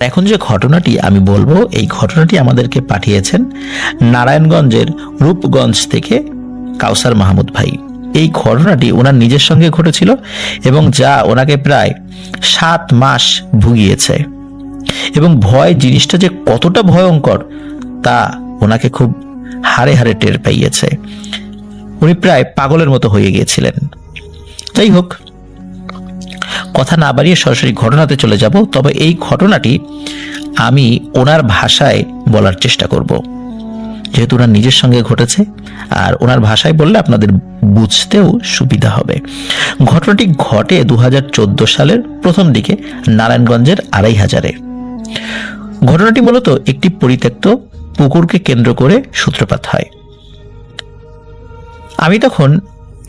এখন যে ঘটনাটি আমি বলবো, এই ঘটনাটি আমাদেরকে পাঠিয়েছেন নারায়ণগঞ্জের রূপগঞ্জ থেকে কাউসার মাহমুদ ভাই। এই ঘটনাটি ওনার নিজের সঙ্গে ঘটেছিল এবং যা ওনাকে প্রায় 7 মাস ভুগিয়েছে, এবং ভয় জিনিসটা যে কতটা ভয়ঙ্কর তা ওনাকে খুব হাড়ে হাড়ে টের পাইয়েছে। উনি প্রায় পাগলের মতো হয়ে গিয়েছিলেন। যাই হোক, কথা না বাড়িয়ে সরাসরি ঘটনাতে চলে যাব। তবে এই ঘটনাটি আমি ওনার ভাষায় বলার চেষ্টা করব, যেহেতু ওনার নিজের সঙ্গে ঘটেছে, আর ওনার ভাষায় বললে আপনাদের বুঝতেও সুবিধা হবে। ঘটনাটি ঘটে 2014 সালের প্রথম দিকে নারায়ণগঞ্জের 2500-এ। ঘটনাটি মূলত একটি পরিত্যক্ত পুকুরকে কেন্দ্র করে সূত্রপাত হয়। আমি তখন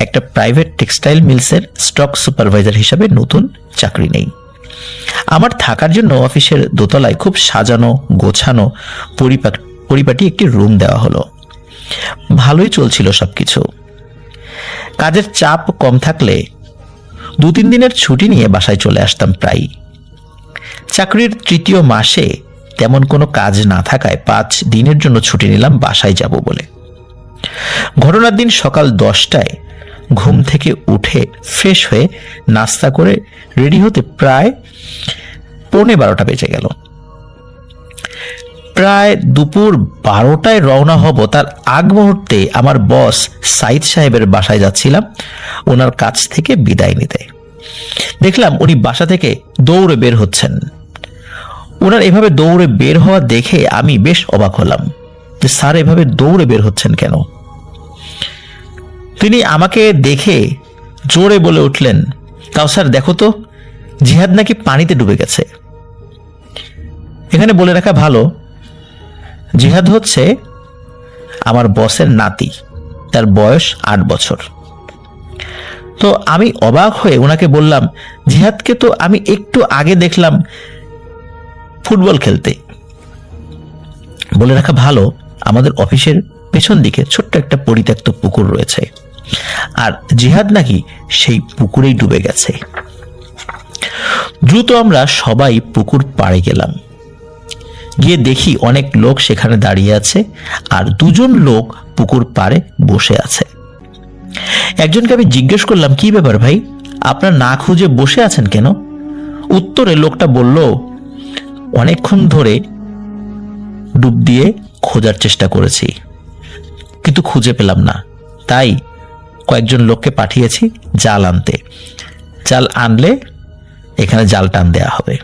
একটা প্রাইভেট টেক্সটাইল মিলসের স্টক সুপারভাইজার হিসাবে নতুন চাকরি নেই। আমার থাকার জন্য অফিসের দোতলায় খুব সাজানো গোছানো পরিপাটি একটি রুম দেওয়া হলো। ভালোই চলছিল সবকিছু। কাজের চাপ কম থাকলে 2-3 দিনের ছুটি নিয়ে বাসায় চলে আসতাম প্রায়। চাকরির 3য় মাসে তেমন কোনো কাজ না থাকায় 5 দিনের জন্য ছুটি নিলাম বাসায় যাব বলে। ঘটনার দিন সকাল 10টায় ঘুম থেকে উঠে ফ্রেশ হয়ে নাস্তা করে রেডি হতে প্রায় 11:15 বেজে গেল। প্রায় দুপুর 12টায় রওনা হব তার আগ মুহূর্তে আমার বস সাইদ সাহেবের বাসায় যাচ্ছিলাম ওনার কাছ থেকে বিদায় নিতে। দেখলাম উনি বাসা থেকে দৌড়ে বের হচ্ছেন। ওনার এভাবে দৌড়ে বের হওয়া দেখে আমি বেশ অবাক হলাম যে স্যার এভাবে দৌড়ে বের হচ্ছেন কেন। তিনি আমাকে দেখে জোরে বলে উঠলেন, কাউসার দেখো তো, জিহাদ নাকি পানিতে ডুবে গেছে। এখানে বলে রাখা ভালো, জিহাদ হচ্ছে আমার বসের নাতি, তার বয়স 8 বছর। তো আমি অবাক হয়ে ওনাকে বললাম, জিহাদকে তো আমি একটু আগে দেখলাম ফুটবল খেলতে। বলে রাখা ভালো, আমাদের অফিসের পেছন দিকে ছোট্ট একটা পরিত্যক্ত পুকুর রয়েছে, আর জিহাদ নাকি সেই পুকুরেই ডুবে গেছে। দ্রুত আমরা সবাই পুকুর পাড়ে গেলাম। গিয়ে দেখি অনেক লোক সেখানে দাঁড়িয়ে আছে, আর 2জন লোক পুকুর পাড়ে বসে আছে। একজনকে আমি জিজ্ঞেস করলাম, কি ব্যাপার ভাই, আপনার না খুঁজে বসে আছেন কেন? উত্তরে লোকটা বলল, অনেকক্ষণ ধরে ডুব দিয়ে খোঁজার চেষ্টা করেছি, কিন্তু খুঁজে পেলাম না, তাই কয়েকজন লোককে পাঠিয়েছি জাল আনতে। জাল আনলে এখানে জাল টান দেয়া হবে।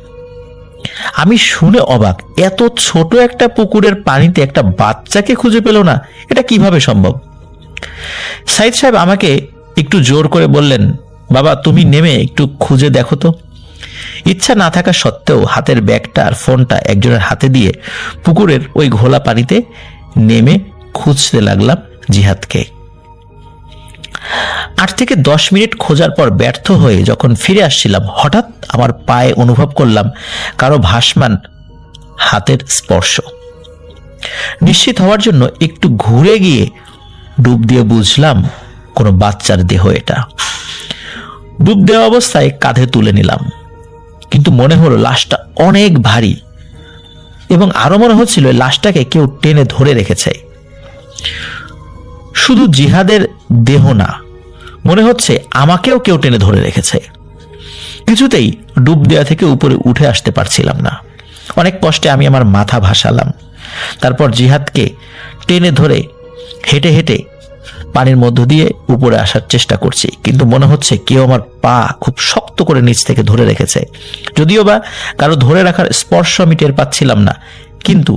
আমি শুনে অবাক, এত ছোট একটা পুকুরের পানিতে একটা বাচ্চাকে খুঁজে পেল না, এটা কিভাবে সম্ভব? সাইদ সাহেব আমাকে একটু জোর করে বললেন, বাবা তুমি নেমে একটু খুঁজে দেখো তো। ইচ্ছা না থাকা সত্ত্বেও হাতের ব্যাগটা আর ফোনটা একজনের হাতে দিয়ে পুকুরের ওই ঘোলা পানিতে নেমে খুঁজতে লাগলাম জিহাদকে। 8 থেকে 10 মিনিট খোঁজার পর ব্যর্থ হয়ে যখন ফিরে আসছিলাম, হঠাৎ আমার পায়ে অনুভব করলাম কারো ভাসমান হাতের স্পর্শ। নিশ্চিত হওয়ার জন্য একটু ঘুরে গিয়ে ডুব দিয়ে বুঝলাম কোনো বাচ্চার দেহ এটা। ডুব দেওয়া অবস্থায় কাঁধে তুলে নিলাম, কিন্তু মনে হলো লাশটা অনেক ভারী, এবং আরো মনে হচ্ছিল লাশটাকে কেউ টেনে ধরে রেখেছে। শুধু জিহাদের দেহ না, মনে হচ্ছে আমাকেও কেউ টেনে ধরে রেখেছে। কিছুতেই ডুব দেওয়া থেকে উপরে উঠে আসতে পারছিলাম না। অনেক কষ্টে আমি আমার মাথা ভাসালাম। তারপর জিহাদকে টেনে ধরে হেঁটে হেঁটে পানির মধ্য দিয়ে উপরে আসার চেষ্টা করছি, কিন্তু মনে হচ্ছে কেউ আমার পা খুব শক্ত করে নিচ থেকে ধরে রেখেছে। যদিও বা কারো ধরে রাখার স্পর্শ আমি টের পাচ্ছিলাম না, কিন্তু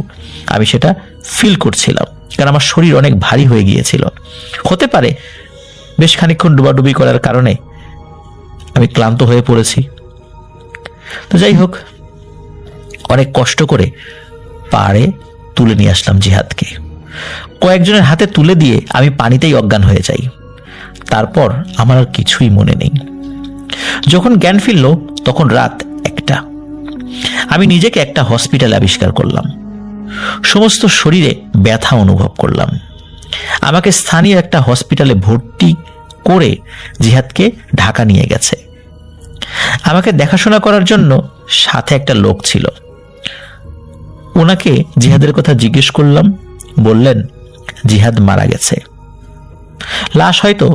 আমি সেটা ফিল করছিলাম, কারণ আমার শরীর অনেক ভারী হয়ে গিয়েছিল। হতে পারে বেশ খানিকক্ষণ ডুবাডুবি করার কারণে আমি ক্লান্ত হয়ে পড়েছি। তো যাই হোক, অনেক কষ্ট করে পাড়ে তুলে নিয়ে আসলাম জিহাদকে। কয়েকজনের হাতে তুলে দিয়ে আমি পানিতেই অজ্ঞান হয়ে যাই। তারপর আমার আর কিছুই মনে নেই। যখন জ্ঞান ফিরল তখন রাত 1টা। আমি নিজেকে একটা হসপিটালে আবিষ্কার করলাম। সমস্ত শরীরে ব্যথা অনুভব করলাম। আমাকে স্থানীয় একটা হসপিটালে ভর্তি করে জিহাদকে ঢাকা নিয়ে গেছে। আমাকে দেখাশোনা করার জন্য সাথে একটা লোক ছিল। ওনাকে জিহাদের কথা জিজ্ঞেস করলাম। বললেন জিহাদ মারা গেছে, লাশ হয়তো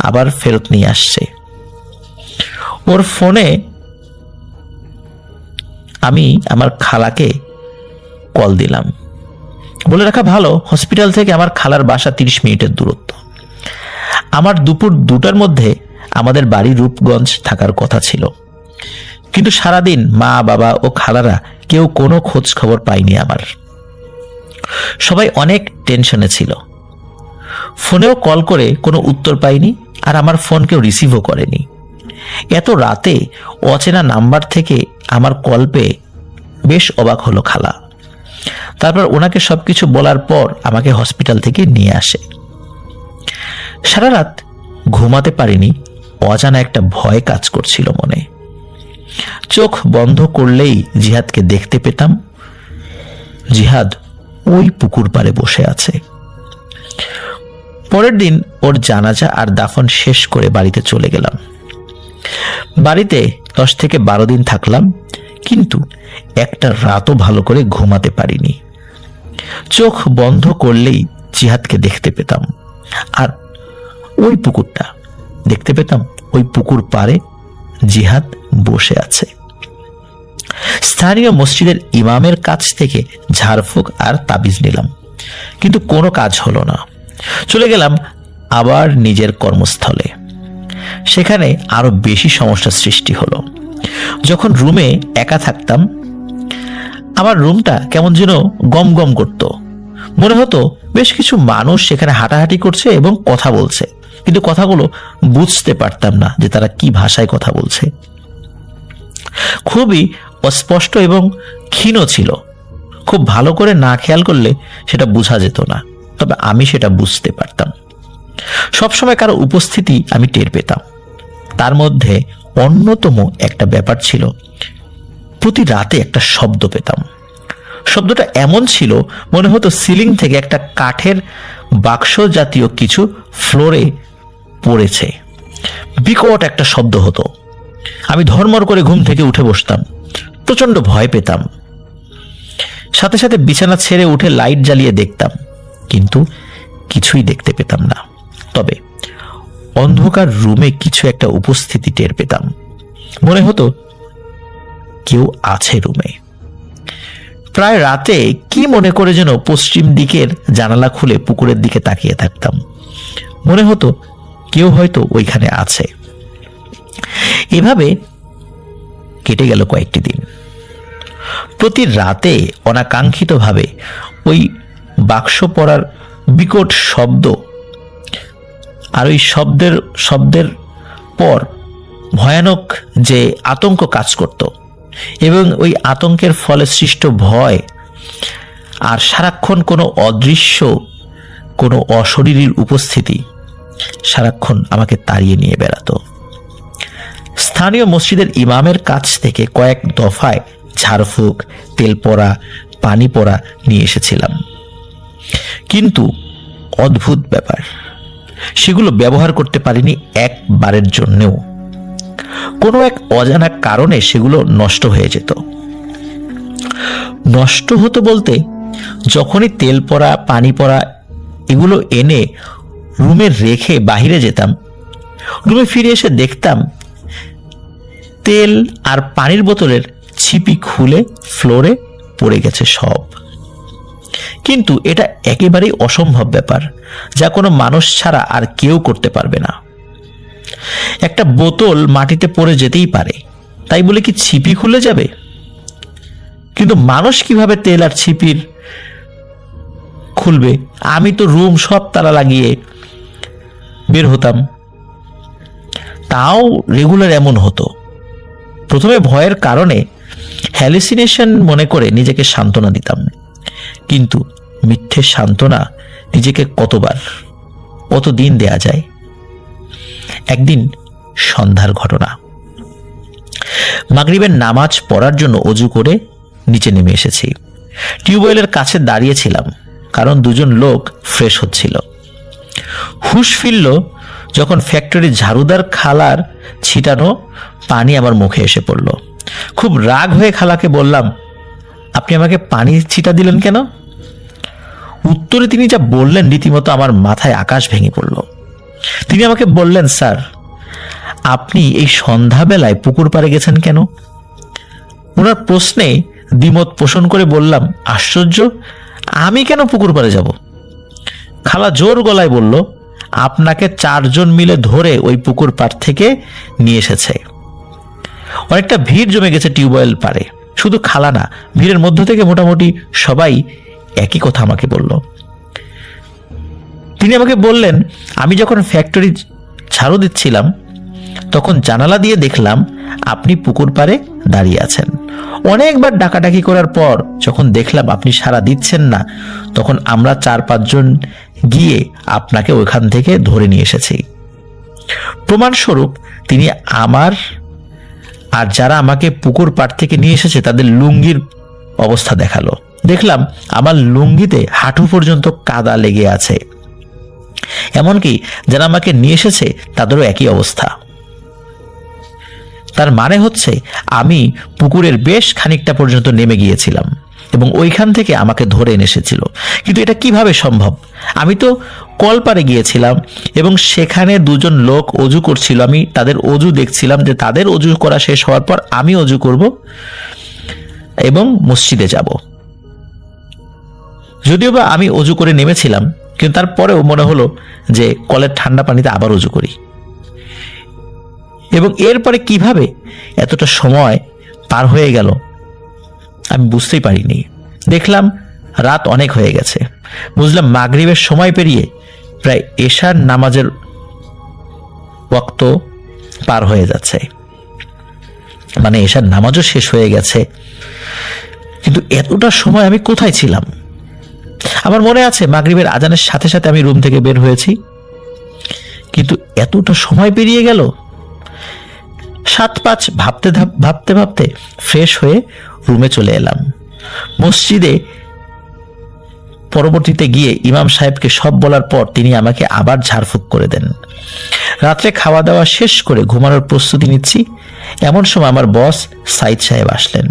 আবার ফেরত নিয়ে আসছে। ওর ফোনে আমি আমার খালাকে কল দিলাম। বলে রাখা ভালো, হসপিটাল থেকে আমার খালার বাসা 30 মিনিটের দূরত্ব। আমার দুপুর 2টার মধ্যে আমাদের বাড়ি রূপগঞ্জ থাকার কথা ছিল, কিন্তু সারাদিন মা বাবা ও খালারা কেউ কোনো খোঁজ খবর পায়নি আমার। সবাই অনেক টেনশনে ছিল। ফোনেও কল করে কোনো উত্তর পাইনি, আর আমার ফোন কেউ রিসিভও করেনি। এত রাতে অচেনা নাম্বার থেকে আমার কল পেয়ে বেশ অবাক হলো খালা। তারপর ওনাকে সবকিছু বলার পর আমাকে হসপিটাল থেকে নিয়ে আসে। সারা রাত ঘুমাতে পারিনি, অজানা একটা ভয় কাজ করছিল মনে। চোখ বন্ধ করলেই জিহাদকে দেখতে পেতাম। জিহাদ ওই পুকুর পাড়ে বসে আছে। পরের দিন ওর জানাজা আর দাফন শেষ করে বাড়িতে চলে গেলাম। বাড়িতে 10 থেকে 12 দিন থাকলাম, কিন্তু একটা রাতও ভালো করে ঘুমাতে পারিনি। চোখ বন্ধ করলেই জিহাদকে দেখতে পেতাম, আর ওই পুকুরটা দেখতে পেতাম। ওই পুকুর পাড়ে জিহাদ বসে আছে। স্থানীয় মসজিদের ইমামের কাছ থেকে ঝাড়ফুঁক আর তাবিজ নিলাম, কিন্তু কোনো কাজ হলো না। চলে গেলাম আবার নিজের কর্মস্থলে। সেখানে আরো বেশি সমস্যার সৃষ্টি হলো। যখন রুমে একা থাকতাম, আমার রুমটা কেমন যেন গম গম করত। মনে হতো বেশ কিছু মানুষ সেখানে হাঁটাহাঁটি করছে এবং কথা বলছে, কিন্তু কথাগুলো বুঝতে পারতাম না যে তারা কি ভাষায় কথা বলছে। খুবই অস্পষ্ট এবং ক্ষীণ ছিল। খুব ভালো করে না খেয়াল করলে সেটা বোঝা যেত না, তবে আমি সেটা বুঝতে পারতাম। সবসময় কারো উপস্থিতি আমি টের পেতাম। তার মধ্যে অন্যতম একটা ব্যাপার ছিল, প্রতি রাতে একটা শব্দ পেতাম। শব্দটা এমন ছিল মনে হতো সিলিং থেকে একটা কাঠের বাক্স জাতীয় কিছু ফ্লোরে পড়েছে। বিকট একটা শব্দ হতো। আমি ধর্মর করে ঘুম থেকে উঠে বসতাম। প্রচন্ড ভয় পেতাম। সাথে সাথে বিছানা ছেড়ে উঠে লাইট জ্বালিয়ে দেখতাম, কিন্তু কিছুই দেখতে পেতাম না। তবে অন্ধকার রুমে কিছু একটা উপস্থিতি টের পেতাম। মনে হতো কেউ আছে রুমে। প্রায় রাতে কি মনে করে যেন পশ্চিম দিকের জানালা খুলে পুকুরের দিকে তাকিয়ে থাকতাম। মনে হতো কেউ হয়তো ওইখানে আছে। এভাবে কেটে গেল কয়েকটি দিন। প্রতি রাতে অনাকাঙ্ক্ষিতভাবে ওই বাক্স পড়ার বিকট শব্দ, আর ওই শব্দের পর ভয়ানক যে আতঙ্ক কাজ করত, এবং ওই আতঙ্কের ফলে সৃষ্ট ভয়, আর সারাক্ষণ কোনো অদৃশ্য কোনো অশরীরীর উপস্থিতি সারাক্ষণ আমাকে তাড়িয়ে নিয়ে বেড়াতো। স্থানীয় মসজিদের ইমামের কাছ থেকে কয়েক দফায় ঝাড়ফুঁক, তেল পড়া, পানি পড়া নিয়ে এসেছিলাম, কিন্তু অদ্ভুত ব্যাপার, সেগুলো ব্যবহার করতে পারিনি একবারের জন্যেও। কোনো এক অজানা কারণে সেগুলো নষ্ট হয়ে যেত। নষ্ট হতো বলতে, যখনই তেল পড়া, পানি পড়া এগুলো এনে রুমে রেখে বাহিরে যেতাম, রুমে ফিরে এসে দেখতাম তেল আর পানির বোতলের ছিপি খুলে ফ্লোরে পড়ে গেছে সব। কিন্তু এটা একেবারেই অসম্ভব ব্যাপার, যা কোনো মানুষ ছাড়া আর কেউ করতে পারবে না। একটা বোতল মাটিতে পড়ে যেতেই পারে, তাই বলে কি ছিপি খুলে যাবে? কিন্তু মানুষ কিভাবে তেল আর ছিপির খুলবে? আমি তো রুম সব তালা লাগিয়ে বের হতাম। তাও রেগুলার এমন হতো। প্রথমে ভয়ের কারণে হ্যালুসিনেশন মনে করে নিজেকে সান্ত্বনা দিতাম, কিন্তু মিথ্যে সান্ত্বনা নিজেকে কতদিন দেয়া যায়। একদিন সন্ধ্যার ঘটনা। মাগরিবের নামাজ পড়ার জন্য অজু করে নিচে নেমে এসেছি। টিউবওয়েলের কাছে দাঁড়িয়েছিলাম, কারণ দুজন লোক ফ্রেশ হচ্ছিল। হুশ ফিরল যখন ফ্যাক্টরির ঝাড়ুদার খালার ছিটানো পানি আমার মুখে এসে পড়ল। খুব রাগ হয়ে খালাকে বললাম, আপনি আমাকে পানি ছিটা দিলেন কেন? উত্তরে তিনি যা বললেন রীতিমতো আমার মাথায় আকাশ ভেঙে পড়ল। তিনি আমাকে বললেন, স্যার, আপনি এই সন্ধ্যাবেলায় পুকুর পাড়ে গেছেন কেন? ওনার প্রশ্নে দ্বিমত পোষণ করে বললাম, আশ্চর্য, আমি কেন পুকুর পাড়ে যাব? খালা জোর গলায় বলল, আপনাকে 4 জন মিলে ধরে ওই পুকুর পাড় থেকে নিয়ে এসেছে। অনেকটা ভিড় জমে গেছে টিউবওয়েল পাড়ে। শুধু খালা না, ভিড়ের মধ্য থেকে মোটামুটি সবাই একই কথা আমাকে বলল। তিনি আমাকে বললেন, আমি যখন ফ্যাক্টরি ঝাড়ু দিচ্ছিলাম তখন জানালা দিয়ে দেখলাম আপনি পুকুর পাড়ে দাঁড়িয়ে আছেন। অনেকবার ডাকাডাকি করার পর যখন দেখলাম আপনি সাড়া দিচ্ছেন না, তখন আমরা 4-5 জন গিয়ে আপনাকে ওইখান থেকে ধরে নিয়ে এসেছি। প্রমাণস্বরূপ তিনি আমার আর যারা আমাকে পুকুর পাড় থেকে নিয়ে এসেছে তাদের লুঙ্গির অবস্থা দেখালো। দেখলাম আমার লুঙ্গিতে হাঁটু পর্যন্ত কাদা লেগে আছে। এমনকি যারা আমাকে নিয়ে এসেছে তাদেরও একই অবস্থা। তার মানে হচ্ছে আমি পুকুরের বেশ খানিকটা পর্যন্ত নেমে গিয়েছিলাম এবং ওইখান থেকে আমাকে ধরে এনে এসেছিল। কিন্তু এটা কিভাবে সম্ভব? আমি তো কলপাড়ে গিয়েছিলাম এবং সেখানে 2 জন লোক অজু করছিল। আমি তাদের অজু দেখছিলাম, যে তাদের অজু করা শেষ হওয়ার পর আমি অজু করব এবং মসজিদে যাব। যদিও বা আমি অজু করে নেমেছিলাম, কিন্তু তারপরেও মনে হলো যে কলের ঠান্ডা পানিতে আবার অজু করি। এবং এরপরে কিভাবে এতটা সময় পার হয়ে গেল আমি বুঝতেই পারিনি। দেখলাম রাত অনেক হয়ে গেছে। বুঝলাম মাগরিবের সময় পেরিয়ে প্রায় এশার নামাজের ওয়াক্ত পার হয়ে যাচ্ছে, মানে এশার নামাজও শেষ হয়ে গেছে। কিন্তু এতটা সময় আমি কোথায় ছিলাম? আমার মনে আছে মাগরিবের আজানের সাথে সাথে আমি রুম থেকে বের হয়েছি, কিন্তু এতটা সময় পেরিয়ে গেল। 7-5 ভাবতে ভাবতে ভাবতে ফ্রেশ হয়ে রুমে চলে এলাম। মসজিদে পরবর্তীতে গিয়ে ইমাম সাহেবকে সব বলার পর তিনি আমাকে আবার ঝাড়ফুঁক করে দেন। রাত্রে খাওয়া দাওয়া শেষ করে ঘুমানোর প্রস্তুতি নিচ্ছি, এমন সময় আমার বস সাইদ সাহেব আসলেন।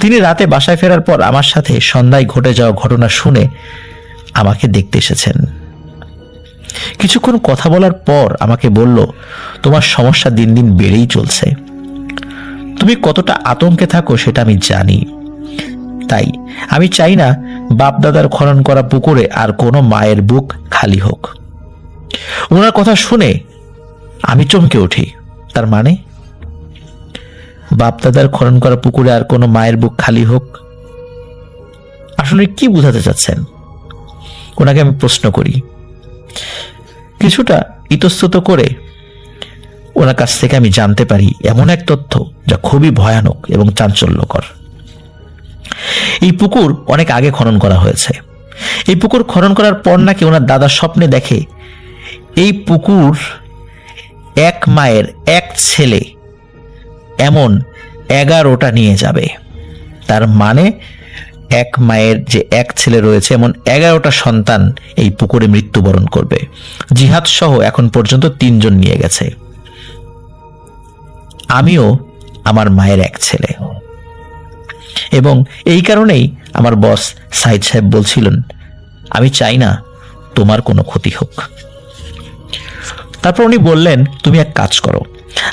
তিনি রাতে বাসায় ফেরার পর আমার সাথে সন্ধ্যায় ঘটে যাওয়া ঘটনা শুনে আমাকে দেখতে এসেছেন। কিছুক্ষণ কথা বলার পর আমাকে বলল, তোমার সমস্যা দিন দিন বেড়েই চলছে। তুমি কতটা আতঙ্কে থাকো সেটা আমি জানি। তাই আমি চাই না বাপদাদার খনন করা পুকুরে আর কোনো মায়ের বুক খালি হোক। ওনার কথা শুনে আমি চমকে উঠি। তার মানে বাপদাদার খনন করা পুকুরে আর কোনো মায়ের বুক খালি হোক? আসলে কি বোঝাতে চাচ্ছেন? ওনাকে আমি প্রশ্ন করি। কিছুটা ইতস্তত করে ওনার কাছ থেকে আমি জানতে পারি এমন এক তথ্য যা খুবই ভয়ানক এবং চাঞ্চল্যকর। এই পুকুর অনেক আগে খনন করা হয়েছে। এই পুকুর খনন করার পর নাকি ওনার দাদা স্বপ্নে দেখে এই পুকুর এক মায়ের এক ছেলে এমন 11টা নিয়ে যাবে। তার মানে এক মায়ের যে এক ছেলে রয়েছে এমন 11টা সন্তান এই পুকুরে মৃত্যুবরণ করবে। জিহাদ সহ এখন পর্যন্ত 3 জন নিয়ে গেছে। আমিও আমার মায়ের এক ছেলে, এবং এই কারণেই আমার বস সাইদ সাহেব বলছিলেন, আমি চাই না তোমার কোনো ক্ষতি হোক। তারপর উনি বললেন, তুমি এক কাজ করো,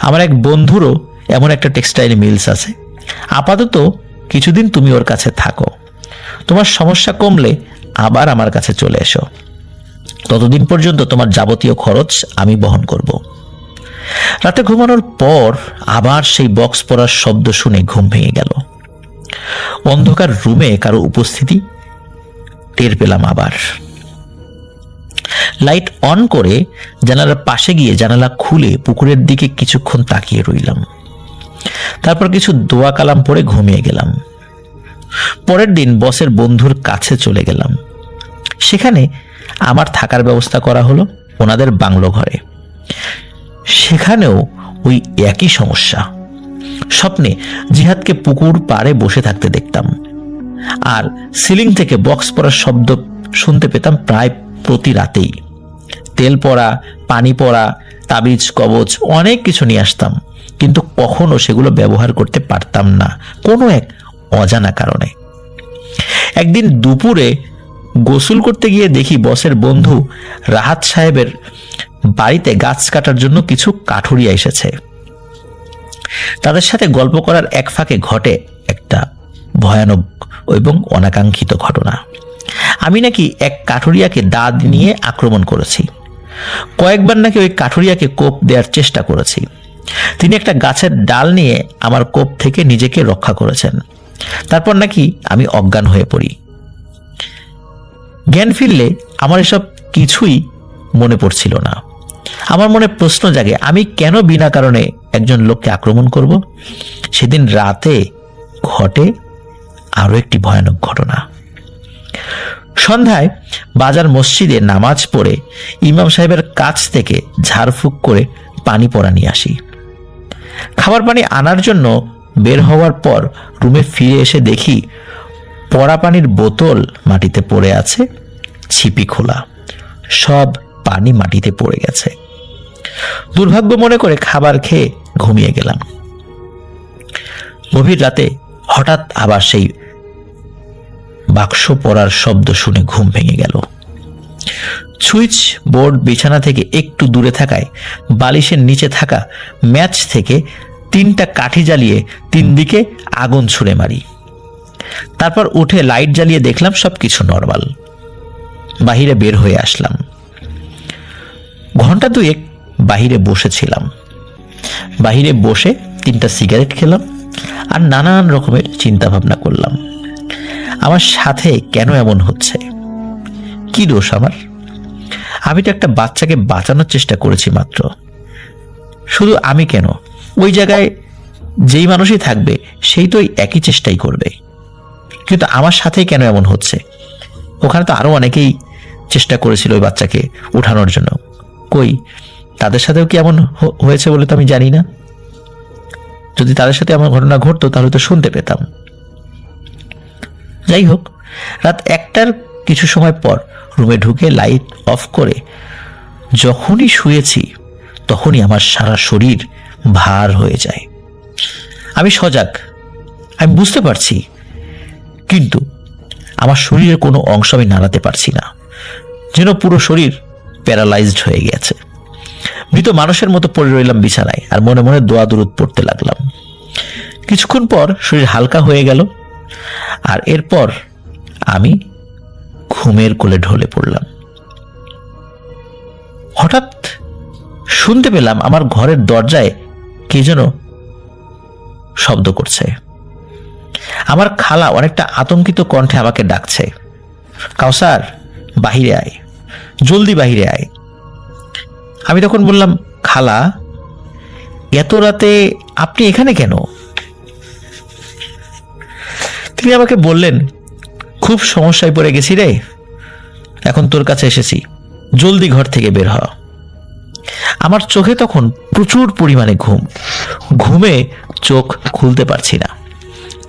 আমার এক বন্ধুরও এমন একটা টেক্সটাইল মিলস আছে, আপাতত কিছুদিন তুমি ওর কাছে থাকো, তোমার সমস্যা কমলে আবার আমার কাছে চলে এসো। ততদিন পর্যন্ত তোমার যাবতীয় খরচ আমি বহন করব। রাতে ঘুমানোর পর আবার সেই বক্স পড়ার শব্দ শুনে ঘুম ভেঙে গেল। অন্ধকার রুমে কারো উপস্থিতি টের পেলাম। আবার লাইট অন করে জানালার পাশে গিয়ে জানালা খুলে পুকুরের দিকে কিছুক্ষণ তাকিয়ে রইলাম। তারপর কিছু দোয়া কালাম পড়ে ঘুমিয়ে গেলাম। পরের দিন বসের বন্ধুর কাছে চলে গেলাম। সেখানে আমার থাকার ব্যবস্থা করা হলো ওনাদের বাংলো ঘরে। সেখানেও ওই একই সমস্যা। স্বপ্নে জিহাদকে পুকুর পাড়ে বসে থাকতে দেখতাম, আর সিলিং থেকে বক্স পড়ার শব্দ শুনতে পেতাম প্রায় প্রতি রাতেই। তেল পড়া, পানি পড়া, তাবিজ, কবচ অনেক কিছু নিয়ে আসতাম, কিন্তু কখনো সেগুলো ব্যবহার করতে পারতাম না কোনো এক অজানা কারণে। একদিন দুপুরে গোসল করতে গিয়ে দেখি বসের বন্ধু রাহাত সাহেবের বাড়িতে গাছ কাটার জন্য কিছু কাঠুরিয়া এসেছে। তাদের সাথে গল্প করার এক ফাঁকে ঘটে একটা ভয়ানক এবং অনাকাঙ্ক্ষিত ঘটনা। আমি নাকি এক কাঠুরিয়াকে দাঁত নিয়ে আক্রমণ করেছি। কয়েকবার নাকি ওই কাঠুরিয়াকে কোপ দেওয়ার চেষ্টা করেছি। তিনি একটা গাছের ডাল নিয়ে আমার কোপ থেকে নিজেকে রক্ষা করেছেন। তারপর নাকি আমি অজ্ঞান হয়ে পড়ি। জ্ঞান ফিরলে আমার এসব কিছুই মনে পড়ছিল না। আমার মনে প্রশ্ন জাগে, আমি কেন বিনা কারণে একজন লোককে আক্রমণ করব? সেদিন রাতে ঘটে আরো একটি ভয়ানক ঘটনা। সন্ধ্যায় বাজার মসজিদে নামাজ পড়ে ইমাম সাহেবের কাছ থেকে ঝাড়ফুঁক করে পানি পড়া নিয়ে আসি। খাবার পানি আনার জন্য বের হওয়ার পর রুমে ফিরে এসে দেখি পড়া পানির বোতল মাটিতে পড়ে আছে, ছিপি খোলা, সব পানি মাটিতে পড়ে গেছে। দুর্ভাগ্য মনে করে খাবার খেয়ে ঘুমিয়ে গেলাম। গভীর রাতে হঠাৎ আবার সেই বাক্স পড়ার শব্দ শুনে ঘুম ভেঙে গেল। সুইচ বোর্ড বিছানা থেকে একটু দূরে থাকায় বালিশের নিচে থাকা ম্যাচ থেকে 3টা কাঠি জ্বালিয়ে 3 দিকে আগুন ছুঁড়ে মারি। তারপর উঠে লাইট জ্বালিয়ে দেখলাম সবকিছু নর্মাল। বাহিরে বের হয়ে আসলাম। ঘন্টা 2 বাহিরে বসেছিলাম। বাহিরে বসে 3টা সিগারেট খেলাম আর নানান রকমের চিন্তা ভাবনা করলাম। আমার সাথে কেন এমন হচ্ছে? কি দোষ আমার? আমি তো একটা বাচ্চাকে বাঁচানোর চেষ্টা করেছি মাত্র। শুধু আমি কেন, ওই জায়গায় যেই মানুষই থাকবে সেই তো একই চেষ্টাই করবে। কিন্তু আমার সাথেই কেন এমন হচ্ছে? ওখানে তো আরো অনেকেই চেষ্টা করেছিল ওই বাচ্চাকে উঠানোর জন্য। কই, তাদের সাথেও কি এমন হয়েছে বলে তো আমি জানি না। যদি তাদের সাথে এমন ঘটনা ঘটতো তাহলে তো শুনতে পেতাম। যাই হোক, রাত 1টার কিছু সময় পর রুমে ঢুকে লাইট অফ করে যখনই শুয়েছি তখনই আমার সারা শরীর ভার হয়ে যায়। আমি সজাগ, আমি বুঝতে পারছি, কিন্তু আমার শরীরের কোনো অংশ আমি নাড়াতে পারছি না। যেন পুরো শরীর প্যারালাইজড হয়ে গেছে। মৃত মানুষের মতো পড়ে রইলাম বিছানায় আর মনে মনে দোয়া দুরুদ পড়তে লাগলাম। কিছুক্ষণ পর শরীর হালকা হয়ে গেল আর এরপর আমি ঘুমের কোলে ঢলে পড়লাম। হঠাৎ শুনতে পেলাম আমার ঘরের দরজায় কে যেন শব্দ করছে। আমার খালা অনেকটা আতঙ্কিত কণ্ঠে আমাকে ডাকছে, কাউসার, বাহিরে আয়, জলদি বাহিরে আয়। আমি তখন বললাম, খালা, এত রাতে আপনি এখানে কেন? তিনি আমাকে বললেন, খুব সমস্যায় পড়ে গেছি রে, এখন তোর কাছে এসেছি, জলদি ঘর থেকে বের হ। আমার চোখে তখন প্রচুর পরিমাণে ঘুম। ঘুমে চোখ খুলতে পারছি না।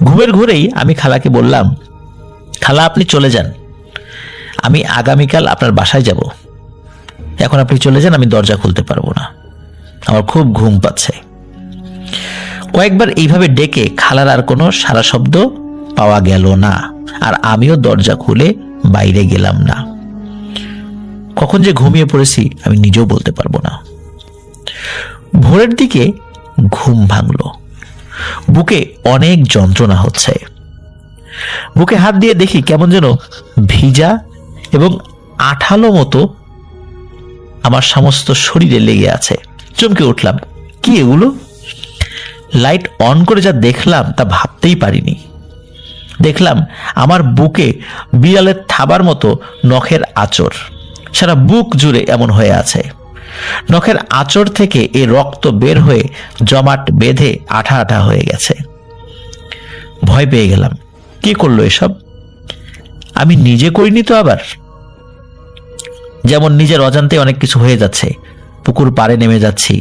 ঘুমের ঘোরেই আমি খালাকে বললাম, খালা, আপনি চলে যান, আমি আগামীকাল আপনার বাসায় যাব। এখন আপনি চলে যান, আমি দরজা খুলতে পারবো না, আমার খুব ঘুম পাচ্ছে। কয়েকবার এইভাবে ডেকে খালার আর কোনো সারা শব্দ পাওয়া গেল না, আর আমিও দরজা খুলে বাইরে গেলাম না। কখন যে ঘুমিয়ে পড়েছি আমি নিজেও বলতে পারবো না। ভোরের দিকে ঘুম ভাঙলো। বুকে অনেক যন্ত্রণা হচ্ছে। বুকে হাত দিয়ে দেখি কেমন যেন ভিজা এবং আঠালো মতো আমার সমস্ত শরীরে লেগে আছে। চমকে উঠলাম, কি এগুলো? লাইট অন করে যা দেখলাম তা ভাবতেই পারিনি। দেখলাম আমার বুকে বিড়ালের থাবার মতো নখের আঁচড়, সারা বুক জুড়ে এমন হয়ে আছে। নখের আঁচড় থেকে এই রক্ত বের হয়ে জমাট বেঁধে আঠা আঠা হয়ে গেছে। ভয় পেয়ে গেলাম, কে করলো এসব? আমি নিজে করিনি তো আবার? যেমন নিজের অজান্তে অনেক কিছু হয়ে যাচ্ছে, পুকুর পাড়ে নেমে যাচ্ছি,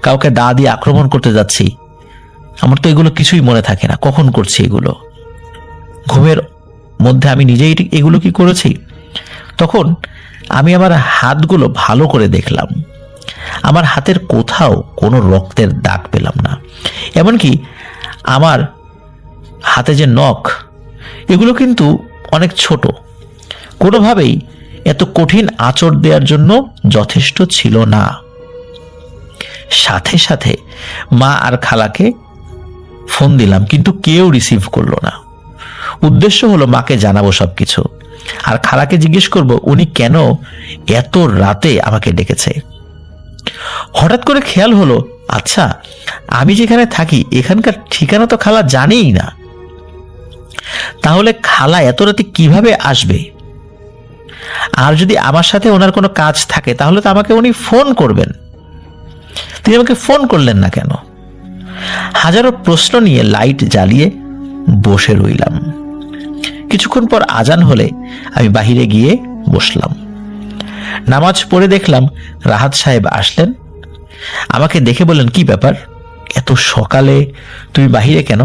কাউকে দা দিয়ে আক্রমণ করতে যাচ্ছি, আমার তো এগুলো কিছুই মনে থাকে না কখন করছি এগুলো। ঘুমের মধ্যে আমি নিজেই এগুলো কি করেছি? তখন আমি আমার হাতগুলো ভালো করে দেখলাম। আমার হাতের কোথাও কোনো রক্তের দাগ পেলাম না। এমনকি আমার হাতে যে নখ, এগুলো কিন্তু অনেক ছোট, কোনোভাবেই এত কঠিন আঁচড় দেওয়ার জন্য যথেষ্ট ছিল না। সাথে সাথে মা আর খালাকে ফোন দিলাম, কিন্তু কেউ রিসিভ করলো না। উদ্দেশ্য হলো মাকে জানাবো সবকিছু, আর খালাকে জিজ্ঞেস করব উনি কেন এত রাতে আমাকে ডেকেছে। হঠাৎ করে খেয়াল হলো, আচ্ছা আমি যেখানে থাকি এখানকার ঠিকানা তো খালা জানেই না, তাহলে খালা এত রাতে কিভাবে আসবে? আর যদি আমার সাথে ওনার কোনো কাজ থাকে তাহলে তো আমাকে উনি ফোন করবেন, তিনি আমাকে ফোন করলেন না কেন? হাজারো প্রশ্ন নিয়ে লাইট জ্বালিয়ে বসে রইলাম। কিছুক্ষণ পর আজান হলে আমি বাহিরে গিয়ে বসলাম। নামাজ পড়ে দেখলাম রাহাত সাহেব আসলেন। আমাকে দেখে বললেন, কি ব্যাপার, এত সকালে তুমি বাহিরে কেন?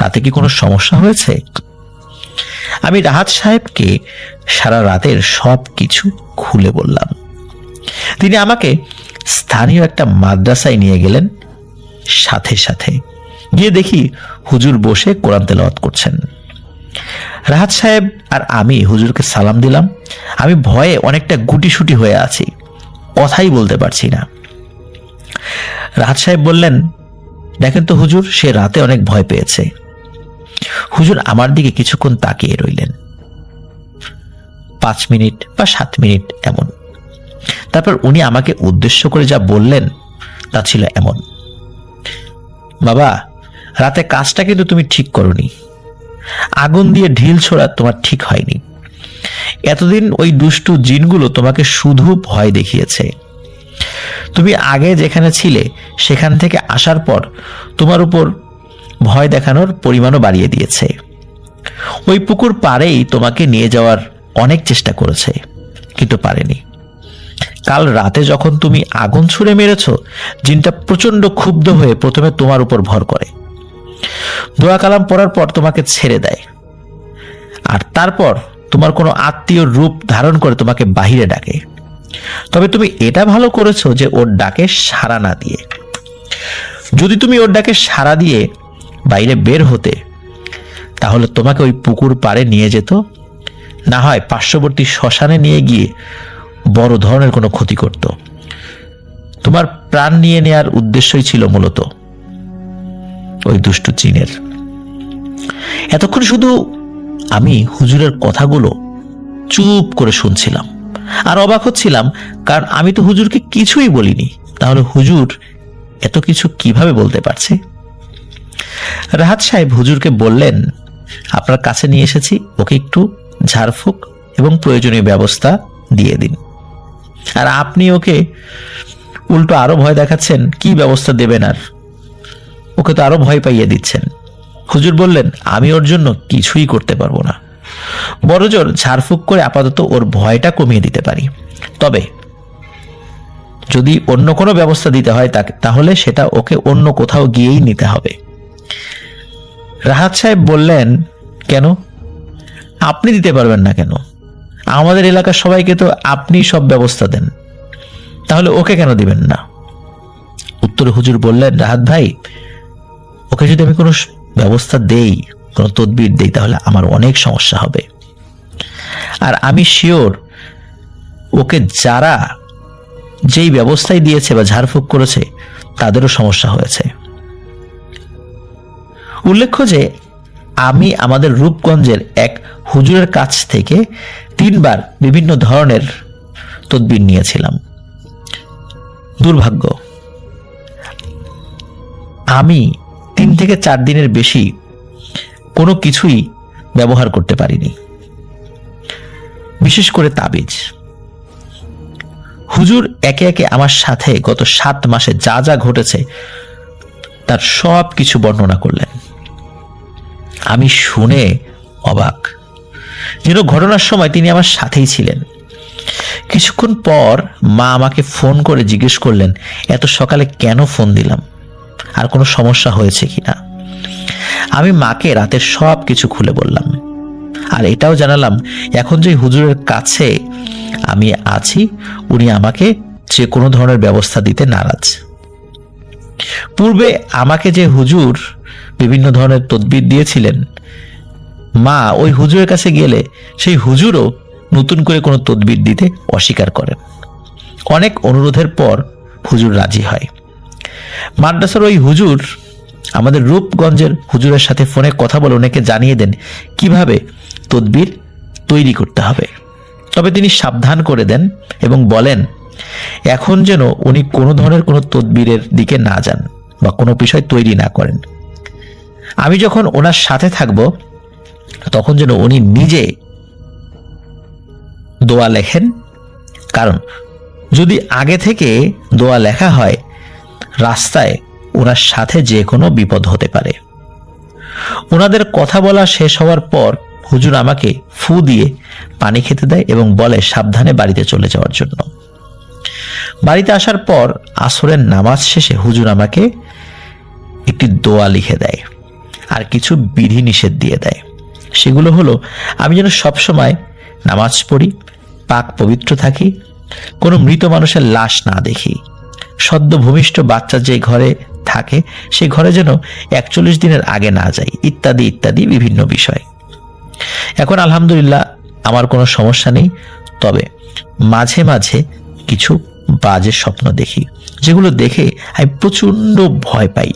রাতে কি কোনো সমস্যা হয়েছে? আমি রাহাত সাহেবকে সারা রাতের সব কিছু খুলে বললাম। তিনি আমাকে স্থানীয় একটা মাদ্রাসায় নিয়ে গেলেন। সাথে সাথে গিয়ে দেখি হুজুর বসে কোরআন তেলাওয়াত করছেন। রাহাত সাহেব আর আমি হুজুরকে সালাম দিলাম। আমি ভয়ে অনেকটা গুটিসুটি হয়ে আছি, কথাই বলতে পারছি না। রাহাত সাহেব বললেন, দেখেন তো হুজুর, সে রাতে অনেক ভয় পেয়েছে। হুজুর আমার দিকে কিছুক্ষণ তাকিয়ে রইলেন, 5 মিনিট বা 7 মিনিট এমন। তারপর উনি আমাকে উদ্দেশ্য করে যা বললেন তা ছিল এমন, বাবা, রাতে কাজটা কিন্তু তুমি ঠিক করনি, আগুন দিয়ে ঢিল ছোড়া তোমার ঠিক হয়নি। এতদিন ওই দুষ্টু জিনগুলো তোমাকে শুধু ভয় দেখিয়েছে। তুমি আগে যেখানে ছিলে সেখান থেকে আসার পর তোমার উপর ভয় দেখানোর পরিমাণও বাড়িয়ে দিয়েছে। ওই পুকুর পাড়েই তোমাকে নিয়ে যাওয়ার অনেক চেষ্টা করেছে, কিন্তু পারেনি। কাল রাতে যখন তুমি আগুন ছুঁড়ে মেরেছ, জিনটা প্রচন্ড ক্ষুব্ধ হয়ে প্রথমে তোমার উপর ভর করে, দোয়া কালাম পড়ার পর তোমাকে ছেড়ে দেয়, আর তারপর তোমার কোনো আত্মীয় রূপ ধারণ করে তোমাকে বাহিরে ডাকে। তবে তুমি এটা ভালো করেছো যে ওর ডাকে সাড়া না দিয়ে। যদি তুমি ওর ডাকে সাড়া দিয়ে বাইরে বের হতে, তাহলে তোমাকে ওই পুকুর পাড়ে নিয়ে যেত, না হয় পার্শ্ববর্তী শ্মশানে নিয়ে গিয়ে বড় ধরনের কোনো ক্ষতি করত। তোমার প্রাণ নিয়ে নেয়ার উদ্দেশ্যই ছিল মূলত ওই দুষ্টু জিনের। এতক্ষণ শুধু আমি হুজুরের কথাগুলো চুপ করে শুনছিলাম আর অবাক হচ্ছিলাম, কারণ আমি তো হুজুরকে কিছুই বলিনি। তাহলে হুজুর এত কিছু কিভাবে বলতে পারছে? রাহাত সাহেব হুজুরকে বললেন, আপনার কাছে নিয়ে এসেছি, ওকে একটু ঝাড়ফুঁক এবং প্রয়োজনীয় ব্যবস্থা দিয়ে দিন। আর আপনি ওকে উল্টো আরো ভয় দেখাচ্ছেন, কি ব্যবস্থা দেবেন? আর ওকে তো আরো ভয় পাইয়ে দিচ্ছেন। হুজুর বললেন, আমি ওর জন্য কিছুই করতে পারবো না, বড়জোর ঝাড়ফুঁক করে আপাতত ওর ভয়টা কমিয়ে দিতে পারি। তবে যদি অন্য কোনো ব্যবস্থা দিতে হয় তাহলে সেটা ওকে অন্য কোথাও গিয়েই নিতে হবে। রাহাত সাহেব বললেন, কেন? আপনি দিতে পারবেন না কেন? আমাদের এলাকার সবাইকে তো আপনি সব ব্যবস্থা দেন, তাহলে ওকে কেন দিবেন না? উত্তরে হুজুর বললেন, রাহাত ভাই, ওকে যদি আমি কোনো ব্যবস্থা দেই, কোনো তদবির দেই, তাহলে আমার অনেক সমস্যা হবে। আর আমি শিওর ওকে যারা যেই ব্যবস্থাই দিয়েছে বা ঝাড়ফুঁক করেছে তাদেরও সমস্যা হয়েছে। উল্লেখ্য যে আমি আমাদের রূপগঞ্জের এক হুজুরের কাছ থেকে 3 বার বিভিন্ন ধরনের তদবির নিয়েছিলাম। দুর্ভাগ্য, আমি 3 থেকে 4 দিনের বেশি কোনো কিছুই ব্যবহার করতে পারিনি, বিশেষ করে তাবিজ। হুজুর একে একে আমার সাথে গত 7 মাসে যা যা ঘটেছে তার সব কিছু বর্ণনা করলেন। আমি শুনে অবাক, যেন ঘটনার সময় তিনি আমার সাথেই ছিলেন। কিছুক্ষণ পর মা আমাকে ফোন করে জিজ্ঞেস করলেন, এত সকালে কেন ফোন দিলাম, আর কোনো সমস্যা হয়েছে কিনা। আমি মাকে রাতের সব কিছু খুলে বললাম, আর এটাও জানালাম এখন যে হুজুরের কাছে আমি আছি উনি আমাকে যে কোনো ধরনের ব্যবস্থা দিতে নারাজ। পূর্বে আমাকে যে হুজুর বিভিন্ন ধরনের তদবির দিয়েছিলেন মা ওই হুজুরের কাছে গেলে সেই হুজুরও নতুন করে কোনো তদবির দিতে অস্বীকার করেন। অনেক অনুরোধের পর হুজুর রাজি হয়। মাদ্রাসার ওই হুজুর আমাদের রূপগঞ্জের হুজুরের সাথে ফোনে কথা বলে ওনাকে জানিয়ে দেন কিভাবে তদবির তৈরি করতে হবে। তবে তিনি সাবধান করে দেন এবং বলেন এখন যেন উনি কোনো ধরনের কোনো তদবিরের দিকে না যান বা কোনো বিষয় তৈরি না করেন। আমি যখন ওনার সাথে থাকব তখন যেন উনি নিজে দোয়া লেখেন, কারণ যদি আগে থেকে দোয়া লেখা হয় রাস্তায় ওনার সাথে যে কোনো বিপদ হতে পারে। ওনাদের কথা বলা শেষ হওয়ার পর হুজুর আমাকে ফু দিয়ে পানি খেতে দেয় এবং বলে সাবধানে বাড়িতে চলে যাওয়ার জন্য। বাড়িতে আসার পর আসরের নামাজ শেষে হুজুর আমাকে একটি দোয়া লিখে দেয় আর কিছু বিধি নিষেধ দিয়ে দেয়। সেগুলো হলো আমি যেন সবসময় নামাজ পড়ি, পাক পবিত্র থাকি, কোনো মৃত মানুষের লাশ না দেখি, সদ্য ভূমিষ্ঠ বাচ্চা যে ঘরে থাকে সেই ঘরে যেন 41 দিনের আগে না যাই, ইত্যাদি ইত্যাদি বিভিন্ন বিষয়। এখন আলহামদুলিল্লাহ আমার কোনো সমস্যা নেই, তবে মাঝে মাঝে কিছু বাজে স্বপ্ন দেখি, যেগুলো দেখে আমি প্রচন্ড ভয় পাই।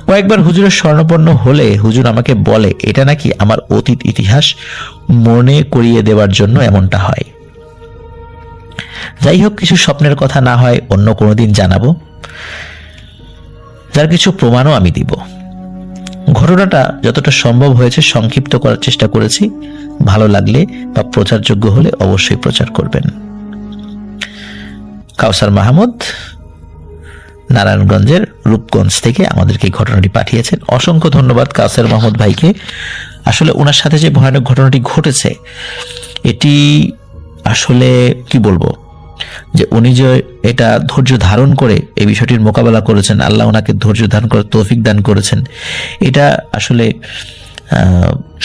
কয়েকবার হুজুরের স্বর্ণপন্ন হলে হুজুর আমাকে বলে এটা নাকি আমার অতীত ইতিহাস মনে করিয়ে দেওয়ার জন্য এমনটা হয়। যাই হোক, কিছু স্বপ্নের কথা না হয় অন্য কোনোদিন জানাবো, যার কিছু প্রমাণও আমি দিব। ঘটনাটা যতটা সম্ভব হয়েছে সংক্ষিপ্ত করার চেষ্টা করেছি। ভালো লাগলে বা প্রচারযোগ্য হলে অবশ্যই প্রচার করবেন। কাউসার মাহমুদ নারায়ণগঞ্জের রূপগঞ্জ থেকে আমাদেরকে এই ঘটনাটি পাঠিয়েছেন। অসংখ্য ধন্যবাদ কাউসার মাহমুদ ভাইকে। আসলে ওনার সাথে যে ভয়ানক ঘটনাটি ঘটেছে এটি আসলে কি বলবো, যে উনি যে এটা ধৈর্য ধারণ করে এই বিষয়টির মোকাবেলা করেছেন, আল্লাহ ওনাকে ধৈর্য ধারণ করে তৌফিক দান করেছেন, এটা আসলে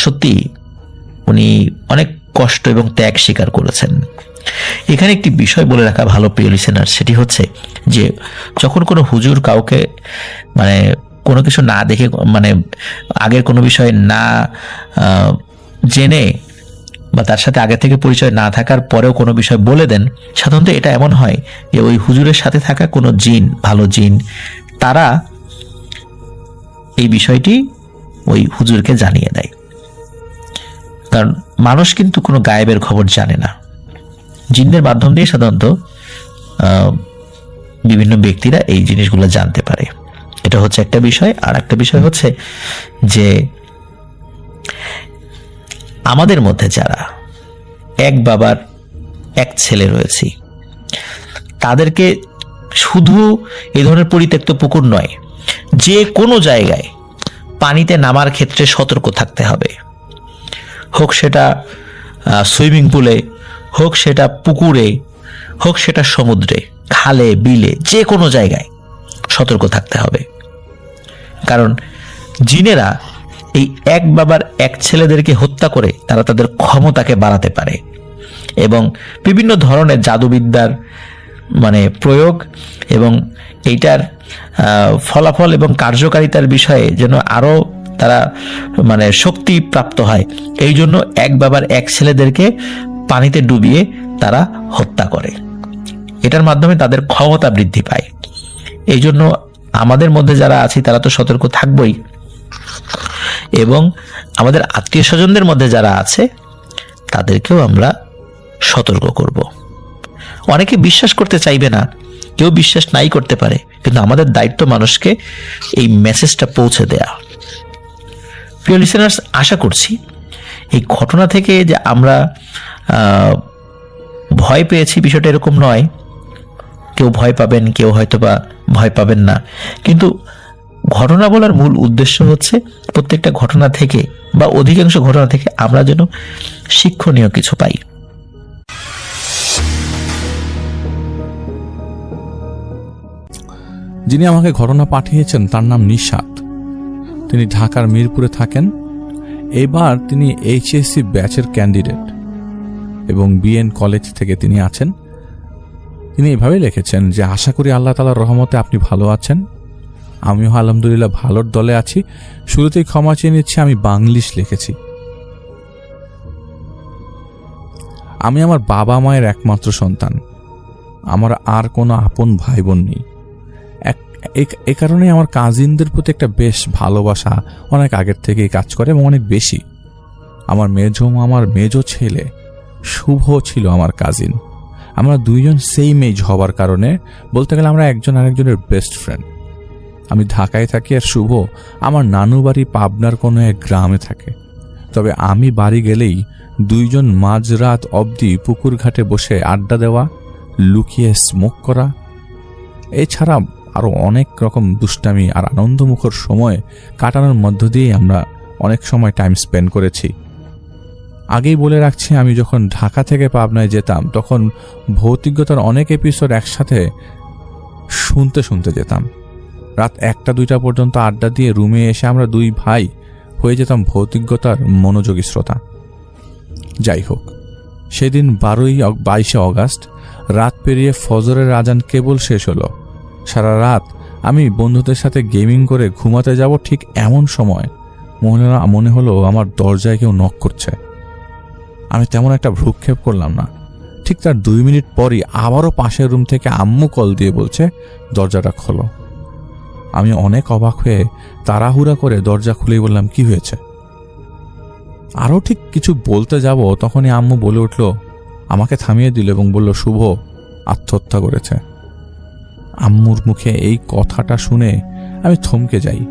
সত্যি উনি অনেক কষ্ট এবং ত্যাগ স্বীকার করেছেন। এখানে একটি বিষয় বলে রাখা ভালো প্রিয় লিসেনার, সেটি হচ্ছে যে যখন কোনো হুজুর কাউকে মানে কোনো কিছু না দেখে, মানে আগের কোনো বিষয় না জেনে বা তার সাথে আগে থেকে পরিচয় না থাকার পরেও কোনো বিষয় বলে দেন, সাধারণত এটা এমন হয় যে ওই হুজুরের সাথে থাকা কোনো জিন, ভালো জিন, তারা এই বিষয়টি ওই হুজুরকে জানিয়ে দেয়। কারণ মানুষ কিন্তু কোনো গায়েবের খবর জানে না, জিনদের মাধ্যম দিয়ে সাধারণত বিভিন্ন ব্যক্তিরা এই জিনিসগুলো জানতে পারে। এটা হচ্ছে একটা বিষয়। আর একটা বিষয় হচ্ছে যে আমাদের মধ্যে যারা এক বাবার এক ছেলে রয়েছি, তাদেরকে শুধু এই ধরনের পরিত্যক্ত পুকুর নয়, যে কোনো জায়গায় পানিতে নামার ক্ষেত্রে সতর্ক থাকতে হবে। হোক সেটা সুইমিং পুলে, হোক সেটা পুকুরে, হোক সেটা সমুদ্রে, খালে, বিলে, যে কোনো জায়গায় সতর্ক থাকতে হবে। কারণ জিনেরা এই এক বাবার এক ছেলেদেরকে হত্যা করে তারা তাদের ক্ষমতাকে বাড়াতে পারে এবং বিভিন্ন ধরনের জাদুবিদ্যার মানে প্রয়োগ এবং এইটার ফলাফল এবং কার্যকারিতার বিষয়ে যেন আরো তারা মানে শক্তি প্রাপ্ত হয়, এই জন্য এক বাবার এক ছেলেদেরকে পানিতে ডুবিয়ে তারা হত্যা করে। এটার মাধ্যমে তাদের ক্ষমতা বৃদ্ধি পায়। এই জন্য আমাদের মধ্যে যারা আছি তারা তো সতর্ক থাকবই, এবং আমাদের আত্মীয় স্বজনদের মধ্যে যারা আছে তাদেরকেও আমরা সতর্ক করব। অনেকে বিশ্বাস করতে চাইবে না, কেউ বিশ্বাস নাই করতে পারে, কিন্তু আমাদের দায়িত্ব মানুষকে এই মেসেজটা পৌঁছে দেয়া। প্রিয় লিসেনার্স, আশা করছি এই ঘটনা থেকে যে আমরা ভয় পেয়েছি বিষয়টা এরকম নয়। কেউ ভয় পাবেন, কেউ হয়তোবা ভয় পাবেন না, কিন্তু ঘটনা বলার মূল উদ্দেশ্য হচ্ছে প্রত্যেকটা ঘটনা থেকে বা অধিকাংশ ঘটনা থেকে আমরা যেন শিক্ষণীয় কিছু পাই। যিনি আমাকে ঘটনা পাঠিয়েছেন তার নাম নিশাত। তিনি ঢাকার মিরপুরে থাকেন। এবার তিনি এইচএসসি ব্যাচের ক্যান্ডিডেট এবং বিএন কলেজ থেকে তিনি আছেন। তিনি এভাবে লিখেছেন যে আশা করি আল্লাহ তাআলার রহমতে আপনি ভালো আছেন। আমিও আলহামদুলিল্লাহ ভালোর দলে আছি। শুরুতেই ক্ষমা চেয়ে নিচ্ছি, আমি বাংলিশ লিখেছি। আমি আমার বাবা মায়ের একমাত্র সন্তান। আমার আর কোনো আপন ভাই বোন নেই। এ কারণে আমার কাজিনদের প্রতি একটা বেশ ভালোবাসা অনেক আগের থেকেই কাজ করে এবং অনেক বেশি। আমার আমার মেজো ছেলে শুভ ছিল আমার কাজিন। আমরা দুইজন সেম এজ হওয়ার কারণে বলতে গেলে আমরা একজন আরেকজনের বেস্ট ফ্রেন্ড। আমি ঢাকায় থাকি আর শুভ আমার নানু বাড়ি পাবনার কোনো এক গ্রামে থাকে। তবে আমি বাড়ি গেলেই দুইজন মাঝরাত অবধি পুকুর ঘাটে বসে আড্ডা দেওয়া, লুকিয়ে স্মোক করা, এছাড়া আরও অনেক রকম দুষ্টামি আর আনন্দমুখর সময় কাটানোর মধ্য দিয়ে আমরা অনেক সময় টাইম স্পেন্ড করেছি। আগেই বলে রাখছি, আমি যখন ঢাকা থেকে পাবনায় যেতাম তখন ভৌতিকতার অনেক এপিসোড একসাথে শুনতে যেতাম। রাত 1টা-2টা পর্যন্ত আড্ডা দিয়ে রুমে এসে আমরা দুই ভাই হয়ে যেতাম ভৌতিকতার মনোযোগী শ্রোতা। যাই হোক, সেদিন 22 অগাস্ট রাত পেরিয়ে ফজরের আজান কেবল শেষ হলো। সারা রাত আমি বন্ধুদের সাথে গেমিং করে ঘুমাতে যাব, ঠিক এমন সময় মনে হলো আমার দরজায় কেউ নক করছে। আমি তেমন একটা ভ্রুক্ষেপ করলাম না। ঠিক তার 2 মিনিট পরই আবারও পাশের রুম থেকে আম্মু কল দিয়ে বলছে, দরজাটা খোলো। আমি অনেক অবাক হয়ে তাড়াহুড়া করে দরজা খুলেই বললাম, কি হয়েছে? আরও ঠিক কিছু বলতে যাব তখনই আম্মু বলে উঠল, আমাকে থামিয়ে দিল এবং বলল, শুভ আত্মহত্যা করেছে। আম্মুর মুখে এই কথাটা শুনে আমি থমকে যাই।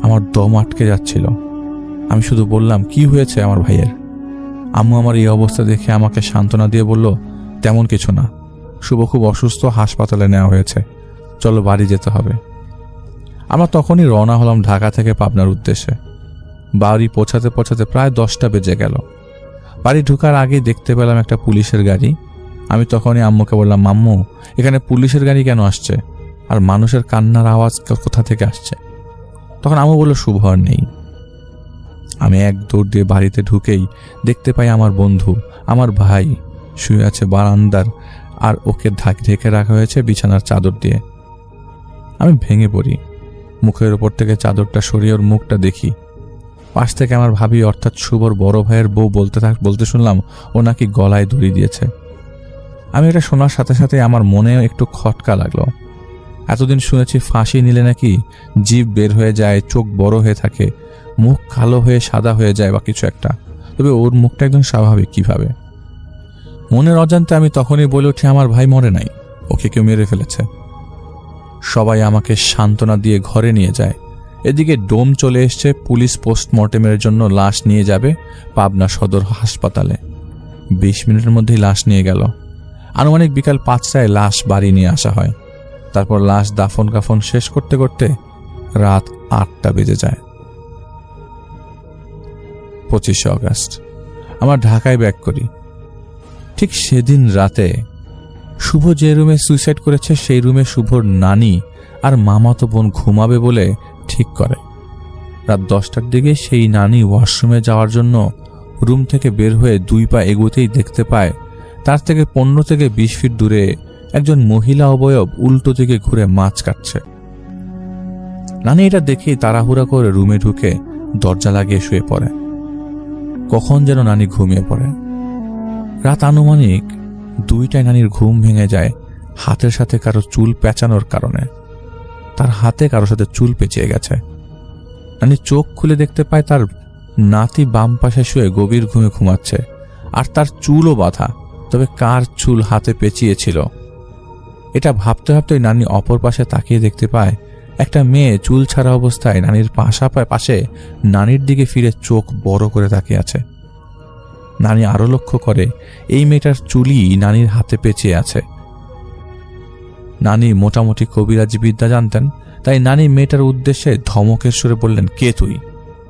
আমার দম আটকে যাচ্ছিল। আমি শুধু বললাম, কি হয়েছে আমার ভাইয়ের? আম্মু আমার এই অবস্থা দেখে আমাকে সান্ত্বনা দিয়ে বলল, তেমন কিছু না, শুভ খুব অসুস্থ, হাসপাতালে নেওয়া হয়েছে, চলো বাড়ি যেতে হবে। আমরা তখনই রওনা হলাম ঢাকা থেকে পাবনার উদ্দেশ্যে। বাড়ি পৌঁছাতে প্রায় 10টা বেজে গেল। বাড়ি ঢুকার আগেই দেখতে পেলাম একটা পুলিশের গাড়ি। আমি তখনই আম্মুকে বললাম, আম্মু এখানে পুলিশের গাড়ি কেন আসছে, আর মানুষের কান্নার আওয়াজ কোথা থেকে আসছে? তখন আম্মু বলল, শুভ আর নেই। আমি এক দৌড় দিয়ে বাড়িতে ঢুকেই দেখতে পাই আমার বন্ধু, আমার ভাই শুয়ে আছে বারান্দার, আর ওকে ঢেকে রাখা হয়েছে বিছানার চাদর দিয়ে। আমি ভেঙে পড়ি। মুখের ওপর থেকে চাদরটা সরিয়ে ওর মুখটা দেখি। পাশ থেকে আমার ভাবি অর্থাৎ শুভর বড় ভাইয়ের বউ বলতে শুনলাম ও নাকি গলায় দড়ি দিয়েছে। আমি এটা শোনার সাথে সাথে আমার মনেও একটু খটকা লাগলো। এতদিন শুনেছি ফাঁসি নিলে নাকি জিভ বের হয়ে যায়, চোখ বড় হয়ে থাকে, মুখ কালো হয়ে সাদা হয়ে যায় বা কিছু একটা। তবে ওর মুখটা একদম স্বাভাবিক কিভাবে? মনের অজান্তে আমি তখনই বলে উঠি, আমার ভাই মরে নাই, ওকে কেউ মেরে ফেলেছে। সবাই আমাকে সান্ত্বনা দিয়ে ঘরে নিয়ে যায়। এদিকে ডোম চলে এসছে, পুলিশ পোস্টমর্টেমের জন্য লাশ নিয়ে যাবে পাবনা সদর হাসপাতালে। 20 মিনিটের মধ্যেই লাশ নিয়ে গেল। আনুমানিক বিকাল 5টায় লাশ বাড়ি নিয়ে আসা হয়। তারপর লাশ দাফন কাফন শেষ করতে করতে রাত 8টা বেজে যায়। 25 অগাস্ট আমরা ঢাকায় ব্যাক করি। ঠিক সেদিন রাতে শুভ যে রুমে সুইসাইড করেছে সেই রুমে শুভর নানি আর মামাতো বোন ঘুমাবে বলে ঠিক করে। রাত 10টার দিকে সেই নানি ওয়াশরুমে যাওয়ার জন্য রুম থেকে বের হয়ে 2 পা এগোতেই দেখতে পায় তার থেকে 15 থেকে 20 ফিট দূরে একজন মহিলা অবয়ব উল্টো দিকে ঘুরে মাছ কাটছে। নানি এটা দেখেই তাড়াহুড়া করে রুমে ঢুকে দরজা লাগিয়ে শুয়ে পড়ে। কখন যেন নানি ঘুমিয়ে পড়ে। রাত আনুমানিক 2টায় নানির ঘুম ভেঙে যায় হাতের সাথে কারো চুল পেঁচানোর কারণে। তার হাতে কারোর সাথে চুল পেঁচিয়ে গেছে। নানি চোখ খুলে দেখতে পায় তার নাতি বাম পাশে শুয়ে গভীর ঘুমে ঘুমাচ্ছে, আর তার চুলও বাঁধা। তবে কার চুল হাতে পেঁচিয়েছিল এটা ভাবতে ভাবতেই নানি অপর পাশে তাকিয়ে দেখতে পায় একটা মেয়ে চুল ছাড়া অবস্থায় নানির পাশে নানির দিকে ফিরে চোখ বড় করে তাকিয়ে আছে। নানি আরো লক্ষ্য করে এই মেয়েটার চুলই নানির হাতে পেঁচিয়ে আছে। নানি মোটামুটি কবিরাজি বিদ্যা জানতেন, তাই নানি মেয়েটার উদ্দেশ্যে ধমকের সুরে বললেন, কে তুই,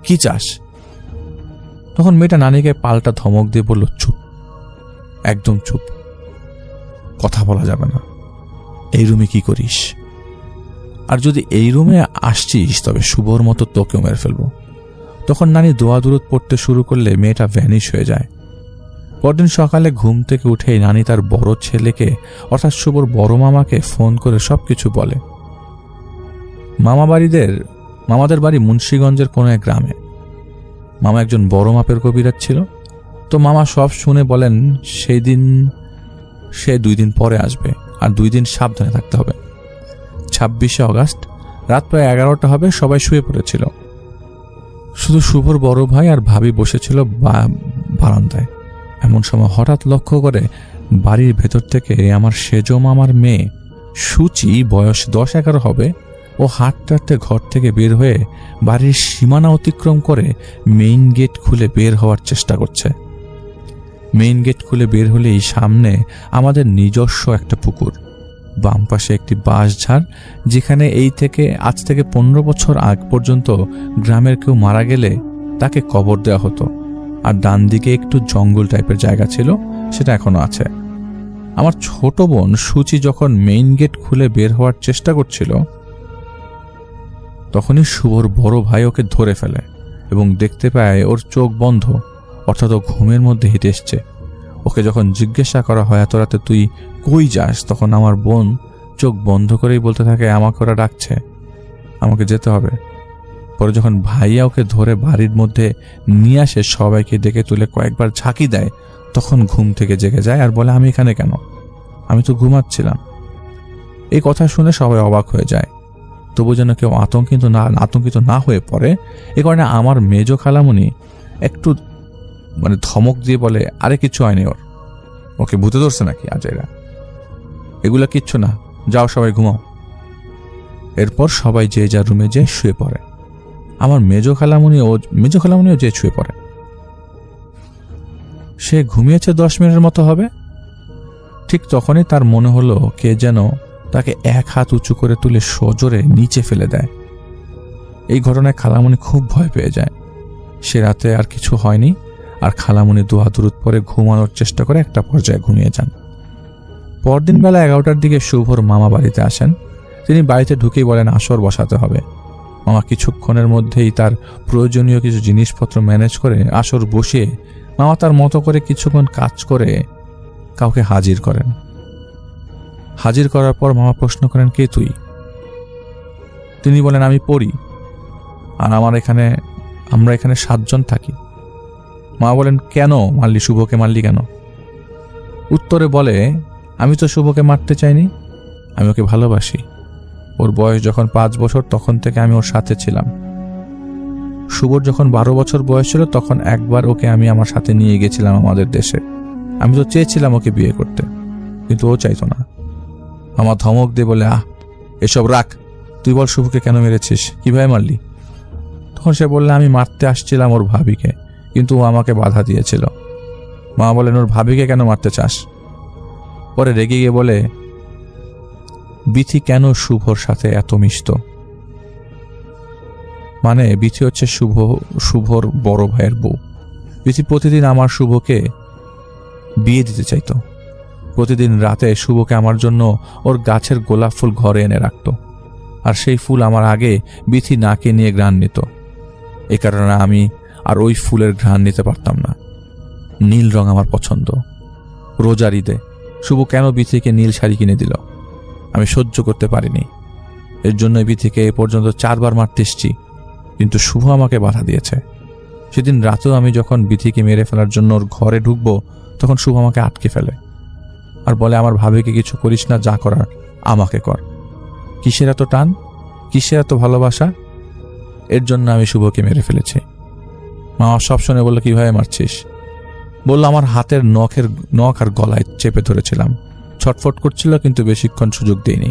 কি চাস? তখন মেয়েটা নানিকে পাল্টা ধমক দিয়ে বলল, চুপ, একদম চুপ, কথা বলা যাবে না। এই রুমে কি করিস? আর যদি এই রুমে আসছিস তবে শুভর মতো তোকেও মেরে ফেলবো। তখন নানি দোয়া দুরুদ পড়তে শুরু করলে মেয়েটা ভ্যানিশ হয়ে যায়। পরদিন সকালে ঘুম থেকে উঠেই নানি তার বড় ছেলেকে অর্থাৎ শুভর বড় মামাকে ফোন করে সবকিছু বলে। মামাদের বাড়ি মুন্সিগঞ্জের কোনো এক গ্রামে। মামা একজন বড় মাপের কবিরাজ ছিল। তো মামা সব শুনে বলেন সে 2 দিন পরে আসবে, আর 2 দিন সাবধানে থাকতে হবে। 26শে অগাস্ট রাত প্রায় 11টা হবে, সবাই শুয়ে পড়েছিল। শুধু শুভর বড় ভাই আর ভাবি বসেছিল বারান্দায়। এমন সময় হঠাৎ লক্ষ্য করে বাড়ির ভেতর থেকে আমার সেজ মামার মেয়ে সুচি, বয়স 10-11 হবে, ও হাঁটতে হাঁটতে ঘর থেকে বের হয়ে বাড়ির সীমানা অতিক্রম করে মেইন গেট খুলে বের হওয়ার চেষ্টা করছে। মেইন গেট খুলে বের হলেই সামনে আমাদের নিজস্ব একটা পুকুর, বাম পাশে একটি বাঁশঝাড়, যেখানে আজ থেকে 15 বছর আগ পর্যন্ত গ্রামের কেউ মারা গেলে তাকে কবর দেওয়া হতো। আর ডান দিকে একটু জঙ্গল টাইপের জায়গা ছিল, সেটা এখনো আছে। আমার ছোট বোন সুচি যখন মেইন গেট খুলে বের হওয়ার চেষ্টা করছিল, তখনই শুভর বড় ভাই ওকে ধরে ফেলে এবং দেখতে পায় ওর চোখ বন্ধ, অর্থাৎ ও ঘুমের মধ্যে হেঁটে এসছে। ওকে যখন জিজ্ঞাসা করা হয় এত রাতে তুই কই যাস, তখন আমার বোন চোখ বন্ধ করেই বলতে থাকে আমাকে ওরা ডাকছে, আমাকে যেতে হবে। পরে যখন ভাইয়া ওকে ধরে বাড়ির মধ্যে নিয়ে আসে, সবাইকে ডেকে তুলে কয়েকবার ঝাঁকি দেয়, তখন ঘুম থেকে জেগে যায় আর বলে আমি এখানে কেন, আমি তো ঘুমাচ্ছিলাম। এই কথা শুনে সবাই অবাক হয়ে যায়, তবু যেন কেউ আতঙ্কিত না হয়ে পড়ে। এ কারণে আমার মেজ খালামুনি একটু ধমক দিয়ে বলে আরে কিচ্ছু হয়নি, ওকে ভূতে ধরছে নাকি আজেরা, এগুলা কিচ্ছু না, যাও সবাই ঘুমাও। এরপর সবাই যে যার রুমে যেয়ে শুয়ে পড়ে। আমার মেজ খালামুনিও যে শুয়ে পড়ে। সে ঘুমিয়েছে 10 মিনিটের মতো হবে। ঠিক তখনই তার মনে হলো কে যেন তাকে এক হাত উঁচু করে তুলে সজোরে নিচে ফেলে দেয়। এই ঘটনায় খালামুনি খুব ভয় পেয়ে যায়। সে রাতে আর কিছু হয়নি, আর খালামুনি দোয়া দুরুদ পরে ঘুমানোর চেষ্টা করে একটা পর্যায়ে ঘুমিয়ে যান। পরদিন বেলা 11টার দিকে শুভর মামা বাড়িতে আসেন। তিনি বাড়িতে ঢুকেই বলেন আসর বসাতে হবে। মামা কিছুক্ষণের মধ্যেই তার প্রয়োজনীয় কিছু জিনিসপত্র ম্যানেজ করে আসর বসিয়ে মামা তার মতো করে কিছুক্ষণ কাজ করে কাউকে হাজির করেন। হাজির করার পর মামা প্রশ্ন করেন কে তুই? তিনি বলেন আমি পড়ি, আর আমরা এখানে 7 জন থাকি। মা বলেন কেন মারলি, শুভকে মারলি কেন? উত্তরে বলে আমি তো শুভকে মারতে চাইনি, আমি ওকে ভালোবাসি। ওর বয়স যখন 5 বছর তখন থেকে আমি ওর সাথে ছিলাম। শুভর যখন 12 বছর বয়স ছিল তখন একবার ওকে আমি আমার সাথে নিয়ে গেছিলাম আমাদের দেশে। আমি তো চেয়েছিলাম ওকে বিয়ে করতে, কিন্তু ও চাইতো না। আমার ধমক দিয়ে বলে এসব রাখ, তুই বল শুভকে কেন মেরেছিস, কিভাবে মারলি? তখন সে বললে আমি মারতে আসছিলাম ওর ভাবিকে, কিন্তু ও আমাকে বাধা দিয়েছিল। মা বলেন ওর ভাবিকে কেন মারতে চাস? পরে রেগে গিয়ে বলে বিথি কেন শুভর সাথে এত মিশত। মানে বিথি হচ্ছে শুভর বড় ভাইয়ের বউ। বিথি প্রতিদিন আমার শুভকে বিয়ে দিতে চাইতো। প্রতিদিন রাতে শুভকে আমার জন্য ওর গাছের গোলাপ ফুল ঘরে এনে রাখত, আর সেই ফুল আমার আগে বিথি নাকে নিয়ে ঘ্রাণ নিত। এই কারণে আমি আর ওই ফুলের ঘ্রাণ নিতে পারতাম না। নীল রং আমার পছন্দ। রোজার ঈদে শুভ কেন বিথিকে নীল শাড়ি কিনে দিল, আমি সহ্য করতে পারিনি। এর জন্য বিথিকে এ পর্যন্ত 4 বার মারতে এসেছি, কিন্তু শুভ আমাকে বাধা দিয়েছে। সেদিন রাতেও আমি যখন বিথিকে মেরে ফেলার জন্য ওর ঘরে ঢুকবো, তখন শুভ আমাকে আটকে ফেলে আর বলে আমার ভাবিকে কিছু করিস না, যা করার আমাকে কর। কিসের এত টান, কিসের এত ভালোবাসা? এর জন্য আমি শুভকে মেরে ফেলেছি। মা সব শুনে বললো কিভাবে মারছিস? বললো আমার হাতের নখ আর গলায় চেপে ধরেছিলাম, ছটফট করছিল, কিন্তু বেশিক্ষণ সুযোগ দিইনি,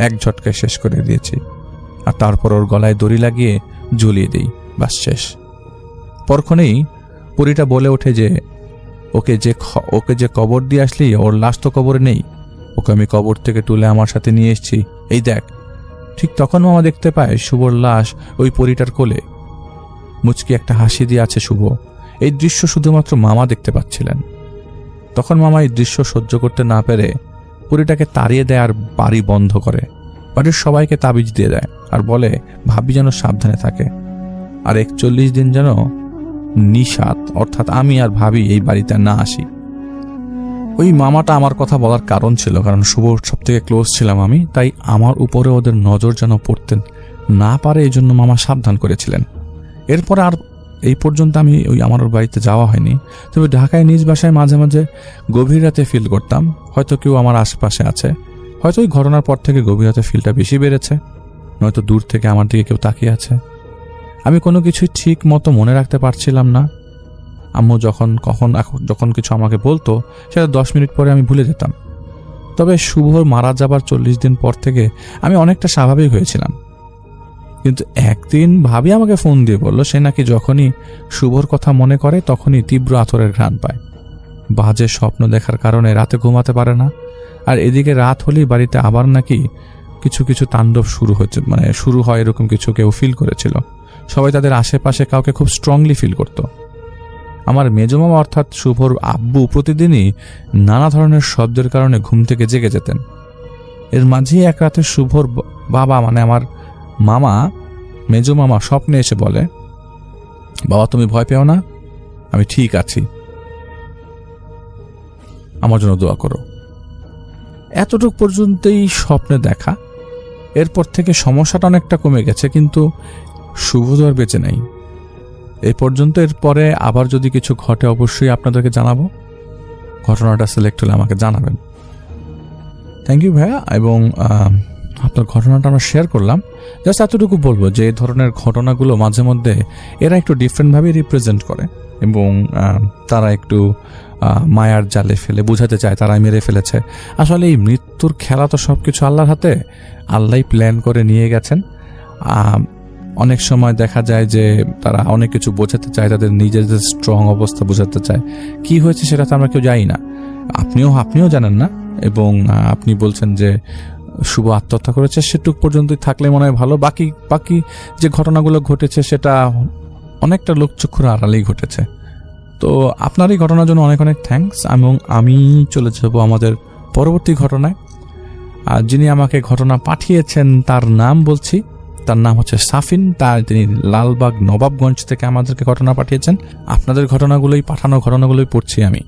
এক ঝটকায় শেষ করে দিয়েছি। আর তারপর ওর গলায় দড়ি লাগিয়ে ঝুলিয়ে দিই, বাস শেষ। পরক্ষণেই পরীটা বলে ওঠে যে ওকে যে কবর দিয়ে আসলি, ওর লাশ তো কবরে নেই, ওকে আমি কবর থেকে তুলে আমার সাথে নিয়ে এসেছি, এই দেখ। ঠিক তখন মামা দেখতে পায় শুভর লাশ ওই পরীটার কোলে। মুচকি একটা হাসি দিয়ে আছে শুভ। এই দৃশ্য শুধুমাত্র মামা দেখতে পাচ্ছিলেন। তখন মামা এই দৃশ্য সহ্য করতে না পেরে পরীটাকে তাড়িয়ে দেয় আর বাড়ি বন্ধ করে। বাড়ির সবাইকে তাবিজ দিয়ে দেয় আর বলে ভাবি যেন সাবধানে থাকে, আর 41 দিন যেন নিশাত অর্থাৎ আমি আর ভাবি এই বাড়িতে না আসি। ওই মামাটা আমার কথা বলার কারণ ছিল, কারণ শুভর সব থেকে ক্লোজ ছিলাম আমি, তাই আমার উপরে ওদের নজর যেন পড়তেন না পারে এই জন্য মামা সাবধান করেছিলেন। এরপরে আর এই পর্যন্ত আমি আমার বাড়িতে যাওয়া হয়নি। তবে ঢাকায় নিজ বাসায় মাঝে মাঝে গভীর রাতে ফিল করতাম হয়তো কেউ আমার আশেপাশে আছে। হয়তো ওই ঘটনার পর থেকে গভীর রাতে ফিলটা বেশি বেড়েছে, নয়তো দূর থেকে আমার দিকে কেউ তাকিয়ে আছে। আমি কোনো কিছুই ঠিক মতো মনে রাখতে পারছিলাম না। আম্মু যখন কিছু আমাকে বলতো সেটা 10 মিনিট পরে আমি ভুলে যেতাম। তবে শুভর মারা যাবার 40 দিন পর থেকে আমি অনেকটা স্বাভাবিক হয়েছিলাম। কিন্তু একদিন ভাবি আমাকে ফোন দিয়ে বলল সে নাকি যখনই শুভর কথা মনে করে তখনই তীব্র আতরের ঘ্রাণ পায়। বাজে স্বপ্ন দেখার কারণে রাতে ঘুমাতে পারে না। আর এদিকে রাত হলেই বাড়িতে আবার নাকি কিছু কিছু তাণ্ডব শুরু হয় এরকম কিছু কেউ ফিল করেছিল। সবাই তাদের আশেপাশে কাউকে খুব স্ট্রংলি ফিল করত। আমার মেজমামা অর্থাৎ শুভর আব্বু প্রতিদিনই নানা ধরনের শব্দের কারণে ঘুম থেকে জেগে যেতেন। এর মাঝেই এক রাতে শুভর বাবা আমার মামা মেজমামা স্বপ্নে এসে বলে, বাবা তুমি ভয় পেও না, আমি ঠিক আছি, আমার জন্য দোয়া করো। এতটুকু পর্যন্তই স্বপ্নে দেখা। এরপর থেকে সমস্যাটা অনেকটা কমে গেছে, কিন্তু শুভ তো আর বেঁচে নেই এই পর্যন্ত। এরপরে আবার যদি কিছু ঘটে অবশ্যই আপনাদেরকে জানাবো। ঘটনাটা সিলেক্ট হলে আমাকে জানাবেন। থ্যাংক ইউ ভাইয়া। এবং আপনার ঘটনাটা আমরা শেয়ার করলাম। জাস্ট এতটুকু বলবো যে এই ধরনের ঘটনাগুলো মাঝে মধ্যে এরা একটু ডিফারেন্টভাবে রিপ্রেজেন্ট করে এবং তারা একটু মায়ার জালে ফেলে বোঝাতে চায় তারা মেরে ফেলেছে। আসলে এই মৃত্যুর খেলা তো সব কিছু আল্লাহর হাতে, আল্লাহই প্ল্যান করে নিয়ে গেছেন। অনেক সময় দেখা যায় যে তারা অনেক কিছু বোঝাতে চায়, তাদের নিজেদের স্ট্রং অবস্থা বোঝাতে চায়। কি হয়েছে সেটা তো আমরা কেউ জানি না, আপনিও জানেন না। এবং আপনি বলছেন যে শুভ আত্মহত্যা করেছে, সেটুক পর্যন্তই থাকলে মনে হয় ভালো। বাকি যে ঘটনাগুলো ঘটেছে সেটা অনেকটা লোকচক্ষুর আড়ালেই ঘটেছে। তো আপনার এই ঘটনার জন্য অনেক অনেক থ্যাঙ্কস। এবং আমি চলে যাব আমাদের পরবর্তী ঘটনায়। আর যিনি আমাকে ঘটনা পাঠিয়েছেন তার নাম বলছি, তার নাম হচ্ছে সাফিন। তিনি লালবাগ নবাবগঞ্জ থেকে আমাদেরকে ঘটনা পাঠিয়েছেন। আপনাদের পাঠানো ঘটনাগুলোই পড়ছি আমি।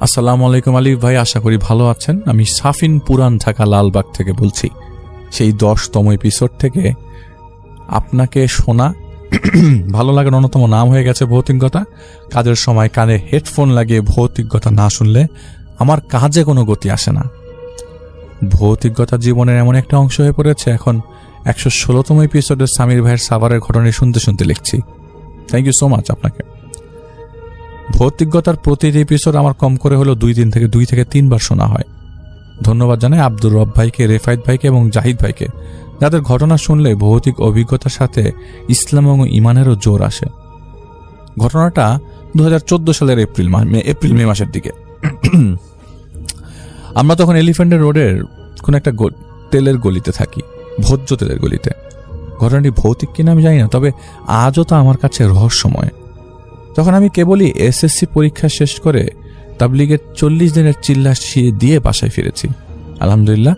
আসসালামু আলাইকুম আলিফ ভাই, আশা করি ভালো আছেন। আমি সাফিন পুরান ঢাকা লালবাগ থেকে বলছি। সেই 10তম এপিসোড থেকে আপনাকে শোনা ভালো লাগার অন্যতম নাম হয়ে গেছে ভৌতিকতা। কাজের সময় কানে হেডফোন লাগিয়ে ভৌতিকতা না শুনলে আমার কাজে কোনো গতি আসে না। ভৌতিকতা জীবনের এমন একটা অংশ হয়ে পড়েছে, এখন 116তম এপিসোডের সামির ভাইয়ের সাভারের ঘটনা শুনতে শুনতে লিখছি। থ্যাংক ইউ সো মাচ আপনাকে। ভৌতিকতার প্রতিটি এপিসোড আমার কম করে হলো 2 থেকে 3 বার শোনা হয়। ধন্যবাদ জানাই আব্দুর রব ভাইকে, রেফায়েত ভাইকে এবং জাহিদ ভাইকে, যাদের ঘটনা শুনলে ভৌতিক অভিজ্ঞতার সাথে ইসলাম এবং ইমানেরও জোর আসে। ঘটনাটা 2014 সালের এপ্রিল মে মাসের দিকে। আমরা তখন এলিফ্যান্টের রোডের কোন একটা তেলের গলিতে থাকি, ভোজ্য তেলের গলিতে। ঘটনাটি ভৌতিক কিনা আমি জানি না, তবে আজও তা আমার কাছে রহস্যময়। তখন আমি কেবলই এসএসসি পরীক্ষা শেষ করে তাবলিগের 40 দিনের চিল্লা দিয়ে বাসায় ফিরেছি। আলহামদুলিল্লাহ,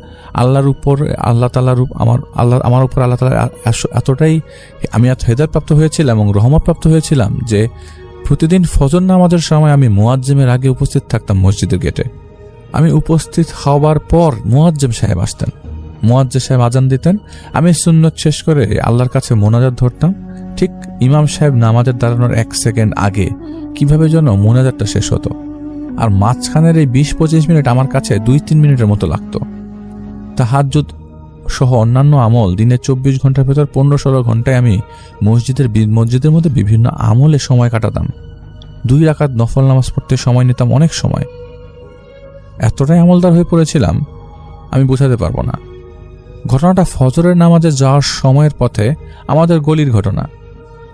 আল্লাহ তাআলার আমার উপর আল্লাহ তাআলা এতটাই আমি হেদায়েতপ্রাপ্ত হয়েছিলাম এবং রহমতপ্রাপ্ত হয়েছিলাম যে প্রতিদিন ফজর নামাজের সময় আমি মুয়াজ্জিমের আগে উপস্থিত থাকতাম মসজিদের গেটে। আমি উপস্থিত হওয়ার পর মুয়াজ্জিম সাহেব আসতেন, মুয়াজ্জিম সাহেব আজান দিতেন, আমি সুন্নত শেষ করে আল্লাহর কাছে মোনাজাত ধরতাম। ঠিক ইমাম সাহেব নামাজের দাঁড়ানোর 1 সেকেন্ড আগে কিভাবে যেন মোনাজাতটা শেষ হতো, আর মাঝখানের এই 20-25 মিনিট আমার কাছে 2-3 মিনিটের মতো লাগতো। তাহাজ্জুদ সহ অন্যান্য আমল দিনে 24 ঘন্টার ভেতর 15-16 ঘন্টায় আমি মসজিদের মধ্যে বিভিন্ন আমলে সময় কাটাতাম। 2 রাকাত নফল নামাজ পড়তে সময় নিতাম অনেক সময়। এতটাই আমলদার হয়ে পড়েছিলাম আমি বোঝাতে পারবো না। ঘটনাটা ফজরের নামাজে যাওয়ার সময়ের পথে আমাদের গলির ঘটনা।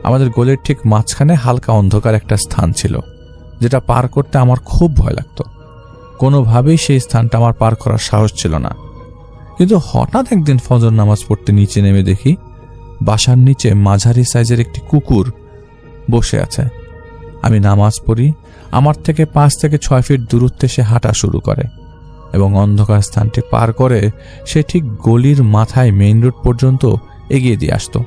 আমাদের গলির ঠিক মাঝখানে হালকা অন্ধকার একটা স্থান ছিল, যেটা পার করতে আমার খুব ভয় লাগতো। কোনোভাবেই সেই স্থানটা আমার পার করার সাহস ছিল না। কিন্তু হঠাৎ একদিন ফজর নামাজ পড়তে নিচে নেমে দেখি বাসার নিচে মাঝারি সাইজের একটি কুকুর বসে আছে। আমি নামাজ পড়ি, আমার থেকে 5 থেকে 6 ফিট দূরত্বে সে হাঁটা শুরু করে এবং অন্ধকার স্থানটি পার করে সে ঠিক গলির মাথায় মেইন রোড পর্যন্ত এগিয়ে দিয়ে আসতো।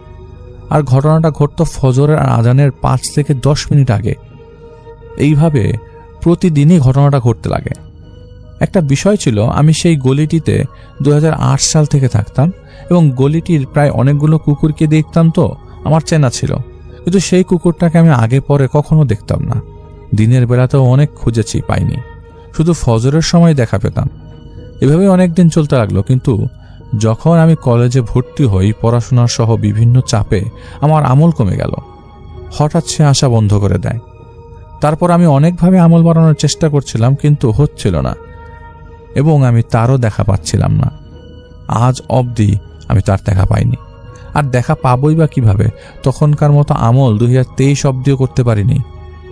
আর ঘটনাটা ঘটতো ফজরের আজানের 5 থেকে 10 মিনিট আগে। এইভাবে প্রতিদিনই ঘটনাটা ঘটতে লাগে। একটা বিষয় ছিল, আমি সেই গলিটিতে 2008 সাল থেকে থাকতাম এবং গলিটির প্রায় অনেকগুলো কুকুরকে দেখতাম, তো আমার চেনা ছিল। কিন্তু সেই কুকুরটাকে আমি আগে পরে কখনো দেখতাম না। দিনের বেলাতেও অনেক খুঁজেছি, পাইনি, শুধু ফজরের সময় দেখা পেতাম। এভাবেই অনেকদিন চলতে লাগলো। কিন্তু যখন আমি কলেজে ভর্তি হই, পড়াশোনার সহ বিভিন্ন চাপে আমার আমল কমে গেল। হঠাৎ সে আসা বন্ধ করে দেয়। তারপর আমি অনেকভাবে আমল বাড়ানোর চেষ্টা করছিলাম, কিন্তু হচ্ছিল না এবং আমি তারও দেখা পাচ্ছিলাম না। আজ অবধি আমি তার দেখা পাইনি, আর দেখা পাবই বা কিভাবে? তখনকার মতো আমল 2023 অবধিও করতে পারিনি।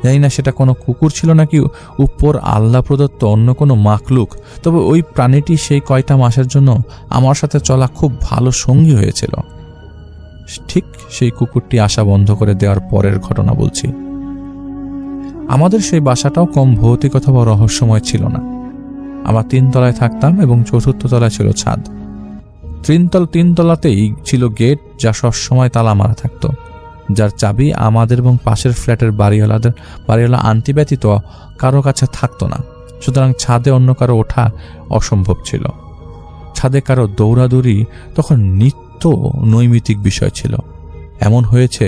জানি না সেটা কোনো কুকুর ছিল নাকি উপর আল্লাহ প্রদত্ত অন্য কোনো মাখলুক, তবে ওই প্রাণীটি সেই কয়টা মাসের জন্য আমার সাথে চলা খুব ভালো সঙ্গী হয়েছিল। ঠিক সেই কুকুরটি আসা বন্ধ করে দেওয়ার পরের ঘটনা বলছি। আমাদের সেই বাসাটাও কম ভৌতিক অথবা রহস্যময় ছিল না। আমরা 3 তলায় থাকতাম এবং 4র্থ তলায় ছিল ছাদ। 3 তলাতেই ছিল গেট, যা সবসময় তালা মারা থাকতো, যার চাবি আমাদের এবং পাশের ফ্ল্যাটের বাড়িওয়ালা আন্টি ব্যতীত কারো কাছে থাকতো না। সুতরাং ছাদে অন্য কারো ওঠা অসম্ভব ছিল। ছাদে কারো দৌড়াদৌড়ি তখন নিত্য নৈমিত্তিক বিষয় ছিল। এমন হয়েছে,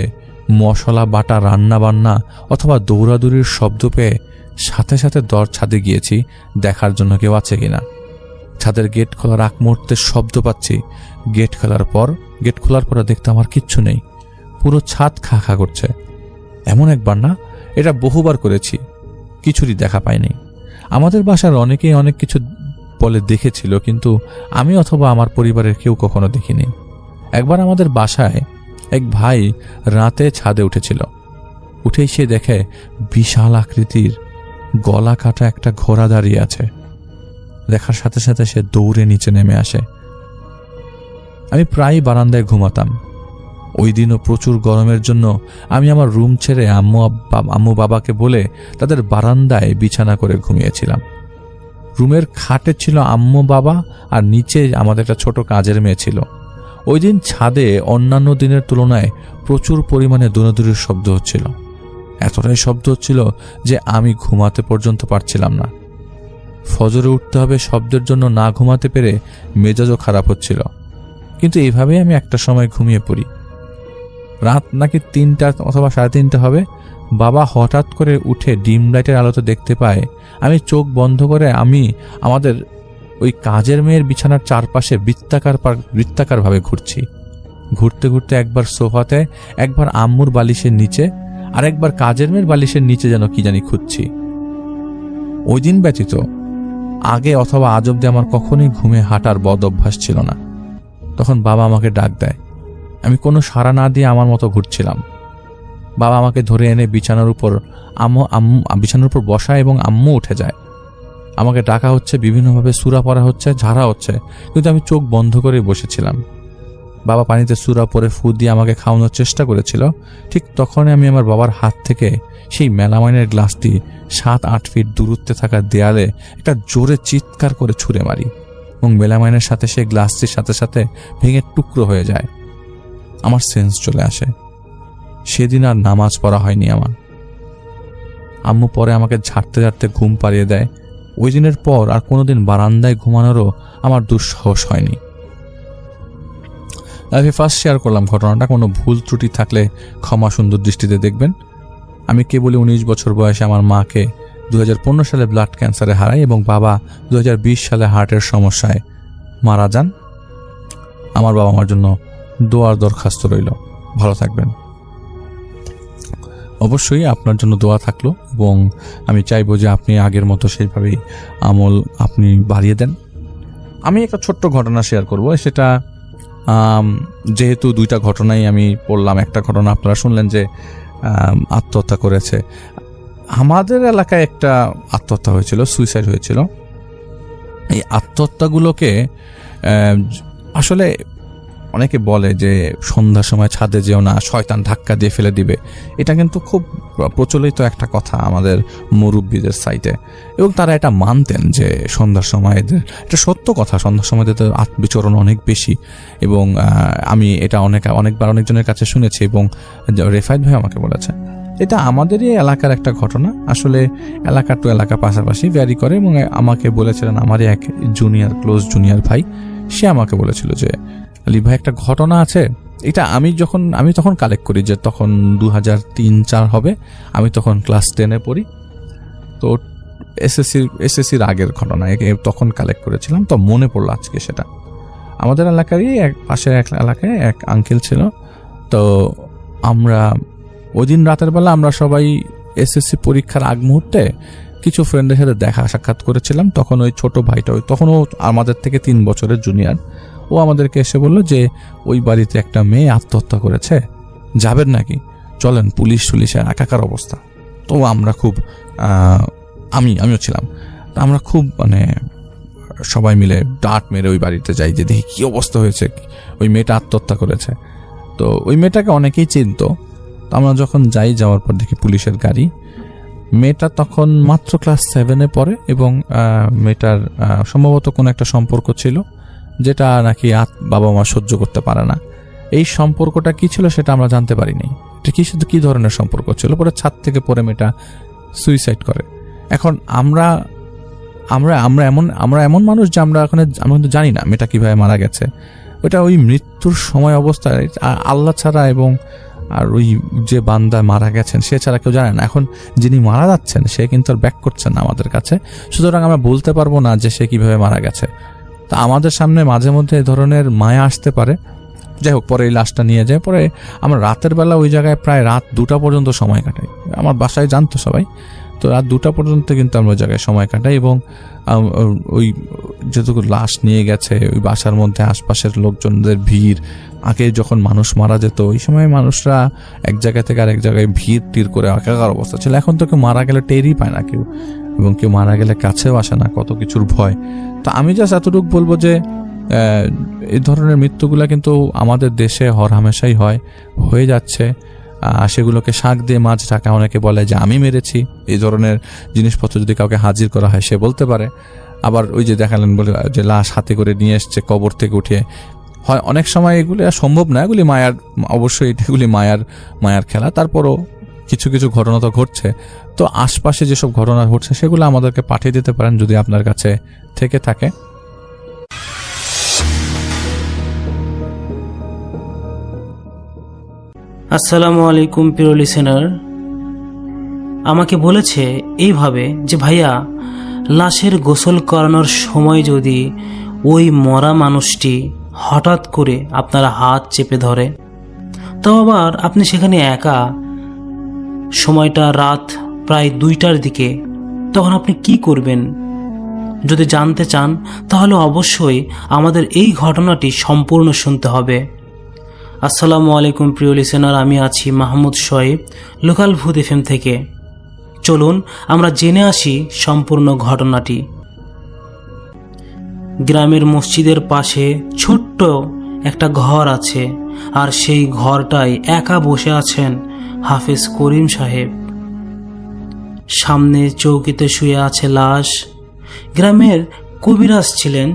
মশলা বাটা, রান্না বান্না অথবা দৌড়াদৌড়ির শব্দ পেয়ে সাথে সাথে ছাদে গিয়েছি দেখার জন্য কেউ আছে কিনা। ছাদের গেট খোলার আগ মুহূর্তে শব্দ পাচ্ছি। গেট খোলার পরে দেখতে আমার কিচ্ছু নেই, পুরো ছাদ খা খা করছে। এমন একবার না, এটা বহুবার করেছি, কিছুরই দেখা পাইনি। আমাদের বাসার অনেকেই অনেক কিছু বলে দেখেছিল, কিন্তু আমি অথবা আমার পরিবারের কেউ কখনো দেখিনি। একবার আমাদের বাসায় এক ভাই রাতে ছাদে উঠেছিল। উঠেই সে দেখে বিশাল আকৃতির গলা কাটা একটা ঘোড়া দাঁড়িয়ে আছে। দেখার সাথে সাথে সে দৌড়ে নিচে নেমে আসে। আমি প্রায় বারান্দায় ঘুমাতাম। ওই দিনও প্রচুর গরমের জন্য আমি আমার রুম ছেড়ে আম্মু বাবাকে বলে তাদের বারান্দায় বিছানা করে ঘুমিয়েছিলাম। রুমের খাটে ছিল আম্মু বাবা, আর নিচে আমাদের একটা ছোট কাজের মেয়ে ছিল। ওই দিন ছাদে অন্যান্য দিনের তুলনায় প্রচুর পরিমাণে দৌড়াদৌড়ির শব্দ হচ্ছিল। এতটাই শব্দ হচ্ছিল যে আমি ঘুমাতে পর্যন্ত পারছিলাম না। ফজরে উঠতে হবে শব্দের জন্য না ঘুমাতে পেরে মেজাজও খারাপ হচ্ছিল। কিন্তু এইভাবেই আমি একটা সময় ঘুমিয়ে পড়ি। রাত নাকি 3টা অথবা 3:30 হবে। বাবা হঠাৎ করে উঠে ডিম লাইটের আলোতে দেখতে পায় আমি চোখ বন্ধ করে আমাদের ওই কাজের মেয়ের বিছানার চারপাশে বৃত্তাকার ভাবে ঘুরছি। ঘুরতে ঘুরতে একবার সোফাতে, একবার আম্মুর বালিশের নিচে, আর একবার কাজের মেয়ের বালিশের নিচে যেন কি জানি খুঁজছি। ওই দিন ব্যতীত আগে অথবা আজ অব্দি আমার কখনোই ঘুমে হাঁটার বদ অভ্যাস ছিল না। তখন বাবা আমাকে ডাক দেয়। আমি কোনো সাড়া না দিয়ে আমার মতো ঘুরছিলাম। বাবা আমাকে ধরে এনে বিছানার উপর বসায় এবং আম্মু উঠে যায়। আমাকে ডাকা হচ্ছে, বিভিন্নভাবে সূরা পড়া হচ্ছে, ঝাড়া হচ্ছে, কিন্তু আমি চোখ বন্ধ করে বসেছিলাম। বাবা পানিতে সূরা পরে ফু দিয়ে আমাকে খাওয়ানোর চেষ্টা করেছিল। ঠিক তখনই আমি আমার বাবার হাত থেকে সেই মেলামাইনের গ্লাসটি 7-8 ফিট দূরত্বে থাকা দেয়ালে একটা জোরে চিৎকার করে ছুঁড়ে মারি এবং মেলামাইনের সাথে সেই গ্লাসটির সাথে সাথে ভেঙে টুকরো হয়ে যায়। আমার সেন্স চলে আসে। সেদিন আর নামাজ পড়া হয়নি আমার। আম্মু পরে আমাকে ঝাড়তে ঝাড়তে ঘুম পাড়িয়ে দেয়। ওই দিনের পর আর কোনোদিন বারান্দায় ঘুমানোরও আমার দুঃসাহস হয়নি। লাইফে ফার্স্ট শেয়ার করলাম ঘটনাটা। কোনো ভুল ত্রুটি থাকলে ক্ষমা সুন্দর দৃষ্টিতে দেখবেন। আমি কেবলই 19 বছর বয়সে আমার মাকে 2015 সালে ব্লাড ক্যান্সারে হারাই এবং বাবা 2020 সালে হার্টের সমস্যায় মারা যান। আমার বাবা আমার জন্য দোয়ার দরখাস্ত রইল। ভালো থাকবেন। অবশ্যই আপনার জন্য দোয়া থাকলো এবং আমি চাইবো যে আপনি আগের মতো সেইভাবেই আমল আপনি বাড়িয়ে দেন। আমি একটা ছোট্ট ঘটনা শেয়ার করব। সেটা যেহেতু 2টা ঘটনাই আমি পড়লাম, একটা ঘটনা আপনারা শুনলেন যে আত্মহত্যা করেছে। আমাদের এলাকায় একটা আত্মহত্যা হয়েছিল, সুইসাইড হয়েছিল। এই আত্মহত্যাগুলোকে আসলে অনেকে বলে যে সন্ধ্যার সময় ছাদে যেও না, শয়তান ধাক্কা দিয়ে ফেলে দিবে। এটা কিন্তু খুব প্রচলিত একটা কথা আমাদের মুরব্বীদের সাইটে, এবং তারা এটা মানতেন যে সন্ধ্যার সময় এটা সত্য কথা। সন্ধ্যার সময় এদের আত্মবিচরণ অনেক বেশি, এবং আমি এটা অনেকবার অনেকজনের কাছে শুনেছি এবং রেফায়েত ভাই আমাকে বলেছে। এটা আমাদেরই এলাকার একটা ঘটনা। আসলে এলাকা টু এলাকা পাশাপাশি ভ্যারি করে, এবং আমাকে বলেছিলেন আমারই এক ক্লোজ জুনিয়র ভাই, সে আমাকে বলেছিল যে আলী ভাই একটা ঘটনা আছে। এটা আমি তখন কালেক্ট করি, যে তখন 2003-04 হবে, আমি তখন ক্লাস 10-এ পড়ি। তো এসএসসির আগের ঘটনা তখন কালেক্ট করেছিলাম, তো মনে পড়লো আজকে সেটা। আমাদের এলাকারই পাশের এক এলাকায় এক আঙ্কেল ছিল। তো আমরা ওই দিন রাতের বেলা আমরা সবাই এসএসসি পরীক্ষার আগ মুহূর্তে কিছু ফ্রেন্ডের সাথে দেখা সাক্ষাৎ করেছিলাম। তখন ওই ছোট ভাইটা, তখনও আমাদের থেকে 3 বছরের জুনিয়র, ও আমাদেরকে এসে বলল যে ওই বাড়িতে একটা মেয়ে আত্মহত্যা করেছে, যাবেন নাকি, চলেন, পুলিশের একাকার অবস্থা। তো আমরা খুব আমিও ছিলাম, আমরা খুব সবাই মিলে ডাট মেরে ওই বাড়িতে যাই যে দেখি কি অবস্থা হয়েছে, ওই মেয়েটা আত্মহত্যা করেছে। তো ওই মেয়েটাকে অনেকেই চিনত। তো আমরা যখন যাওয়ার পর দেখি পুলিশের গাড়ি। মেয়েটা তখন মাত্র ক্লাস 7-এ পড়ে, এবং মেয়েটার সম্ভবত কোনো একটা সম্পর্ক ছিল যেটা নাকি বাবা মা সহ্য করতে পারে না। এই সম্পর্কটা কি ছিল সেটা আমরা জানতে পারিনি, এটা কি ধরনের সম্পর্ক ছিল। পরে ছাদ থেকে পড়ে মেয়েটা সুইসাইড করে। এখন আমরা এমন মানুষ যে আমরা কিন্তু জানি না মেয়েটা কিভাবে মারা গেছে। ওটা ওই মৃত্যুর সময় অবস্থায় আল্লাহ ছাড়া এবং আর ওই যে বান্দা মারা গেছেন সে ছাড়া কেউ জানে না। এখন যিনি মারা যাচ্ছেন সে কিন্তু আর ব্যাক করছেন না আমাদের কাছে, সুতরাং আমরা বলতে পারবো না যে সে কিভাবে মারা গেছে। তা আমাদের সামনে মাঝে মধ্যে এ ধরনের মায়া আসতে পারে। যাই হোক, পরে এই লাশটা নিয়ে যায়। পরে আমরা রাতের বেলা ওই জায়গায় প্রায় রাত 2টা পর্যন্ত সময় কাটাই। আমার বাসায় জানতো সবাই, তো রাত 2টা পর্যন্ত কিন্তু আমরা ওই জায়গায় সময় কাটাই। এবং ওই যেটুকু লাশ নিয়ে গেছে, ওই বাসার মধ্যে আশপাশের লোকজনদের ভিড়। আগে যখন মানুষ মারা যেত ওই সময় মানুষরা এক জায়গা থেকে আরেক জায়গায় ভিড় টির করে একাকার অবস্থা ছিল। এখন তো কেউ মারা গেলে টেরই পায় না কেউ, এবং কেউ মারা গেলে কাছেও আসে না, কত কিছুর ভয়। তো আমি জাস্ট এতটুকু বলবো যে এই ধরনের মৃত্যুগুলা কিন্তু আমাদের দেশে হরহামেশাই হয়ে যাচ্ছে। সেগুলোকে শাক দিয়ে মাছ ঢাকা। অনেকে বলে যে আমি মেরেছি। এই ধরনের জিনিসপত্র যদি কাউকে হাজির করা হয় সে বলতে পারে। আবার ওই যে দেখালেন বলে যে লাশ হাতে করে নিয়ে এসছে কবর থেকে উঠিয়ে, হয় অনেক সময় এগুলি সম্ভব না, এগুলি অবশ্যই এগুলি মায়ার খেলা। তারপরও কিছু কিছু ঘটনা তো ঘটছে। তো আশপাশে যেসব ঘটনা ঘটছে সেগুলো আমাদেরকে পাঠিয়ে দিতে পারেন যদি আপনার কাছে থেকে থাকে। আসসালামু আলাইকুম প্রিয় লিসেনার। আমাকে বলেছে এইভাবে যে ভাইয়া, লাশের গোসল করানোর সময় যদি ওই মরা মানুষটি হঠাৎ করে আপনার হাত চেপে ধরে, তো আবার আপনি সেখানে একা, সময়টা রাত প্রায় 2টার দিকে, তখন আপনি কি করবেন? যদি জানতে চান তাহলে অবশ্যই আমাদের এই ঘটনাটি সম্পূর্ণ শুনতে হবে। আসসালামু আলাইকুম প্রিয় লিসেনার, আমি আছি মাহমুদ শোয়েব, লোকাল ভূত এফএম থেকে। চলুন আমরা জেনে আসি সম্পূর্ণ ঘটনাটি। গ্রামের মসজিদের পাশে ছোট্ট একটা ঘর আছে, আর সেই ঘরটায় একা বসে আছেন হাফেজ করিম সাহেব। সামনে চৌকিতে শুয়ে আছে লাশ। গ্রামের কবিরাজ ছিলেন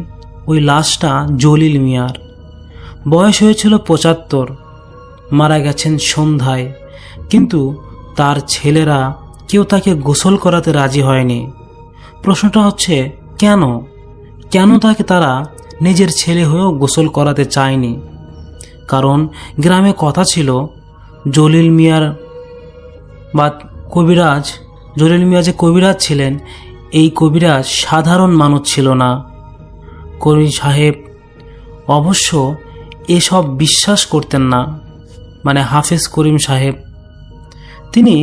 ওই লাশটা জলিল মিয়ার। বয়স হয়েছিল 75, মারা গেছেন সন্ধ্যায়। কিন্তু তার ছেলেরা কেউ তাকে গোসল করাতে রাজি হয়নি। প্রশ্নটা হচ্ছে কেন তাকে তারা নিজের ছেলে হয়েও গোসল করাতে চায়নি? কারণ গ্রামে কথা ছিল জলিল মিয়া যে কবিরাজ ছিলেন, এই কবিরাজ সাধারণ মানুষ ছিল না। করিম সাহেব অবশ্য এসব বিশ্বাস করতেন না। হাফেজ করিম সাহেব তিনি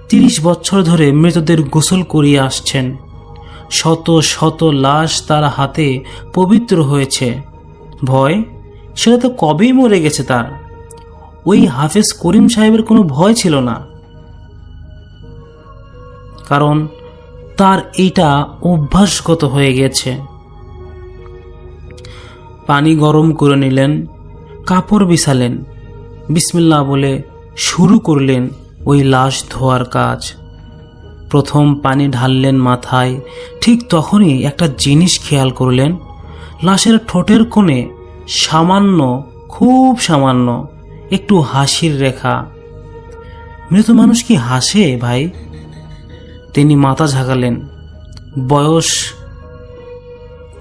30 বছর ধরে মৃতদের গোসল করিয়ে আসছেন। শত শত লাশ তার হাতে পবিত্র হয়েছে। ভয় সেটা তো কবেই মরে গেছে তার। ওই হাফেজ করিম সাহেবের কোনো ভয় ছিল না, কারণ তার এইটা অভ্যাসগত হয়ে গেছে। পানি গরম করে নিলেন, কাপড় বিছালেন, বিসমিল্লাহ বলে শুরু করলেন ওই লাশ ধোয়ার কাজ। প্রথম পানি ঢাললেন মাথায়, ঠিক তখনই একটা জিনিস খেয়াল করলেন, লাশের ঠোঁটের কোণে খুব সামান্য একটু হাসির রেখা। মৃত মানুষ কি হাসে ভাই? তিনি মাথা ঝাঁকালেন। বয়স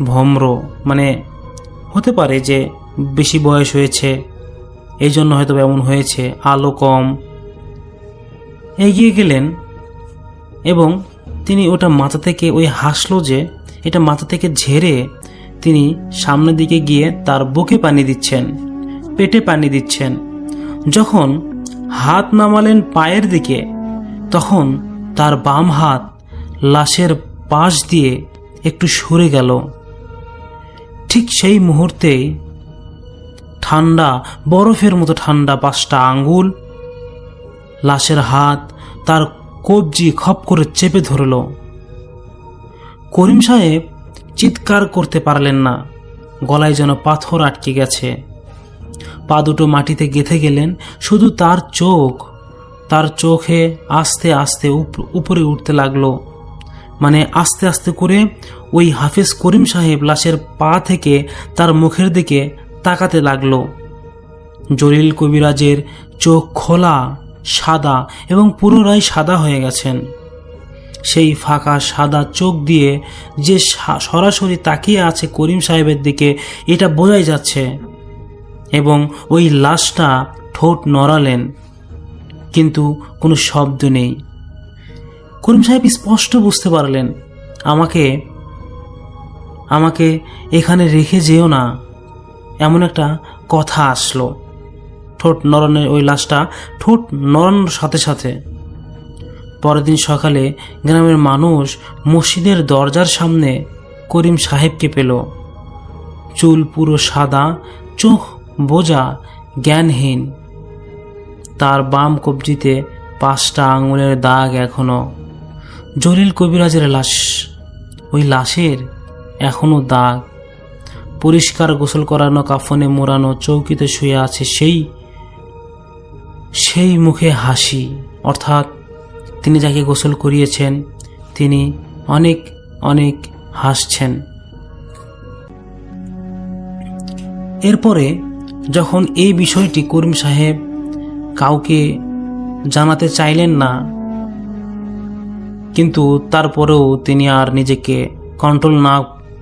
ভম্র, মানে হতে পারে যে বেশি বয়স হয়েছে, এই জন্য হয়তো এমন হয়েছে, আলো কম। এগিয়ে গেলেন এবং তিনি ওটা মাথা থেকে, ওই হাসলো যে, এটা মাথা থেকে ঝেড়ে তিনি সামনের দিকে গিয়ে তার বুকে পানি দিচ্ছেন, পেটে পানি দিচ্ছেন। যখন হাত নামালেন পায়ের দিকে, তখন তার বাম হাত লাশের পাশ দিয়ে একটু সরে গেল। ঠিক সেই মুহূর্তেই ঠান্ডা, বরফের মতো ঠান্ডা 5টা আঙ্গুল লাশের হাত তার কবজি খপ করে চেপে ধরল। করিম সাহেব চিৎকার করতে পারলেন না, গলায় যেন পাথর আটকে গেছে। পা দুটো মাটিতে গেঁথে গেলেন। শুধু তার চোখে আস্তে আস্তে উপরে উঠতে লাগলো, মানে আস্তে আস্তে করে ওই হাফেজ করিম সাহেব লাশের পা থেকে তার মুখের দিকে তাকাতে লাগলো। জলিল কবিরাজের চোখ খোলা, সাদা এবং পুনরায় সাদা হয়ে গেছেন। সেই ফাঁকা সাদা চোখ দিয়ে যে সরাসরি তাকিয়ে আছে করিম সাহেবের দিকে, এটা বোঝাই যাচ্ছে। এবং ওই লাশটা ঠোঁট নড়ালেন, কিন্তু কোনো শব্দ নেই। করিম সাহেব স্পষ্ট বুঝতে পারলেন, আমাকে এখানে রেখে যেও না, এমন একটা কথা আসলো। ঠোঁট নড়ানোর, ওই লাশটা ঠোঁট নড়ানোর সাথে সাথে পরের দিন সকালে গ্রামের মানুষ মসজিদের দরজার সামনে করিম সাহেবকে পেল। চুল পুরো সাদা, চোখ বোঝা, জ্ঞানহীন। তার বাম কবজিতে 5টা আঙুলের দাগ এখনো। জলিল কবিরাজের লাশ, ওই লাশের এখনো দাগ। পরিষ্কার গোসল করানো, কাফনে মোড়ানো, চৌকিতে শুয়ে আছে সেই মুখে হাসি, অর্থাৎ তিনি যাকে গোসল করিয়েছেন তিনি অনেক অনেক হাসছেন। এরপরে যখন এই বিষয়টি করিম সাহেব কাউকে জানাতে চাইলেন না, কিন্তু তারপরেও তিনি আর নিজেকে কন্ট্রোল না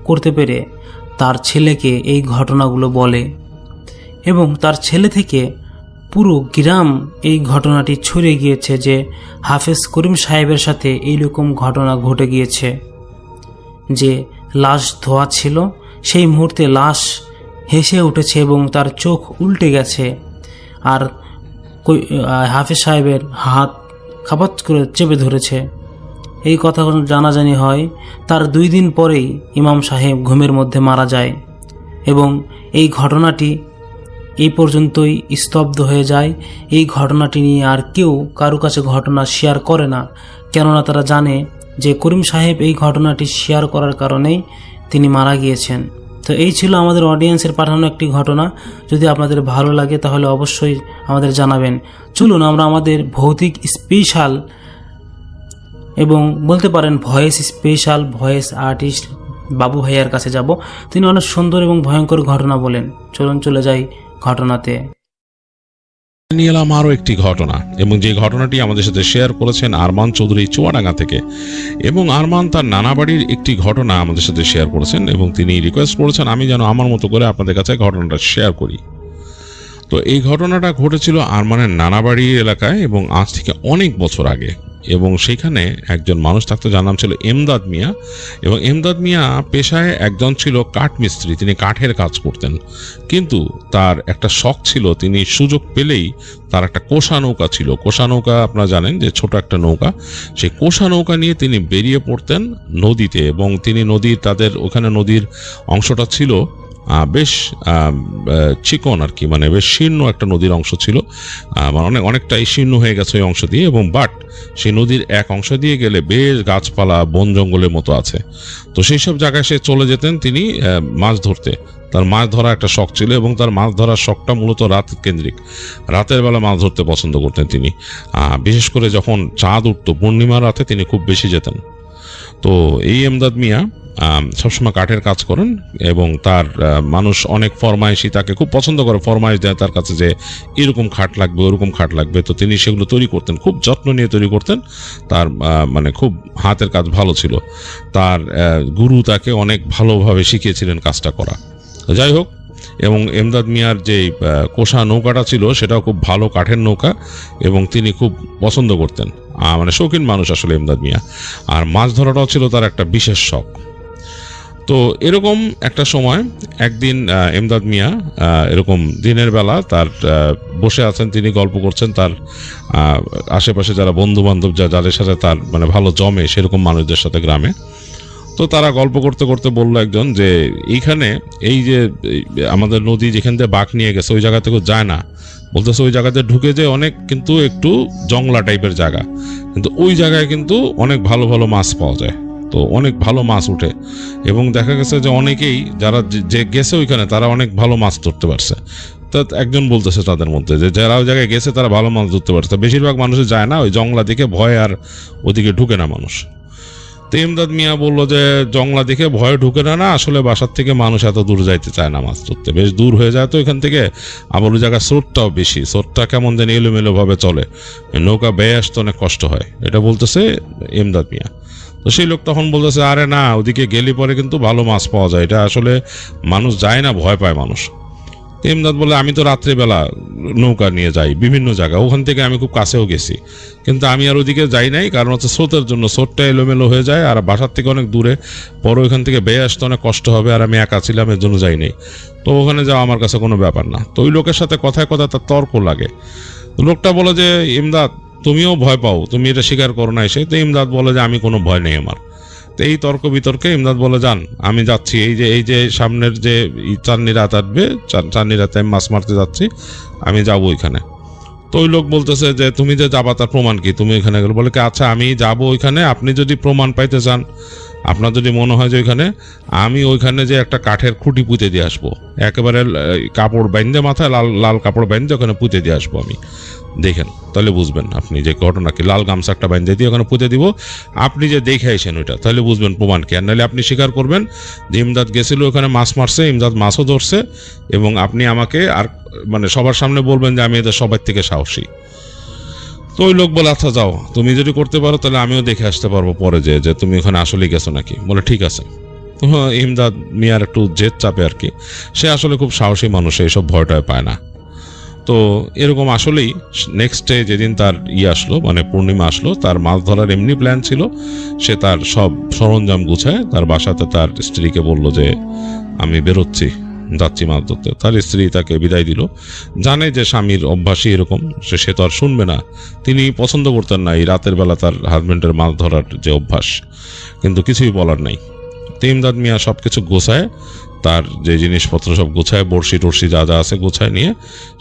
করতে পেরে তার ছেলেকে এই ঘটনাগুলো বলে, এবং তার ছেলে থেকে পুরো গ্রাম এই ঘটনাটি ছড়িয়ে গিয়েছে যে হাফেজ করিম সাহেবের সাথে এইরকম ঘটনা ঘটে গিয়েছে। যে লাশ ধোয়া ছিল, সেই মুহূর্তে লাশ হেসে উঠেছে এবং তার চোখ উল্টে গেছে, আর হাফেজ সাহেবের হাত খাপাত করে চেপে ধরেছে। এই কথা জানাজানি হয়। তার 2 দিন পরেই ইমাম সাহেব ঘুমের মধ্যে মারা যায়, এবং এই ঘটনাটি এই পর্যন্তই স্তব্ধ হয়ে যায়। এই ঘটনাটি নিয়ে আর কেউ কারো কাছে ঘটনা শেয়ার করে না, কেননা তারা জানে যে করিম সাহেব এই ঘটনাটি শেয়ার করার কারণেই তিনি মারা গিয়েছেন। তো এই ছিল আমাদের অডিয়েন্সের পাঠানো একটি ঘটনা। যদি আপনাদের ভালো লাগে তাহলে অবশ্যই আমাদের জানাবেন। চলুন আমরা আমাদের ভৌতিক স্পেশাল এবং বলতে পারেন ভয়েস আর্টিস্ট বাবু ভাইয়ার কাছে যাব। তিনি অনেক সুন্দর এবং ভয়ঙ্কর ঘটনা বলেন। চলুন চলে যাই ঘটনাতে। নিয়ে এলাম আরও একটি ঘটনা, এবং যে ঘটনাটি আমাদের সাথে শেয়ার করেছেন আরমান চৌধুরী চুয়াডাঙ্গা থেকে। এবং আরমান তার নানা বাড়ির একটি ঘটনা আমাদের সাথে শেয়ার করেছেন, এবং তিনি রিকোয়েস্ট করেছেন আমি যেন আমার মতো করে আপনাদের কাছে ঘটনাটা শেয়ার করি। তো এই ঘটনাটা ঘটেছিল আরমানের নানা বাড়ির এলাকায়, এবং আজ থেকে অনেক বছর আগে। এবং সেখানে একজন মানুষ থাকতো, যার নাম ছিল এমদাদ মিয়া। এবং এমদাদ মিয়া পেশায় একজন ছিল কাঠমিস্ত্রি, তিনি কাঠের কাজ করতেন। কিন্তু তার একটা শখ ছিল, তিনি সুযোগ পেলেই, তার একটা কোষা নৌকা ছিল। কোষা নৌকা আপনারা জানেন যে ছোট একটা নৌকা, সেই কোষা নৌকা নিয়ে তিনি বেরিয়ে পড়তেন নদীতে। এবং তিনি তাদের ওখানে নদীর অংশটা ছিল বেশ চিকন আর কি, মানে বেশ শীর্ণ একটা নদীর অংশ ছিল, মানে অনেকটাই শীর্ণ হয়ে গেছে ওই অংশ দিয়ে। এবং বাট সেই নদীর এক অংশ দিয়ে গেলে বেশ গাছপালা, বন জঙ্গলের মতো আছে। তো সেই সব জায়গায় সে চলে যেতেন তিনি মাছ ধরতে। তার মাছ ধরা একটা শখ ছিল, এবং তার মাছ ধরার শখটা মূলত রাত কেন্দ্রিক। রাতের বেলা মাছ ধরতে পছন্দ করতেন তিনি, বিশেষ করে যখন চাঁদ উঠতো পূর্ণিমার রাতে তিনি খুব বেশি যেতেন। তো এই এমদাদ মিয়া সবসময় কাঠের কাজ করেন এবং তার মানুষ অনেক ফরমাইশই তাকে খুব পছন্দ করে, ফরমাইশ দেয় তার কাছে যে এরকম খাট লাগবে ওরকম খাট লাগবে। তো তিনি সেগুলো তৈরি করতেন, খুব যত্ন নিয়ে তৈরি করতেন। তার মানে খুব হাতের কাজ ভালো ছিল। তার গুরু তাকে অনেক ভালোভাবে শিখিয়েছিলেন কাজটা করা। যাই হোক, এবং এমদাদ মিয়ার যে কোষা নৌকাটা ছিল সেটাও খুব ভালো কাঠের নৌকা এবং তিনি খুব পছন্দ করতেন, মানে শৌখিন মানুষ আসলে এমদাদ মিয়া। আর মাছ ধরাটাও ছিল তার একটা বিশেষ শখ। তো এরকম একটা সময় একদিন এমদাদ মিয়া এরকম দিনের বেলা তার বসে আছেন, তিনি গল্প করছেন তার আশেপাশে যারা বন্ধু বান্ধব যাদের সাথে তার মানে ভালো জমে সেরকম মানুষদের সাথে গ্রামে। তো তারা গল্প করতে করতে বললো একজন যে এইখানে এই যে আমাদের নদী যেখান থেকে বাঁক নিয়ে গেছে ওই জায়গা থেকেও যায় না, বলতেছে ওই জায়গাতে ঢুকে যে অনেক কিন্তু একটু জংলা টাইপের জায়গা, কিন্তু ওই জায়গায় কিন্তু অনেক ভালো ভালো মাছ পাওয়া যায়। তো অনেক ভালো মাছ উঠে এবং দেখা গেছে যে অনেকেই যারা যে গেছে ওইখানে তারা অনেক ভালো মাছ ধরতে পারছে। তা একজন বলতেছে তাদের মধ্যে যে যারা ওই জায়গায় গেছে তারা ভালো মাছ ধরতে পারছে, বেশিরভাগ মানুষ যায় না ওই জংলা দিকে, ভয় আর ওদিকে ঢুকে না মানুষ। তো এমদাদ মিয়া বললো যে জংলা দেখে ভয়ে ঢুকে না, আসলে বাসার থেকে মানুষ এত দূর যাইতে চায় না মাছ ধরতে, বেশ দূর হয়ে যায় তো এখান থেকে, আবার ওই জায়গায় স্রোতটাও বেশি, স্রোতটা কেমন যেন এলোমেলো ভাবে চলে, নৌকা বেয়ে আসতে অনেক কষ্ট হয়, এটা বলতেছে এমদাদ মিয়া। তো সেই লোক তখন বলতেছে আরে না, ওদিকে গেলে পরে কিন্তু ভালো মাছ পাওয়া যায়, এটা আসলে মানুষ যায় না, ভয় পায় মানুষ। এমদাদ বলে আমি তো রাত্রিবেলা নৌকা নিয়ে যাই বিভিন্ন জায়গায়, ওখান থেকে আমি খুব কাছেও গেছি, কিন্তু আমি আর ওদিকে যাই নাই, কারণ হচ্ছে স্রোতের জন্য, স্রোতটা এলোমেলো হয়ে যায় আর বাসার থেকে অনেক দূরে, পরে ওইখান থেকে বেয়ে আসতে অনেক কষ্ট হবে, আর আমি একা ছিলাম এর জন্য যাই নাই, তো ওখানে যাওয়া আমার কাছে কোনো ব্যাপার না। তো ওই লোকের সাথে কথায় কথায় তার তর্ক লাগে। লোকটা বলে যে ইমদাদ তুমিও ভয় পাও, তুমি এটা স্বীকার করো না এসে। তো ইমদাদ বলে যে আমি কোনো ভয় নেই আমার। তো এই তর্ক বিতর্কে ইমদাদ বলে যান আমি যাচ্ছি, এই যে সামনের যে চাঁদনি রাত আসবে, চাঁদনি রাতে আমি মাছ মারতে যাচ্ছি, আমি যাবো ওইখানে। তো ওই লোক বলতেছে যে তুমি যে যাবা তার প্রমাণ কি, তুমি এখানে গেলে? বলে কি আচ্ছা আমি যাবো ওইখানে, আপনি যদি প্রমাণ পাইতে চান, আপনার যদি মনে হয় যে ওইখানে আমি ওইখানে যে একটা কাঠের খুঁটি পুঁতে দিয়ে আসবো, একেবারে কাপড় বাইন্ধে, মাথায় লাল লাল কাপড় বাইন্ধে ওখানে পুঁতে দিয়ে আসবো আমি, দেখেন তাহলে বুঝবেন আপনি যে ঘটনা কি, লাল গামছা একটা বাইন্ধে দিয়ে ওখানে পুঁতে দিব, আপনি যে দেখে আইসেন ওইটা, তাহলে বুঝবেন প্রমাণ কি। আর নাহলে আপনি স্বীকার করবেন যে ইমদাদ গেছিল ওখানে মাছ মারছে, ইমদাদ মাছও ধরছে, এবং আপনি আমাকে আর মানে সবার সামনে বলবেন যে আমি এদের সবার থেকে সাহসী। তো ওই লোক বলে আচ্ছা যাও, তুমি যদি করতে পারো তাহলে আমিও দেখে আসতে পারবো পরে যে তুমি ওখানে আসলেই গেছো নাকি। বলে ঠিক আছে। ইমদাদ মিয়ার একটু জেদ চাপে আর কি, সে আসলে খুব সাহসী মানুষ, এইসব ভয়টায় পায় না। তো এরকম আসলেই নেক্সট ডে যেদিন তার আসলো, মানে পূর্ণিমা আসলো, তার মাছ ধরার এমনি প্ল্যান ছিল, সে তার সব সরঞ্জাম গুছায় তার বাসাতে তার স্ত্রীকে বলল যে আমি বেরোচ্ছি, যাচ্ছি মাছ ধরতে। তার স্ত্রী তাকে বিদায় দিল, জানে যে স্বামীর অভ্যাসই এরকম, সে তো আর শুনবে না, তিনি পছন্দ করতেন না এই রাতের বেলা তার হাজবেন্ডের মাছ ধরার যে অভ্যাস, কিন্তু কিছুই বলার নাই। ইমদাদ মিয়া সব কিছু গোছায়, তার যে জিনিসপত্র সব গোছায়, বড়শি টর্শি যা যা আছে গোছায় নিয়ে,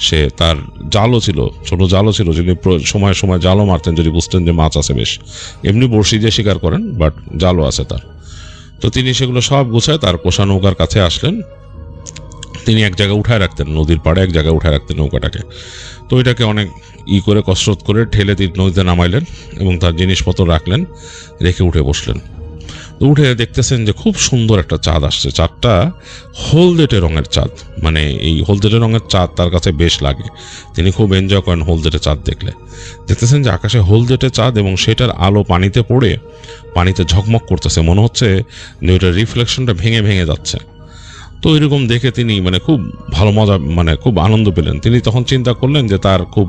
সে তার জালও ছিল, ছোট জালও ছিল, যিনি সময় সময় জালও মারতেন যদি বুঝতেন যে মাছ আছে বেশ, এমনি বড়শি দিয়ে শিকার করেন বাট জালও আছে তার। তো তিনি সেগুলো সব গোছায় তার কোষা নৌকার কাছে আসলেন। তিনি এক জায়গায় উঠায় রাখতেন, নদীর পাড়ে এক জায়গায় উঠায় রাখতেন নৌকাটাকে। তো ওইটাকে অনেক করে কসরত করে ঠেলে তিনি নদীতে নামাইলেন এবং তার জিনিসপত্র রাখলেন, রেখে উঠে বসলেন। তো উঠে দেখতেছেন যে খুব সুন্দর একটা চাঁদ আসছে, চাঁদটা হলদেটে রঙের চাঁদ, মানে এই হলদেটে রঙের চাঁদ তার কাছে বেশ লাগে, তিনি খুব এনজয় করেন হলদেটে চাঁদ দেখলে। দেখতেছেন যে আকাশে হলদেটে চাঁদ এবং সেটার আলো পানিতে পড়ে পানিতে ঝকমক করতেছে, মনে হচ্ছে যে ওইটার রিফ্লেকশনটা ভেঙে ভেঙে যাচ্ছে। তো এরকম দেখে তিনি মানে খুব ভালো মজা, মানে খুব আনন্দ পেলেন। তিনি তখন চিন্তা করলেন যে তার খুব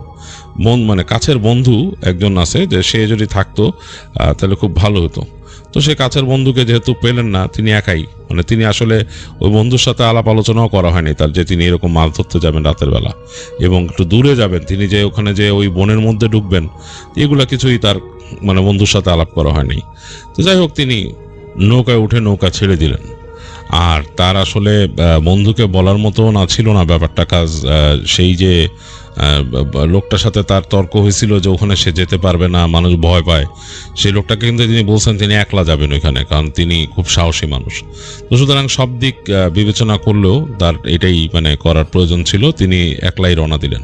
মানে কাছের বন্ধু একজন আছে, যে সে যদি থাকতো তাহলে খুব ভালো হতো। তো সে কাছের বন্ধুকে যেহেতু পেলেন না, তিনি একাই, মানে তিনি আসলে ওই বন্ধুর সাথে আলাপ আলোচনাও করা হয়নি তার, যে তিনি এরকম মাছ ধরতে যাবেন রাতের বেলা এবং একটু দূরে যাবেন, তিনি যে ওখানে যে ওই বনের মধ্যে ঢুকবেন, এগুলা কিছুই তার মানে বন্ধুর সাথে আলাপ করা হয়নি। তো যাই হোক, তিনি নৌকায় উঠে নৌকা ছেড়ে দিলেন। আর তার আসলে বন্ধুকে বলার মতো না ছিল না ব্যাপারটা, কাজ সেই যে লোকটার সাথে তার তর্ক হয়েছিল যে ওখানে সে যেতে পারবে না, মানুষ ভয় পায়, সেই লোকটাকে কিন্তু তিনি বলছেন তিনি একলা যাবেন ওইখানে, কারণ তিনি খুব সাহসী মানুষ। তো সুতরাং সব দিক বিবেচনা করলেও তার এটাই মানে করার প্রয়োজন ছিল, তিনি একলাই রওনা দিলেন।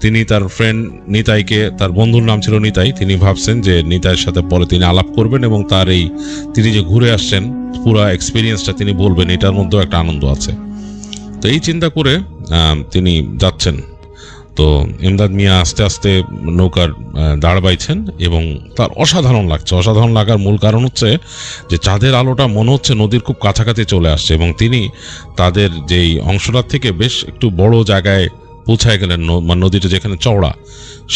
তিনি তার ফ্রেন্ড নিতাইকে, তার বন্ধুর নাম ছিল নিতাই, তিনি ভাবছেন যে নিতাইয়ের সাথে পরে তিনি আলাপ করবেন এবং তার এই তিনি যে ঘুরে আসছেন পুরো এক্সপিরিয়েন্সটা তিনি বলবেন, এটার মধ্যেও একটা আনন্দ আছে। তো এই চিন্তা করে তিনি যাচ্ছেন। তো ইমদাদ মিয়া আস্তে আস্তে নৌকার দাঁড় বাইছেন এবং তার অসাধারণ লাগছে। অসাধারণ লাগার মূল কারণ হচ্ছে যে চাঁদের আলোটা মনে হচ্ছে নদীর খুব কাছাকাছি চলে আসছে এবং তিনি তাদের যেই অংশটার থেকে বেশ একটু বড় জায়গায় পৌঁছায় গেলেন। মানে নদীটা যেখানে চওড়া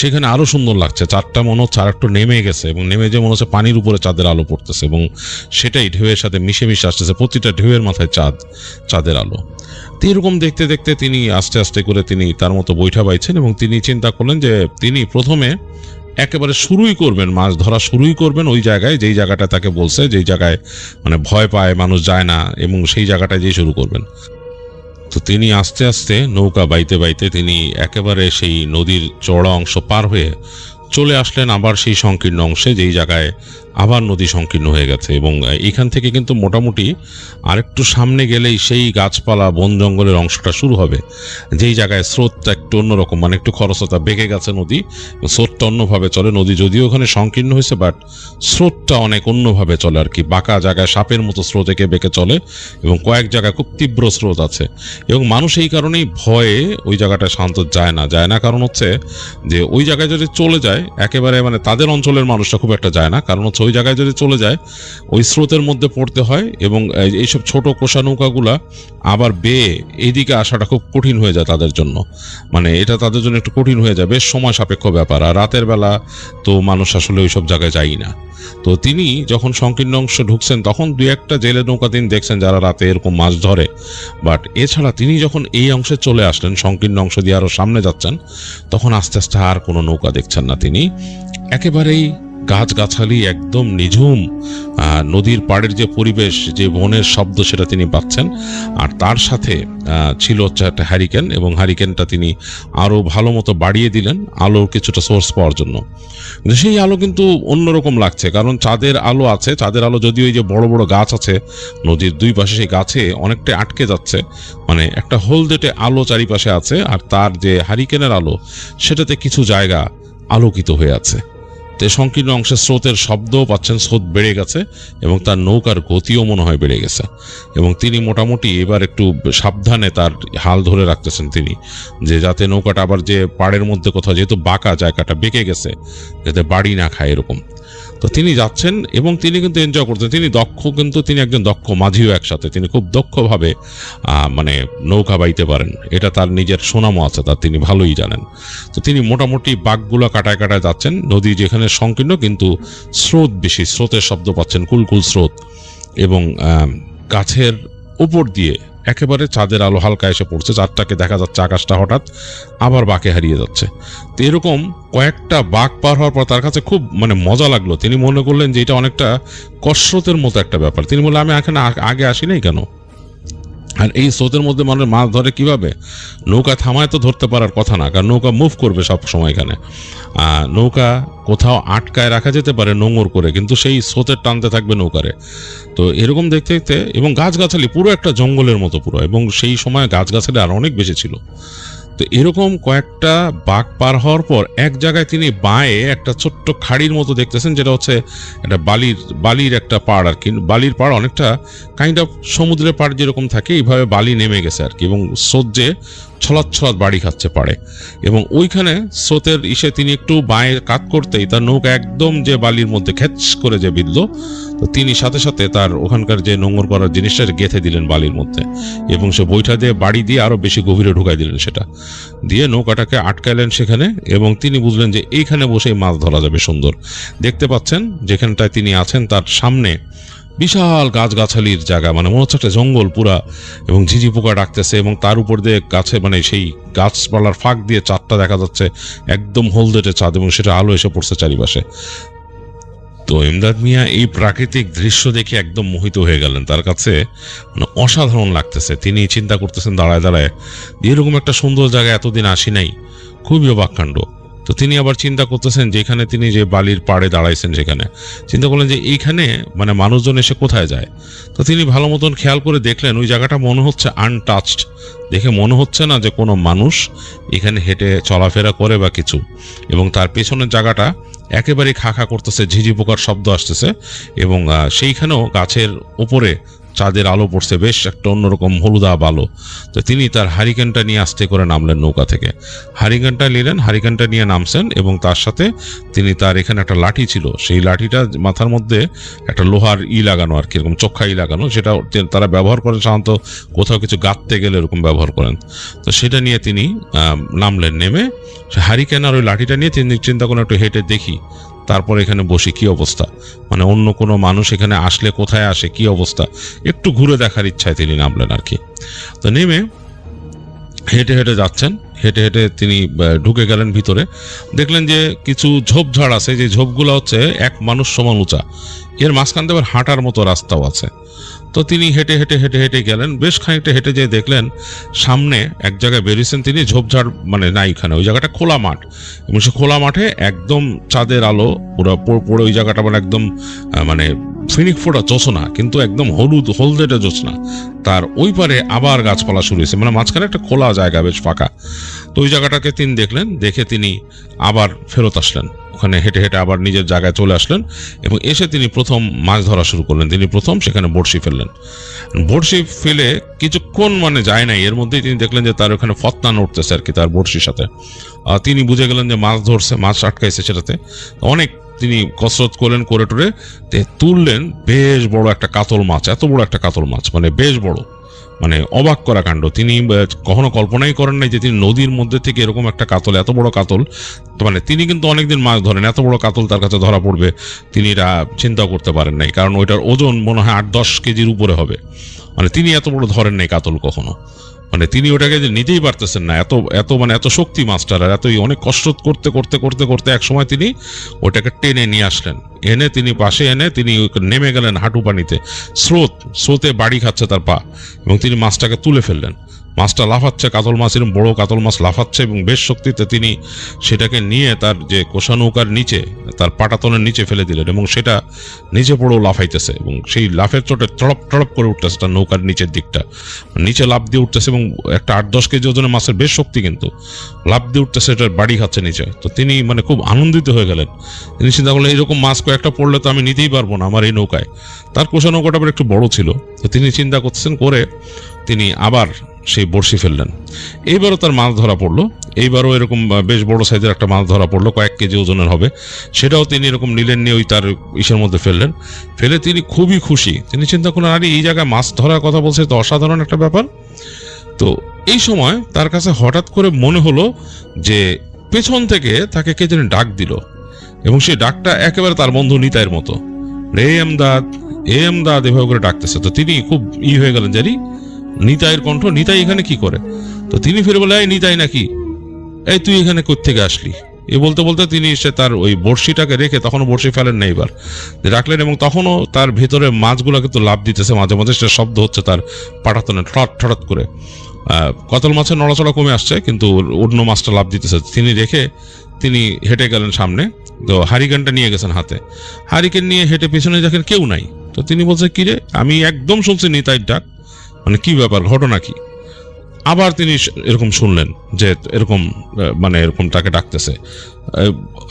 সেখানে আরও সুন্দর লাগছে। চাঁদটা মনে হচ্ছে আর একটু নেমে গেছে এবং নেমে যে মনে হচ্ছে পানির উপরে চাঁদের আলো পড়তেছে এবং সেটাই ঢেউয়ের সাথে মিশে মিশে আসতেছে। প্রতিটা ঢেউয়ের মাথায় চাঁদের আলো। তো এরকম দেখতে দেখতে তিনি আস্তে আস্তে করে তিনি তার মতো বৈঠা বাইছেন এবং তিনি চিন্তা করলেন যে তিনি প্রথমে একেবারে শুরুই করবেন, মাছ ধরা শুরুই করবেন ওই জায়গায় যেই জায়গাটা তাকে বলছে, যেই জায়গায় মানে ভয় পায়, মানুষ যায় না, এবং সেই জায়গাটায় যেই শুরু করবেন। তো তিনি আস্তে আস্তে নৌকা বাইতে বাইতে তিনি একেবারে সেই নদীর চওড়া অংশ পার হয়ে চলে আসলেন আবার সেই সংকীর্ণ অংশে, যেই জায়গায় আবার নদী সংকীর্ণ হয়ে গেছে। এবং এখান থেকে কিন্তু মোটামুটি আরেকটু সামনে গেলেই সেই গাছপালা বন জঙ্গলের অংশটা শুরু হবে, যেই জায়গায় স্রোতটা একটু অন্যরকম, মানে একটু খরস্রোতা বেঁকে গেছে নদী, স্রোতটা অন্যভাবে চলে। নদী যদিও ওখানে সংকীর্ণ হয়েছে, বাট স্রোতটা অনেক অন্যভাবে চলে আর কি। বাঁকা জায়গায় সাপের মতো স্রোত এঁকে বেঁকে চলে এবং কয়েক জায়গায় খুব তীব্র স্রোত আছে। এবং মানুষ এই কারণেই ভয়ে ওই জায়গাটা শান্ত যায় না, কারণ হচ্ছে যে ওই জায়গায় যদি চলে যায় একেবারে, মানে তাদের অঞ্চলের মানুষটা খুব একটা যায় না, কারণ হচ্ছে ওই জায়গায় যদি চলে যায় ওই স্রোতের মধ্যে পড়তে হয় এবং এইসব ছোট কোষা নৌকাগুলা আবার বেয়ে এইদিকে আসাটা খুব কঠিন হয়ে যায় তাদের জন্য। মানে এটা তাদের জন্য একটু কঠিন হয়ে যায়, বেশ সময় সাপেক্ষ ব্যাপার। আর রাতের বেলা তো মানুষ আসলে ওইসব জায়গায় যাই না। তো তিনি যখন সংকীর্ণ অংশ ঢুকছেন তখন দুই একটা জেলে নৌকা তিনি দেখছেন যারা রাতে এরকম মাছ ধরে, বাট এছাড়া তিনি যখন এই অংশে চলে আসলেন, সংকীর্ণ অংশ দিয়ে আরো সামনে যাচ্ছেন, তখন আস্তে আস্তে আর কোনো নৌকা দেখছেন না। তিনি একেবারেই গাছগাছালি একদম নিঝুম নদীর পাড়ের যে পরিবেশ, যে বনের শব্দ, সেটা তিনি পাচ্ছেন। আর তার সাথে ছিল হচ্ছে একটা হ্যারিকেন, এবং হ্যারিকেনটা তিনি আরো ভালো মতো বাড়িয়ে দিলেন আলোর কিছুটা সোর্স পাওয়ার জন্য। কিন্তু সেই আলো কিন্তু অন্যরকম লাগছে, কারণ চাঁদের আলো আছে। চাঁদের আলো যদিও এই যে বড় বড় গাছ আছে নদীর দুই পাশে, সেই গাছে অনেকটা আটকে যাচ্ছে, মানে একটা হলদেটে আলো চারিপাশে আছে। আর তার যে হ্যারিকেনের আলো সেটাতে কিছু জায়গা আলোকিত হয়ে আছে। সংকীর্ণ অংশে স্রোতের শব্দও পাচ্ছেন, স্রোত বেড়ে গেছে এবং তার নৌকার গতিও মনে হয় বেড়ে গেছে। এবং তিনি মোটামুটি এবার একটু সাবধানে তার হাল ধরে রাখতেছেন তিনি, যে যাতে নৌকাটা আবার যে পাড়ের মধ্যে কোথাও, যেহেতু বাঁকা জায়গাটা বেঁকে গেছে, যাতে বাড়ি না খায় এরকম। তো তিনি যাচ্ছেন এবং তিনি কিন্তু এনজয় করতেন। তিনি দক্ষ, কিন্তু তিনি একজন দক্ষ মাঝিও একসাথে। তিনি খুব দক্ষভাবে মানে নৌকা বাইতে পারেন, এটা তার নিজের সুনামও আছে, তার তিনি ভালোই জানেন। তো তিনি মোটামুটি বাঁকগুলো কাটায় কাটায় যাচ্ছেন। নদী যেখানে সংকীর্ণ কিন্তু স্রোত বেশি, স্রোতের শব্দ পাচ্ছেন, কুলকুল স্রোত, এবং গাছের উপর দিয়ে একেবারে চাঁদের আলো হালকা এসে পড়ছে। চাঁদটাকে দেখা যাচ্ছে, আকাশটা হঠাৎ আবার বাঁকে হারিয়ে যাচ্ছে। তো এরকম কয়েকটা বাঁক পার হওয়ার পর তার কাছে খুব মানে মজা লাগলো। তিনি মনে করলেন যে এটা অনেকটা কসরতের মতো একটা ব্যাপার। তিনি বললেন, আমি এখানে আগে আসি নাই কেন? আর এই স্রোতের মধ্যে মানুষ মাছ ধরে কিভাবে? নৌকা থামায় তো ধরতে পারার কথা না, কারণ নৌকা মুভ করবে সব সময়। এখানে নৌকা কোথাও আটকায় রাখা যেতে পারে নোঙর করে, কিন্তু সেই স্রোতের টানতে থাকবে নৌকারে। তো এরকম দেখতে দেখতে, এবং গাছগাছালি পুরো একটা জঙ্গলের মতো পুরো, এবং সেই সময় গাছগাছালি আর অনেক বেশি ছিল। তো এরকম কয়েকটা বাঁক পার হওয়ার পর এক জায়গায় তিনি বাঁয়ে একটা ছোট্ট খাড়ির মতো দেখতেছেন, যেটা হচ্ছে একটা বালির একটা পাড় আর কি। বালির পাড় অনেকটা কাইন্ড অফ সমুদ্রের পাড় যেরকম থাকে, এইভাবে বালি নেমে গেছে আর কি, এবং স্রোত যে ছলাৎ ছলাৎ বাড়ি খাচ্ছে পাড়ে। এবং ওইখানে স্রোতের ইসে তিনি একটু বাঁয়ে কাত করতেই তার নৌকা একদম যে বালির মধ্যে খেচ করে যে বিঁধল। তো তিনি সাথে সাথে তার ওখানকার যে নোঙর করার জিনিসটা গেঁথে দিলেন বালির মধ্যে, এবং সে বৈঠা দিয়ে বাড়ি দিয়ে আরো বেশি গভীরে ঢুকাই দিলেন। সেটা দিয়ে নৌকাটাকে আটকাইলেন সেখানে, এবং তিনি বুঝলেন যে এইখানে বসেই মাছ ধরা যাবে সুন্দর। দেখতে পাচ্ছেন যেখানটায় তিনি আছেন তার সামনে বিশাল গাছগাছালির জায়গা, মানে মনে হচ্ছে একটা জঙ্গল পুরা, এবং ঝিঝি পোকা ডাকতেছে, এবং তার উপর দিয়ে গাছে, মানে সেই গাছপালার ফাঁক দিয়ে চাঁদটা দেখা যাচ্ছে, একদম হলদেটে চাঁদ, এবং সেটা আলো এসে পড়ছে চারিপাশে। তো ইমদাদ মিয়া এই প্রাকৃতিক দৃশ্য দেখে একদম মোহিত হয়ে গেলেন। তার কাছে মানে অসাধারণ লাগতেছে। তিনি চিন্তা করতেছেন দাঁড়ায় দাঁড়ায়, এরকম একটা সুন্দর জায়গায় এতদিন আসি নাই, খুবই অবাক কাণ্ড। তো তিনি আবার চিন্তা করতেছেন যে এখানে তিনি যে বালির পাড়ে দাঁড়াইছেন সেখানে চিন্তা করলেন যে এইখানে মানে মানুষজন এসে কোথায় যায়। তো তিনি ভালো মতন খেয়াল করে দেখলেন ওই জায়গাটা মনে হচ্ছে আনটাচড, দেখে মনে হচ্ছে না যে কোনো মানুষ এখানে হেঁটে চলাফেরা করে বা কিছু। এবং তার পেছনের জায়গাটা একেবারেই খা খা করতেছে, ঝিঝি পোকার শব্দ আসতেছে এবং সেইখানেও গাছের উপরে চাঁদের আলো পড়ছে, বেশ একটা অন্যরকম হলুদাভ আলো। তো তিনি তার হারিকেনটা নিয়ে আস্তে করে নামলেন নৌকা থেকে, হারিকেনটা নিলেন, হারিকেনটা নিয়ে নামছেন এবং তার সাথে তিনি তার এখানে একটা লাঠি ছিল, সেই লাঠিটা মাথার মধ্যে একটা লোহার লাগানো আর কি, এরকম চোখা লাগানো, সেটা তারা ব্যবহার করেন সাধারণত কোথাও কিছু গাঁততে গেলে এরকম ব্যবহার করেন। তো সেটা নিয়ে তিনি নামলেন, নেমে হারিকেন আর ওই লাঠিটা নিয়ে তিনি চিন্তা করেন একটু হেঁটে দেখি, তারপর এখানে বসি কি অবস্থা, মানে অন্য কোনো মানুষ এখানে আসলে কোথায় আসে কি অবস্থা, একটু ঘুরে দেখার ইচ্ছায় তিনি নামলেন আর কি। তো নেমে হেঁটে হেঁটে যাচ্ছেন, হেঁটে হেঁটে তিনি ঢুকে গেলেন ভিতরে, দেখলেন যে কিছু ঝোপঝাড় আছে, যে ঝোপগুলো হচ্ছে এক মানুষ সমান উঁচা, এর মাঝখান থেকে আবার হাঁটার মতো রাস্তাও আছে। তো তিনি হেঁটে হেঁটে হেঁটে হেঁটে গেলেন, বেশ খানিকটা হেঁটে যেয়ে দেখলেন সামনে এক জায়গায় বেরিয়েছেন তিনি, ঝোপঝাড় মানে নাই ওখানে, ওই জায়গাটা খোলা মাঠ এবং সে খোলা মাঠে একদম চাঁদের আলো পুরো পড়ে ওই জায়গাটা মানে একদম মানে ফিনিক ফোটা জোছনা, কিন্তু একদম হলদেটে জোছনা। তার ওই পারে আবার গাছপালা শুরু হয়েছে, মানে মাঝখানে একটা খোলা জায়গা বেশ ফাঁকা। তো ওই জায়গাটাকে তিনি দেখলেন, দেখে তিনি আবার ফেরত আসলেন, ওখানে হেঁটে হেঁটে আবার নিজের জায়গায় চলে আসলেন এবং এসে তিনি প্রথম মাছ ধরা শুরু করলেন। তিনি প্রথম সেখানে বড়শি ফেললেন, বড়শি ফেলে কিছুক্ষণ মানে যায় নাই, এর মধ্যেই তিনি দেখলেন যে তার ওখানে ফতনা উঠতেছে আর কি তার বড়শির সাথে। তিনি বুঝে গেলেন যে মাছ ধরছে, মাছ আটকাইছে সেটাতে। অনেক তিনি কসরত করলেন, করে টোরে তুললেন বেশ বড় একটা কাতল মাছ, এত বড় একটা কাতল মাছ, মানে বেশ বড়, মানে অবাক করা কাণ্ড। তিনি কখনো কল্পনাই করেন নাই যে তিনি নদীর মধ্যে থেকে এরকম একটা কাতল, এত বড় কাতল, মানে তিনি কিন্তু অনেকদিন মাছ ধরেন, এত বড় কাতল তার কাছে ধরা পড়বে তিনি এটা চিন্তাও করতে পারেন নাই, কারণ ওইটার ওজন মনে হয় 8-10 কেজির উপরে হবে। মানে তিনি এত বড় ধরেন নাই কাতল কখনো, মানে তিনি ওটাকে যে নিতেই পারতেছেন না, এত এত মানে এত শক্তি মাছটার, আর এতই অনেক কষ্ট করতে করতে করতে করতে এক সময় তিনি ওটাকে টেনে নিয়ে আসলেন, এনে তিনি পাশে এনে তিনি নেমে গেলেন হাঁটু পানিতে, স্রোতে বাড়ি খাচ্ছে তার পা, এবং তিনি মাছটাকে তুলে ফেললেন। মাছটা লাফাচ্ছে, কাতল মাছ, এরকম বড় কাতল মাছ লাফাচ্ছে এবং বেশ শক্তিতে তিনি সেটাকে নিয়ে তার যে কোষা নৌকার নিচে, তার পাটাতনের নিচে ফেলে দিলেন এবং সেটা নিচে পড়েও লাফাইতেছে এবং সেই লাফের চোটে টড়প টড়প করে উঠতেছে তার নৌকার নিচের দিকটা, নিচে লাফ দিয়ে উঠতেছে এবং একটা 8-10 কেজি ওজনের মাছের বেশ শক্তি, কিন্তু লাফ দিয়ে উঠতেছে, এটার বাড়ি খাচ্ছে নিচে। তো তিনি মানে খুব আনন্দিত হয়ে গেলেন, তিনি চিন্তা করলেন এইরকম মাছ কয়েকটা পড়লে তো আমি নিতেই পারবো না আমার এই নৌকায়। তার কোষা নৌকাটা আবার একটু বড় ছিল, তো তিনি চিন্তা করতেছেন, করে তিনি আবার সেই বড়শি ফেললেন। এইবারও তার মাছ ধরা পড়লো, এইবারও এরকম বেশ বড় সাইজের একটা মাছ ধরা পড়লো, কয়েক কেজি ওজনের হবে, সেটাও তিনি এরকম নিলেন, নিয়ে ওই তার ইসের মধ্যে ফেললেন। ফেলে তিনি খুবই খুশি, তিনি চিন্তা করলেন আরে এই জায়গায় মাছ ধরার কথা বলছে, তো অসাধারণ একটা ব্যাপার। তো এই সময় তার কাছে হঠাৎ করে মনে হলো যে পেছন থেকে তাকে কে যেন ডাক দিল, এবং সেই ডাকটা একেবারে তার বন্ধু নিতাইয়ের মতো, এ এমদাদ এভাবে করে ডাকতেছে। তো তিনি খুব হয়ে গেলেন, জানি নিতাইয়ের কণ্ঠ, নিতাই এখানে কি করে? তো তিনি ফিরে বলে, এই নিতাই নাকি, এই তুই এখানে কোত্থেকে আসলি? এ বলতে বলতে তিনি সে তার ওই বড়শিটাকে রেখে, তখনও বড়শি ফেলেন না, এবার রাখলেন এবং তখনও তার ভেতরে মাছগুলো কিন্তু লাভ দিতেছে, মাঝে মাঝে সে শব্দ হচ্ছে তার পাটাতনে ঠট ঠট করে। কাতল মাছের নড়াচড়া কমে আসছে, কিন্তু অন্য মাছটা লাভ দিতেছে। তিনি রেখে তিনি হেঁটে গেলেন সামনে, তো হারিকেনটা নিয়ে গেছেন হাতে, হারিকেন নিয়ে হেঁটে পিছনে দেখেন কেউ নাই। তো তিনি বলছে, কিরে, আমি একদম শুনছি নিতাইয়ের ডাক, মানে কি ব্যাপার, ঘটনা কি? আবার তিনি এরকম শুনলেন যে এরকম মানে এরকম তাকে ডাকতেছে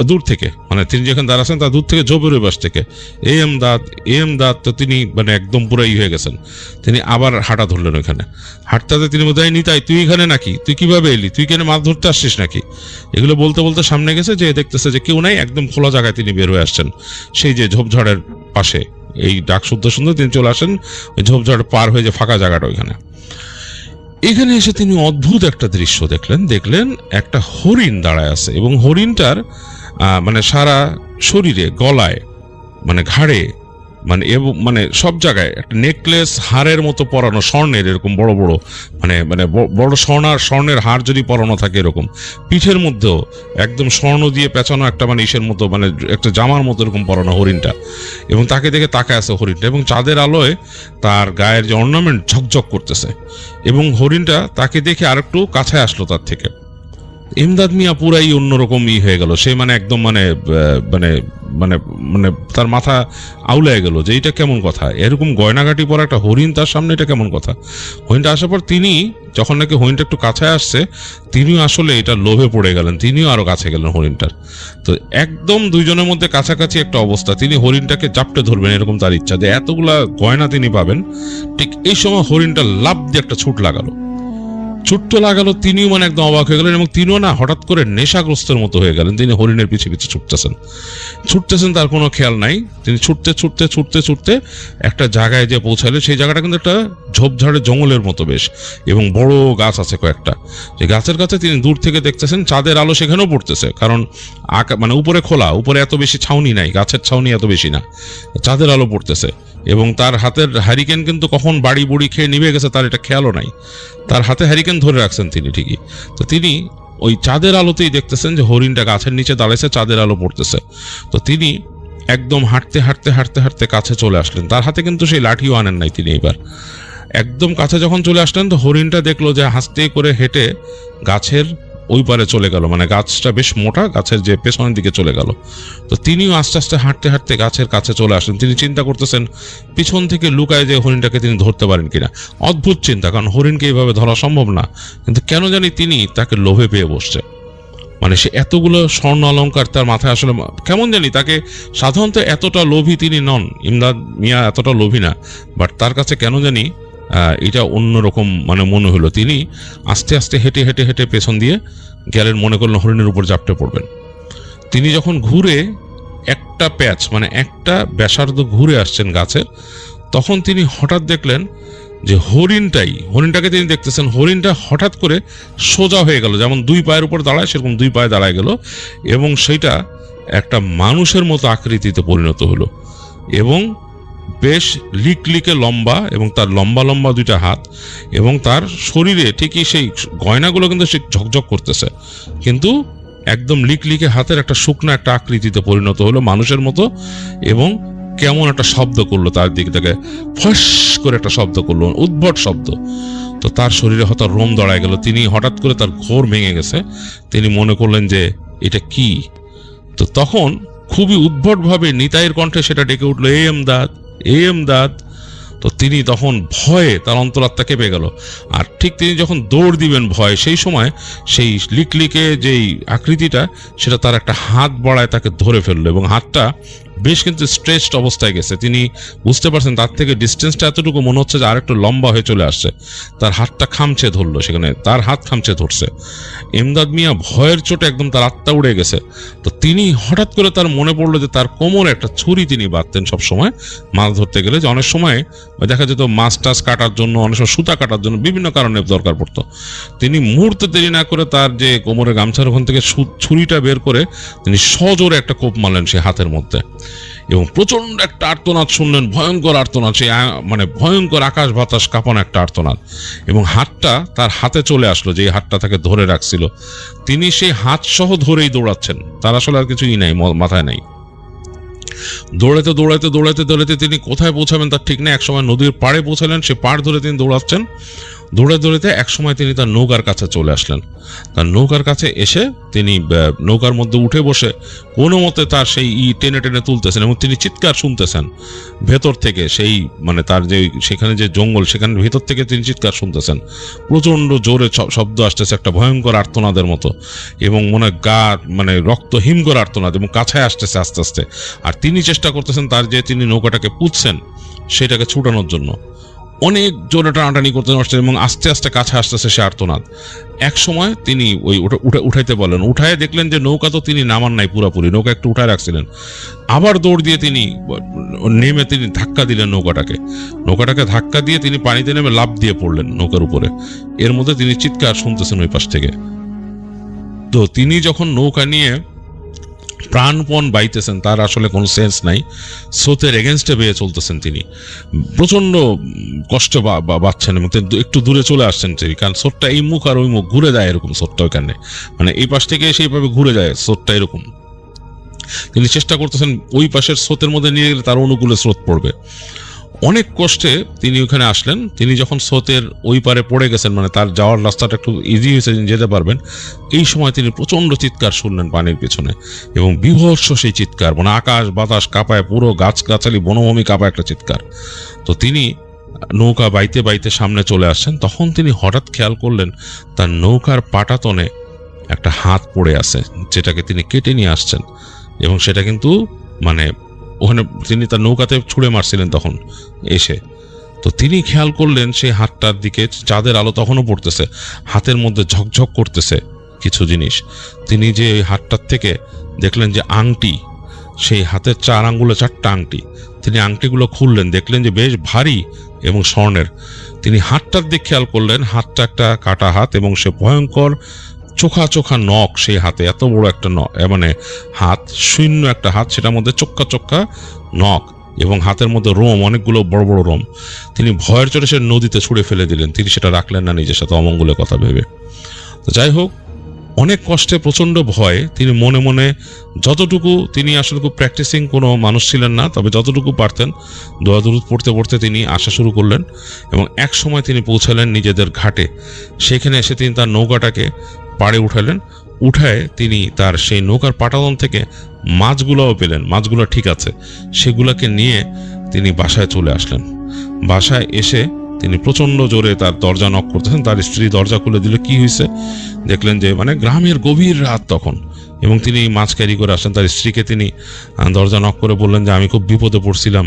দূর থেকে, মানে তিনি যেখানে দাঁড়াচ্ছেন তার দূর থেকে, জোবের বাস থেকে, এ এমদাদ। তো তিনি মানে একদম পুরাই হয়ে গেছেন, তিনি আবার হাঁটা ধরলেন ওইখানে। হাঁটতে তিনি বলতে, নিতাই তুই এখানে নাকি, তুই কিভাবে এলি, তুই কেন মাছ ধরতে আসছিস নাকি? এগুলো বলতে বলতে সামনে গেছে, যে দেখতেছে যে কেউ নাই, একদম খোলা জায়গায় তিনি বের হয়ে আসছেন, সেই যে ঝোপঝাড়ের পাশে। এই ডাক শুনতে শুনতে তিনি চলে আসেন ওই ঝোপঝাড় পার হয়ে যে ফাঁকা জায়গাটা, ওইখানে। এখানে এসে তিনি অদ্ভুত একটা দৃশ্য দেখলেন একটা হরিণ দাঁড়ায় আছে, এবং হরিণটার মানে সারা শরীরে, গলায়, মানে ঘাড়ে, মানে এবং মানে সব জায়গায় একটা নেকলেস হারের মতো পরানো, স্বর্ণের, এরকম বড় বড়, মানে মানে বড় স্বর্ণের হার যদি পরানো থাকে এরকম, পিঠের মধ্যেও একদম স্বর্ণ দিয়ে পেঁচানো একটা মানে ইসের মতো, মানে একটা জামার মতো এরকম পরানো হরিণটা, এবং তাকে দেখে তাকায় আছে হরিণটা, এবং চাঁদের আলোয় তার গায়ের যে অর্নামেন্ট ঝকঝক করতেছে, এবং হরিণটা তাকে দেখে আরেকটু কাছে আসলো তার থেকে, ইমদাদ মিয়া পুরাই অন্যরকম হয়ে গেল। সে মানে একদম মানে মানে মানে মানে তার মাথা আউলায় গেল যে এটা কেমন কথা, এরকম গয়নাঘাটি পরা একটা হরিণ তার সামনে, এটা কেমন কথা। হরিণটা আসার পর তিনি যখন নাকি হরিণটা একটু কাছে আসছে, তিনিও আসলে এটা লোভে পড়ে গেলেন, তিনিও আরো কাছে গেলেন হরিণটার। তো একদম দুইজনের মধ্যে কাছাকাছি একটা অবস্থা, তিনি হরিণটাকে জাপটে ধরবেন এরকম তার ইচ্ছা, যে এতগুলা গয়না তিনি পাবেন। ঠিক এই সময় হরিণটা লাফ দিয়ে একটা ছুট লাগালো, ছুটতে লাগালো, তিনিও মানে একদম অবাক হয়ে গেলেন এবং তিনিও না হঠাৎ করে নেশাগ্রস্তের মতো হয়ে গেলেন। তিনি হরিণের পিছে পিছে ছুটতেছেন, তার কোনো খেয়াল নাই। তিনি ছুটতে একটা জায়গায় যে পৌঁছালেন, সেই জায়গাটা কিন্তু একটা ঝোপঝাড়ের জঙ্গলের মতো বেশ, এবং বড় গাছ আছে কয়েকটা। যে গাছের কাছে তিনি দূর থেকে দেখতেছেন চাঁদের আলো সেখানেও পড়তেছে, কারণ মানে উপরে খোলা, উপরে এত বেশি ছাউনি নাই, গাছের ছাউনি এত বেশি না, চাঁদের আলো পড়তেছে। এবং তার হাতের হ্যারিকেন কিন্তু কখন বাড়ি বুড়ি খেয়ে নিভে গেছে তার এটা খেয়ালও নাই, তার হাতে হ্যারিকেন ধরে রাখছেন তিনি ঠিকই। তো তিনি ওই চাঁদের আলোতেই দেখতেছেন যে হরিণটা গাছের নিচে দাঁড়াইছে, চাঁদের আলো পড়তেছে। তো তিনি একদম হাঁটতে কাছে চলে আসলেন। তার হাতে কিন্তু সেই লাঠিও আনেন নাই তিনি। এবার একদম কাছে যখন চলে আসলেন, তো হরিণটা দেখলো যে হাসতে করে হেঁটে গাছের ওই পারে চলে গেল, মানে গাছটা বেশ মোটা, গাছের যে পেছনের দিকে চলে গেল। তো তিনিও আস্তে আস্তে হাঁটতে গাছের কাছে চলে আসলেন। তিনি চিন্তা করতেছেন পিছন থেকে লুকায় যে হরিণটাকে তিনি ধরতে পারেন কিনা। অদ্ভুত চিন্তা, কারণ হরিণকে এইভাবে ধরা সম্ভব না, কিন্তু কেন জানি তিনি তাকে লোভে পেয়ে বসছে। মানে সে এতগুলো স্বর্ণ অলংকার তার মাথায়, আসলে কেমন জানি তাকে, সাধারণত এতটা লোভী তিনি নন, ইমদাদ মিয়া এতটা লোভী না, বাট তার কাছে কেন জানি এটা অন্যরকম মানে মনে হলো। তিনি আস্তে আস্তে হেঁটে পেছন দিয়ে গেলেন, মনে করলেন হরিণের উপর জাপটে পড়বেন। তিনি যখন ঘুরে একটা প্যাচ মানে একটা ব্যাসার্ধ ঘুরে আসছেন গাছের, তখন তিনি হঠাৎ দেখলেন যে হরিণটাকে তিনি দেখতেছেন, হরিণটা হঠাৎ করে সোজা হয়ে গেল, যেমন দুই পায়ের উপর দাঁড়ায় সেরকম দুই পায়ে দাঁড়ায় গেল, এবং সেটা একটা মানুষের মতো আকৃতিতে পরিণত হলো, এবং বেশ লিকলিকে লম্বা, এবং তার লম্বা লম্বা দুইটা হাত, এবং তার শরীরে ঠিকই সেই গয়নাগুলো কিন্তু সে ঝকঝক করতেছে, কিন্তু একদম লিকলিকে হাতের একটা শুকনো একটা আকৃতিতে পরিণত হলো মানুষের মতো। এবং কেমন একটা শব্দ করলো, তার দিক থেকে ফস করে একটা শব্দ করলো, উদ্ভট শব্দ। তো তার শরীরে হঠাৎ রোম দাঁড়ায় গেল, তিনি হঠাৎ করে তার ঘোর ভেঙে গেছে, তিনি মনে করলেন যে এটা কি। তো তখন খুবই উদ্ভটভাবে নিতাইয়ের কণ্ঠে সেটা ডেকে উঠলো, এ এমদাদ। তো তিনি তখন ভয়ে তার অন্তরাত্মা কেঁপে গেল। আর ঠিক তিনি যখন দৌড় দিবেন ভয়, সেই সময় সেই লিকলিকে যেই আকৃতিটা, সেটা তার একটা হাত বাড়ায় তাকে ধরে ফেললো, এবং হাতটা বেশ কিন্তু স্ট্রেচড অবস্থায় গেছে। তিনি বুঝতে পারছেন তার থেকে ডিস্টেন্সটা এতটুকু মনে হচ্ছে যে আরেকটু লম্বা হয়ে চলে আসছে। তার হাতটা খামচে ধরলো, সেখানে তার হাত খামচে ধরছে। ইমদাদ মিয়া ভয়ের চোটে একদম তার আত্মা উড়ে গেছে। তো তিনি হঠাৎ করে তার মনে পড়লো যে তার কোমরে একটা ছুরি তিনি বাঁধতেন সবসময় মাছ ধরতে গেলে, যে অনেক সময় দেখা যেত মাছ টাছ কাটার জন্য, অনেক সময় সুতা কাটার জন্য বিভিন্ন কারণে দরকার পড়তো। তিনি মুহূর্তে দেরি না করে তার যে কোমরে গামছার ওখান থেকে ছুরিটা বের করে তিনি সজোরে একটা কোপ মারলেন সে হাতের মধ্যে, এবং প্রচন্ড একটা আর্তনাদ শুনলেন, ভয়ঙ্কর আর্তনাদ, সেই মানে ভয়ঙ্কর আকাশ বাতাস কাঁপানো একটা আর্তনাদ। এবং হাতটা তার হাতে চলে আসলো, যে হাতটা তাকে ধরে রাখছিল। তিনি সেই হাত সহ ধরেই দৌড়াচ্ছেন, তার আসলে আর কিছুই নাই, মাথায় নাই। দৌড়াইতে তিনি কোথায় পৌঁছাবেন তার ঠিক নেই। একসময় নদীর পাড়ে পৌঁছালেন, সে পাড় ধরে তিনি দৌড়াচ্ছেন। দৌড়াতে একসময় তিনি তার নৌকার কাছে চলে আসলেন। তার নৌকার কাছে এসে তিনি নৌকার মধ্যে উঠে বসে কোনো মতে তার সেই টেনে তুলতেছেন, এবং তিনি চিৎকার শুনতেছেন ভেতর থেকে, সেই মানে তার যে সেখানে যে জঙ্গল, সেখানে ভেতর থেকে তিনি চিৎকার শুনতেছেন, প্রচন্ড জোরে শব্দ আসতেছে, একটা ভয়ঙ্কর আর্তনাদের মতো, এবং মনে গা মানে রক্ত হিম করে আর্তনাদ, এবং কাছায় আসতেছে আস্তে আস্তে। আর তিনি চেষ্টা করতেছেন তার যে তিনি নৌকাটাকে পুঁতছেন সেটাকে ছুটানোর জন্য, অনেক জোরে টানাটানি করতে আসছে, এবং আস্তে আস্তে কাছে আসতেছে সে আর্তনাদ। এক সময় তিনি ওই উঠাইতে বলেন, উঠায় দেখলেন যে নৌকা তো তিনি নামান নাই পুরাপুরি, নৌকা একটু উঠায় রাখছিলেন। আবার দৌড় দিয়ে তিনি নেমে তিনি ধাক্কা দিলেন নৌকাটাকে ধাক্কা দিয়ে তিনি পানিতে নেমে লাফ দিয়ে পড়লেন নৌকার উপরে। এর মধ্যে তিনি চিৎকার শুনতেছেন ওই পাশ থেকে। তো তিনি যখন নৌকা নিয়ে প্রাণপণ বাইতেছেন, তার আসলে কোনো সেন্স নাই, স্রোতের এগেনস্টে বেয়ে চলতেছেন, তিনি প্রচন্ড কষ্ট পাচ্ছেন, এবং একটু দূরে চলে আসছেন তিনি, কারণ স্রোতটা এই মুখ আর ওই মুখ ঘুরে যায় এরকম, স্রোতটা ওইখানে মানে এই পাশ থেকে সেইভাবে ঘুরে যায় স্রোতটা এরকম। তিনি চেষ্টা করতেছেন ওই পাশের স্রোতের মধ্যে নিয়ে গেলে তার অনুকূলে স্রোত পড়বে। অনেক কষ্টে তিনি ওখানে আসলেন। তিনি যখন স্রোতের ওই পারে পড়ে গেছেন, মানে তার যাওয়ার রাস্তাটা একটু ইজি হয়েছে, যেতে পারবেন, এই সময় তিনি প্রচণ্ড চিৎকার শুনলেন পানির পেছনে, এবং বিভৎস সেই চিৎকার, মানে আকাশ বাতাস কাঁপায়, পুরো গাছগাছালি বনভূমি কাঁপায় একটা চিৎকার। তো তিনি নৌকা বাইতে বাইতে সামনে চলে আসছেন। তখন তিনি হঠাৎ খেয়াল করলেন তার নৌকার পাটাতনে একটা হাত পড়ে আছে, যেটাকে তিনি কেটে নিয়ে আসছেন, এবং সেটা কিন্তু মানে ওখানে তিনি তার নৌকাতে ছুঁড়ে মারছিলেন তখন এসে। তো তিনি খেয়াল করলেন সেই হাতটার দিকে, চাঁদের আলো তখনও পড়তেছে, হাতের মধ্যে ঝকঝক করতেছে কিছু জিনিস। তিনি যে হাতটার থেকে দেখলেন যে আংটি, সেই হাতের 4 আঙ্গুলে 4টা আংটি। তিনি আংটিগুলো খুললেন, দেখলেন যে বেশ ভারী এবং স্বর্ণের। তিনি হাতটার দিকে খেয়াল করলেন, হাতটা একটা কাটা হাত, এবং সে ভয়ঙ্কর চোখা চোখা নখ সেই হাতে, এত বড় একটা মানে হাত, শূন্য একটা হাত, সেটার মধ্যে চোক্কা চোক্কা নখ, এবং হাতের মধ্যে রোম, অনেকগুলো বড় বড় রোম। তিনি ভয়ের চোটে সে নদীতে ছুঁড়ে ফেলে দিলেন। তিনি সেটা রাখলেন না নিজের সাথে, অমঙ্গলের কথা ভেবে। তো যাই হোক, অনেক কষ্টে, প্রচণ্ড ভয়ে তিনি মনে মনে যতটুকু, তিনি আসলে খুব প্র্যাকটিসিং কোনো মানুষ ছিলেন না, তবে যতটুকু পারতেন দোয়া দরুদ পড়তে পড়তে তিনি আসা শুরু করলেন, এবং এক সময় তিনি পৌঁছালেন নিজেদের ঘাটে। সেখানে এসে তিনি তার নৌকাটাকে পাড়ে উঠালেন। উঠায় তিনি তার সেই নৌকার পাটাতন থেকে মাছগুলোও পেলেন, মাছগুলো ঠিক আছে, সেগুলোকে নিয়ে তিনি বাসায় চলে আসলেন। বাসায় এসে তিনি প্রচণ্ড জোরে তার দরজা নক করতেছেন। তার স্ত্রী দরজা খুলে দিল। কি হয়েছে? দেখলেন যে মানে গ্রামের গভীর রাত তখন, এবং তিনি মাছ ক্যারি করে আসলেন। তার স্ত্রীকে তিনি দরজা নক করে বললেন যে আমি খুব বিপদে পড়ছিলাম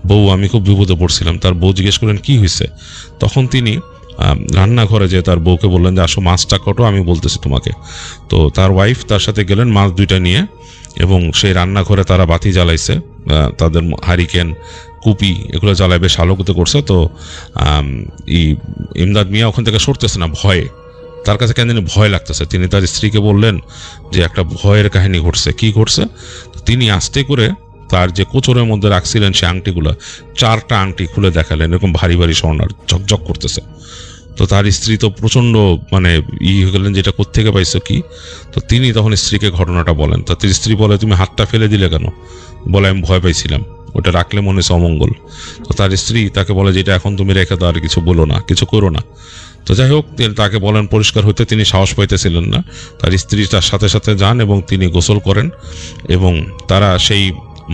বউ, আমি খুব বিপদে পড়ছিলাম। তার বউ জিজ্ঞেস করলেন কি হয়েছে? তখন তিনি রান্নাঘরে যে তার বউকে বললেন যে আসো মাছটা কাটো, আমি বলতেছি তোমাকে। তো তার ওয়াইফ তার সাথে গেলেন মাছ 2টা নিয়ে, এবং সেই রান্নাঘরে তারা বাতি জ্বালাইছে, তাদের হারিকেন কুপি এগুলো জ্বালায় বেশ আলোকিত করছে। তো ইমদাদ মিয়া ওখান থেকে সরতেছে না ভয়ে, তার কাছে কেন জানি ভয় লাগতেছে। তিনি তার স্ত্রীকে বললেন যে একটা ভয়ের কাহিনী ঘটছে। কি ঘটছে? তিনি আস্তে করে তার যে কোচরের মধ্যে রাখছিলেন সে আংটিগুলো, 4টা আংটি খুলে দেখালেন, এরকম ভারী ভারী স্বর্ণার ঝকঝক করতেছে। তো তার স্ত্রী তো প্রচণ্ড মানে হয়ে গেলেন যে এটা কোত্থেকে পাইছো কি? তো তিনি তখন স্ত্রীকে ঘটনাটা বলেন। তার স্ত্রী বলে তুমি হাতটা ফেলে দিলে কেন? বলে আমি ভয় পাইছিলাম, ওটা রাখলে মনে হচ্ছে অমঙ্গল। তো তার স্ত্রী তাকে বলে যে এটা এখন তুমি রেখে দাও, আর কিছু বলো না, কিছু করো না। তো যাই হোক, তাকে বলেন পরিষ্কার হইতে, তিনি সাহস পাইতেছিলেন না। তার স্ত্রী তার সাথে সাথে যান এবং তিনি গোসল করেন, এবং তারা সেই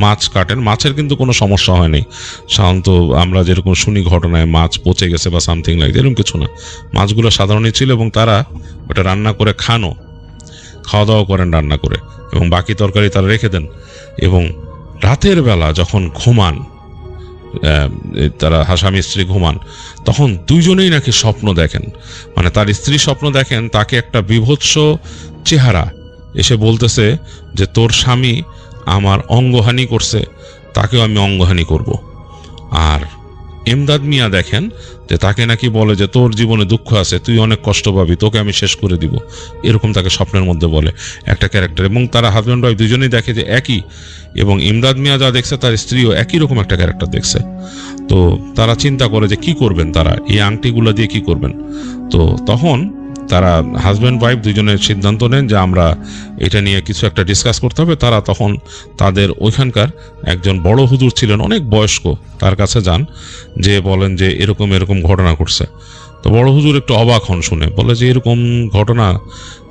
মাছ কাটেন। মাছের কিন্তু কোনো সমস্যা হয়নি। সাধারণত আমরা যেরকম শুনি ঘটনায় মাছ পচে গেছে বা সামথিং লাইক, এরকম কিছু না। মাছগুলো সাধারণই ছিল, এবং তারা ওটা রান্না করে খাওয়া দাওয়া করেন রান্না করে, এবং বাকি তরকারি তারা রেখে দেন। এবং রাতের বেলা যখন ঘুমান, তারা স্বামী স্ত্রী ঘুমান, তখন দুইজনেই নাকি স্বপ্ন দেখেন। মানে তার স্ত্রী স্বপ্ন দেখেন তাকে একটা বিভৎস চেহারা এসে বলতেছে যে তোর স্বামী আমার অঙ্গহানি করছে, তাকেও আমি অঙ্গহানি করব। আর ইমদাদ মিয়া দেখেন যে তাকে নাকি বলে যে তোর জীবনে দুঃখ আছে, তুই অনেক কষ্ট পাবি, তোকে আমি শেষ করে দিব, এরকম তাকে স্বপ্নের মধ্যে বলে একটা ক্যারেক্টার। এবং তারা হাজব্যান্ড ওয়াইফ দুজনেই দেখে যে একই, এবং ইমদাদ মিয়া যা দেখছে তার স্ত্রীও একই রকম একটা ক্যারেক্টার দেখছে। তো তারা চিন্তা করে যে কি করবেন তারা, এই আংটিগুলো দিয়ে কি করবেন। তো তখন তারা হাজব্যান্ড ওয়াইফ দুজনের সিদ্ধান্ত নেন যে আমরা এটা নিয়ে কিছু একটা ডিসকাস করতে হবে। তারা তখন তাদের ওইখানকার একজন বড় হুজুর ছিলেন, অনেক বয়স্ক, তার কাছে যান, যে বলেন যে এরকম এরকম ঘটনা ঘটছে। তো বড় হুজুর একটু অবাক হন শুনে, বলে যে এরকম ঘটনা,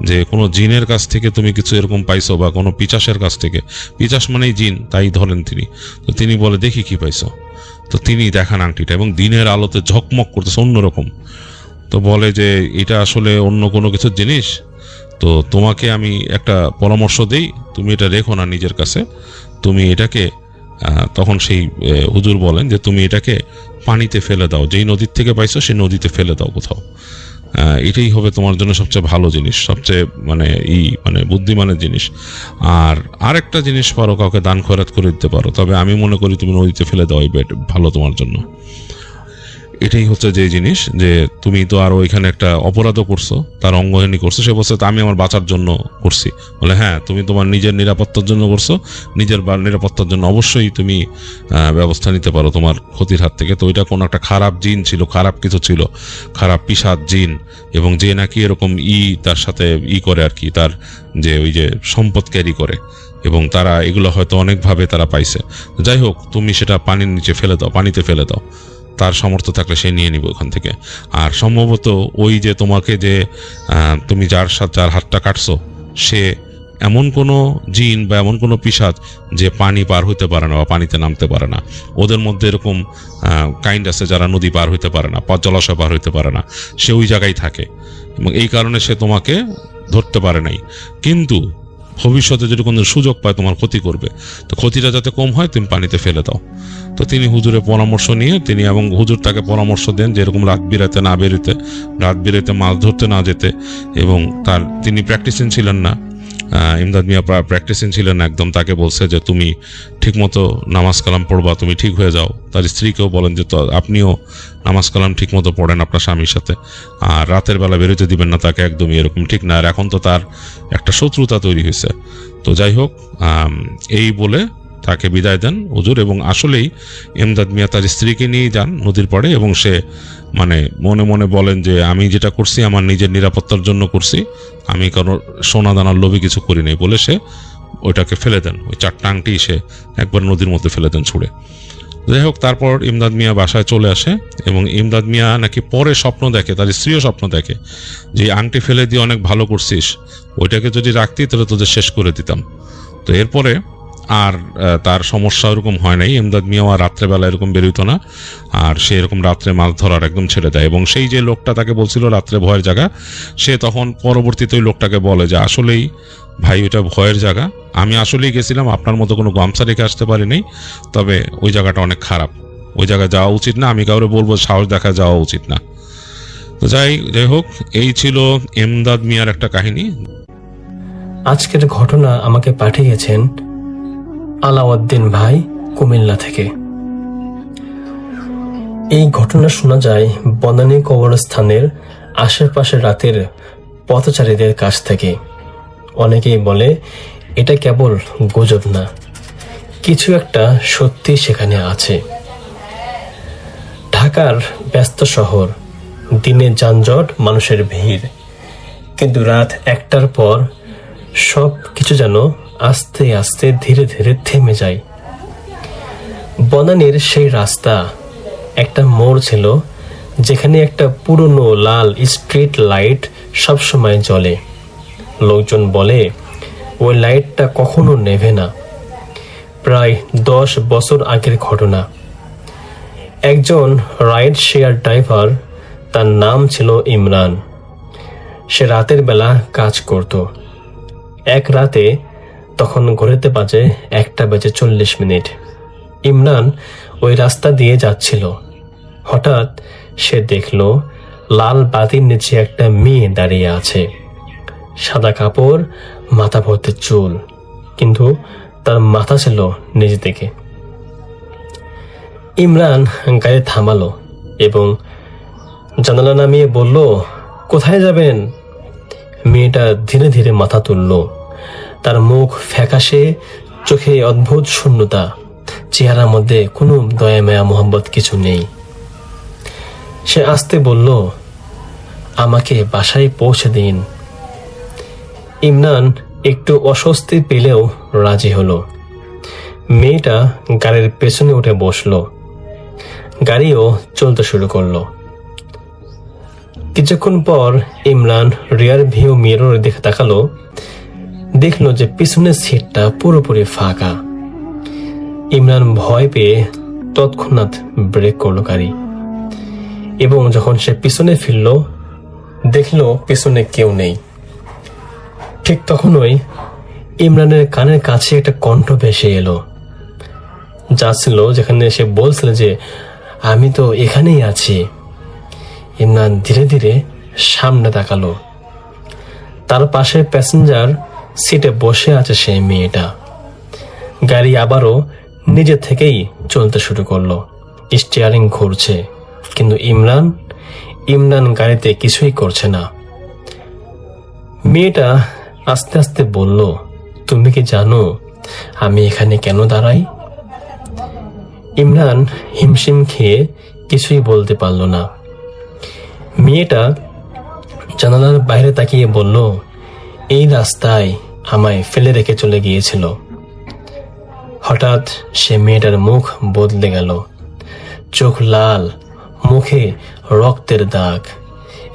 যে কোনো জিনের কাছ থেকে তুমি কিছু এরকম পাইছো, বা কোনো পিচাসের কাছ থেকে, পিচাস মানেই জিন তাই ধরেন তিনি। তো তিনি বলে দেখি কি পাইছো। তো তিনি দেখান আংটিটা, এবং দিনের আলোতে ঝকমক করতেছে অন্যরকম। তো বলে যে এটা আসলে অন্য কোনো কিছুর জিনিস, তো তোমাকে আমি একটা পরামর্শ দেই, তুমি এটা রেখো না নিজের কাছে, তুমি এটাকে তখন সেই হুজুর বলেন যে তুমি এটাকে পানিতে ফেলে দাও, যেই নদীর থেকে পাইছো সেই নদীতে ফেলে দাও কোথাও, এটাই হবে তোমার জন্য সবচেয়ে ভালো জিনিস, সবচেয়ে মানে বুদ্ধিমানের জিনিস। আর আরেকটা জিনিস পারো, কাউকে দান খয়রাত করে দিতে পারো, তবে আমি মনে করি তুমি নদীতে ফেলে দাও, ভালো তোমার জন্য। এটাই হচ্ছে যে জিনিস, যে তুমি তো আরো এখানে একটা অপরাধও করছো, তার অঙ্গহানি করছো। সে বলছে আমি আমার বাঁচার জন্য করছি। বলে হ্যাঁ, তুমি তোমার নিজের নিরাপত্তার জন্য করছো, নিজের নিরাপত্তার জন্য অবশ্যই তুমি ব্যবস্থা নিতে পারো তোমার ক্ষতির হাত থেকে। তো এটা কোনো একটা খারাপ জিন ছিল, খারাপ কিছু ছিল, খারাপ পিশাচ জিন, এবং যে নাকি এরকম তার সাথে করে আর কি, তার যে ওই যে সম্পদ ক্যারি করে, এবং তারা এগুলো হয়তো অনেকভাবে তারা পাইছে। যাই হোক, তুমি সেটা পানির নিচে ফেলে দাও, পানিতে ফেলে দাও, তার সামর্থ্য থাকলে সে নিয়ে নিব ওখান থেকে। আর সম্ভবত ওই যে তোমাকে যে তুমি যার হাতটা কাটছো, সে এমন কোনো জিন বা এমন কোনো পিশাচ যে পানি পার হইতে পারে না বা পানিতে নামতে পারে না। ওদের মধ্যে এরকম কাইন্ড আছে যারা নদী পার হইতে পারে না, জলাশয় পার হইতে পারে না, সে ওই জায়গায় থাকে এবং এই কারণে সে তোমাকে ধরতে পারে নাই। কিন্তু ভবিষ্যতে যদি কোনো সুযোগ পায় তোমার ক্ষতি করবে, তো ক্ষতিটা যাতে কম হয় তুমি পানিতে ফেলে দাও। তো তিনি হুজুরের পরামর্শ নিয়ে এবং হুজুর তাকে পরামর্শ দেন যে এরকম রাত বিরাতে না বেরোতে, রাত বিরাতে মাছ ধরতে না যেতে। এবং তিনি প্র্যাকটিসিং ছিলেন না, ইমদাদ মিয়া প্র্যাকটিসিং ছিলেন একদম। তাকে বলছে যে তুমি ঠিকমতো নামাজ কালাম পড়বা, তুমি ঠিক হয়ে যাও। তার স্ত্রীকেও বলেন যে আপনিও নামাজ কালাম ঠিক মতো পড়েন আপনার স্বামীর সাথে, আর রাতের বেলা বেরোতে দিবেন না তাকে, একদমই এরকম ঠিক না। আর এখন তো তার একটা শত্রুতা তৈরি হয়েছে। তো যাই হোক, এই বলে তাকে বিদায় দেন হুজুর। এবং আসলেই ইমদাদ মিয়া তার স্ত্রীকে নিয়ে যান নদীর পাড়ে এবং সে মনে মনে বলেন যে আমি যেটা করছি আমার নিজের নিরাপত্তার জন্য করছি, আমি কারো সোনা দানার লোভে কিছু করি নাই বলে সে ওইটাকে ফেলে দেন। ওই 4টা আংটি সে একবার নদীর মধ্যে ফেলে দেন ছুঁড়ে। যাই হোক, তারপর ইমদাদ মিয়া বাসায় চলে আসে এবং ইমদাদ মিয়া নাকি পরে স্বপ্ন দেখে, তার স্ত্রীও স্বপ্ন দেখে যে আংটি ফেলে দিয়ে অনেক ভালো করছিস, ওইটাকে যদি রাখতি তাহলে তোদের শেষ করে দিতাম। তো এরপরে আর তার সমস্যা ওরকম হয় নাই। ইমদাদ মিয়াও আর রাত্রেবেলা এরকম বেরোতো না, আর সে এরকম রাত্রে মাছ ধরার একদম ছেড়ে দেয়। এবং সেই যে লোকটা তাকে বলছিল রাত্রে ভয়ের জায়গা, সে তখন পরবর্তীতে ওই লোকটাকে বলে যে আসলেই ভাই ওইটা ভয়ের জায়গা, আমি আসলেই গেছিলাম, আপনার মতো কোনো গামছা রেখে আসতে পারিনি, তবে ওই জায়গাটা অনেক খারাপ, ওই জায়গায় যাওয়া উচিত না, আমি কাউরে বলবো সাহস দেখা যাওয়া উচিত না। তো যাই হোক, এই ছিল ইমদাদ মিয়ার একটা কাহিনী। আজকের ঘটনা আমাকে পাঠিয়েছেন আলাউদ্দিন ভাই কুমিল্লা থেকে। এই ঘটনা শোনা যায় বনানী কবরস্থানের আশেপাশে রাতের পথচারীদের কাছ থেকে। অনেকেই বলে এটা কেবল গুজব না, কিছু একটা সত্যি সেখানে আছে। ঢাকার ব্যস্ত শহর, দিনে যানজট, মানুষের ভিড়, কিন্তু রাত 1টার পর সব কিছু যেন আস্তে আস্তে ধীরে ধীরে থেমে যায়। বনানীর সেই রাস্তা, একটা মোড় ছিল যেখানে একটা পুরনো লাল স্ট্রিট লাইট সবসময় জ্বলে। লোকজন বলে ওই লাইটটা কখনো নেভে না। প্রায় 10 বছর আগের ঘটনা। একজন রাইড শেয়ার ড্রাইভার, তার নাম ছিল ইমরান। সে রাতের বেলা কাজ করত। এক রাতে, তখন ঘড়িতে বাজে 1:40। ইমরান ওই রাস্তা দিয়ে যাচ্ছিল। হঠাৎ সে দেখল লাল বাতির নিচে একটা মেয়ে দাঁড়িয়ে আছে। সাদা কাপড়, মাথা ভর্তি চুল, কিন্তু তার মাথা ছিল নিচ দিকে। ইমরান গাড়ি থামালো এবং জানালা নামিয়ে বলল, কোথায় যাবেন? মেয়েটা ধীরে ধীরে মাথা তুলল। তার মুখ ফ্যাকাশে, চোখে অদ্ভুত শূন্যতা, চেহারার মধ্যে কোনো দয়া মায়া মোহাম্মত কিছু নেই। সে আস্তে বলল, আমাকে বাসায় পৌঁছে দিন। ইমরান একটু অস্বস্তি পেলেও রাজি হলো। মেয়েটা গাড়ির পেছনে উঠে বসলো। গাড়িও চলতে শুরু করলো। কিছুক্ষণ পর ইমরান রিয়ার ভিউ মিরর দেখে তাকালো। দেখলো যে পিছনের সিটটা পুরোপুরি ফাঁকা। ইমরান ভয় পেয়ে তৎক্ষণাৎ ব্রেক করলো গাড়ি, এবং যখন সে পিছনে ফিরল দেখলো পিছনে কেউ নেই। ঠিক তখনই ইমরানের কানের কাছে একটা কণ্ঠ ভেসে এলো, যা ছিল যেখানে সে বলছিল যে আমি তো এখানেই আছি। ইমরান ধীরে ধীরে সামনে তাকালো। তার পাশে প্যাসেঞ্জার সিটে বসে আছে সেই মেয়েটা। গাড়ি আবারও নিজে থেকেই চলতে শুরু করলো। স্টিয়ারিং ঘুরছে, কিন্তু ইমরান গাড়িতে কিছুই করছে না। মেয়েটা আস্তে আস্তে বলল, তুমি কি জানো আমি এখানে কেন দাঁড়াই? ইমরান হিমশিম খেয়ে কিছুই বলতে পারল না। মেয়েটা জানালার বাইরে তাকিয়ে বলল, এই রাস্তায় আমায় ফেলে রেখে চলে গিয়েছিল। হঠাৎ সে মেয়েটার মুখ বদলে গেল, চোখ লাল, মুখে রক্তের দাগ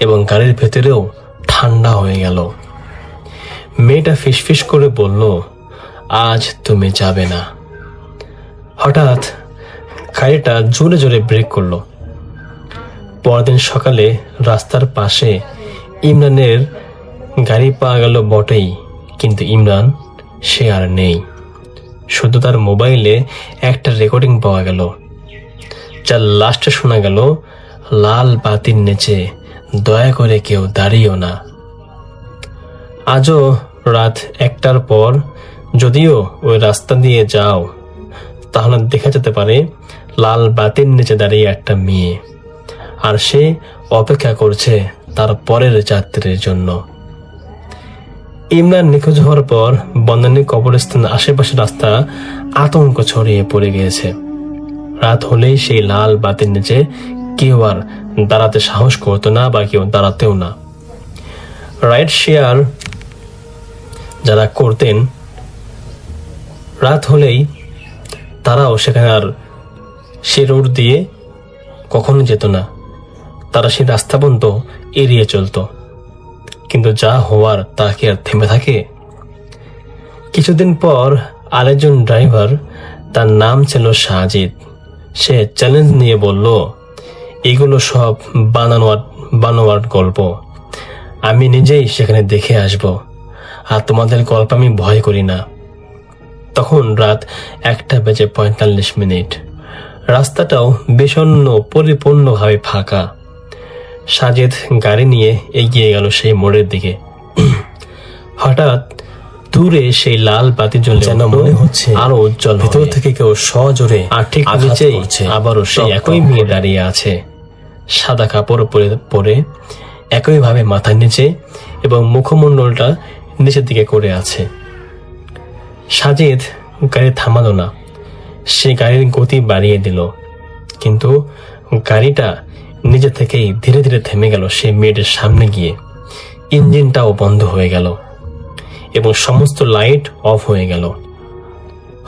এবং গাড়ির ভেতরেও ঠান্ডা হয়ে গেল। মেয়েটা ফিসফিস করে বলল, আজ তুমি যাবে না। হঠাৎ গাড়িটা জোরে জোরে ব্রেক করলো। পরদিন সকালে রাস্তার পাশে ইমরানের গাড়ি পাওয়া গেল বটেই, কিন্তু ইমরান সে আর নেই। শুধু তার মোবাইলে একটা রেকর্ডিং পাওয়া গেল, যার লাস্টে শোনা গেল, লাল বাতির নিচে দয়া করে কেউ দাঁড়িয়েও না। আজও রাত 1টার পর যদিও ওই রাস্তা দিয়ে যাও, তাহলে দেখা যেতে পারে লাল বাতির নিচে দাঁড়িয়ে একটা মেয়ে, আর সে অপেক্ষা করছে তার পরের যাত্রীর জন্য। ইমরান নিখোঁজ হওয়ার পর বনানী কবরস্থানের আশেপাশে রাস্তা আতঙ্ক ছড়িয়ে পড়ে গিয়েছে। রাত হলেই সেই লাল বাতির নিচে কেউ আর দাঁড়াতে সাহস করতো না, বা কেউ দাঁড়াতেও না। রাইড শেয়ার যারা করতেন, রাত হলেই তারাও সেখানে আর সে রোড দিয়ে কখনো যেত না। তারা সেই রাস্তা পর্যন্ত এড়িয়ে চলত। কিন্তু যা হওয়ার তা কি আর থেমে থাকে? কিছুদিন পর আরেকজন ড্রাইভার, তার নাম ছিল সাজিদ, সে চ্যালেঞ্জ নিয়ে বলল, এগুলো সব বানোয়াট গল্প, আমি নিজেই সেখানে দেখে আসব, আর তোমাদের গল্প আমি ভয় করি না। তখন রাত 1:45। রাস্তাটাও বিষণ্ণ, পরিপূর্ণভাবে ফাঁকা। সাজিদ গাড়ি নিয়ে এগিয়ে গেল সেই মোড়ের দিকে। হঠাৎ দূরে সেই লাল বাতি জ্বলে, যেন মনে হচ্ছে আরো উজ্জ্বল। ভিতর থেকে কেউ সজোরে আর ঠিক নিচেই আবারও সেই একই মেয়ে দাঁড়িয়ে আছে, সাদা কাপড় পরে একইভাবে মাথার নিচে এবং মুখমণ্ডলটা নিচের দিকে করে আছে। সাজিদ গাড়ি থামালো না, সে গাড়ির গতি বাড়িয়ে দিল, কিন্তু গাড়িটা নিজে থেকেই ধীরে ধীরে থেমে গেল সেই মেয়েটার সামনে গিয়ে। ইঞ্জিনটাও বন্ধ হয়ে গেল এবং সমস্ত লাইট অফ হয়ে গেল।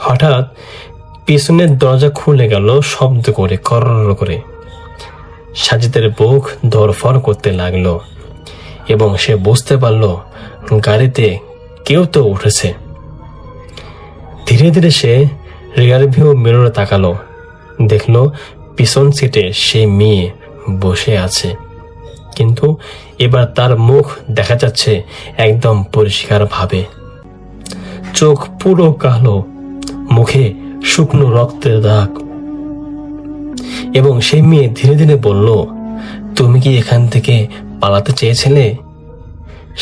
হঠাৎ পিছনের দরজা খুলে গেল শব্দ করে, করর করে। সাজিদের বুক ধরফর করতে লাগলো এবং সে বুঝতে পারল গাড়িতে কেউ তো উঠেছে। ধীরে ধীরে সে রিয়ার ভিউ মিররে তাকালো, দেখলো পিছন সিটে সেই মেয়ে বসে আছে, কিন্তু এবার তার মুখ দেখা যাচ্ছে একদম পরিষ্কার ভাবে। চোখ পুরো কালো, মুখে শুকনো রক্তের দাগ। এবং সেই মেয়ে ধীরে ধীরে বলল, তুমি কি এখান থেকে পালাতে চেয়েছিলে?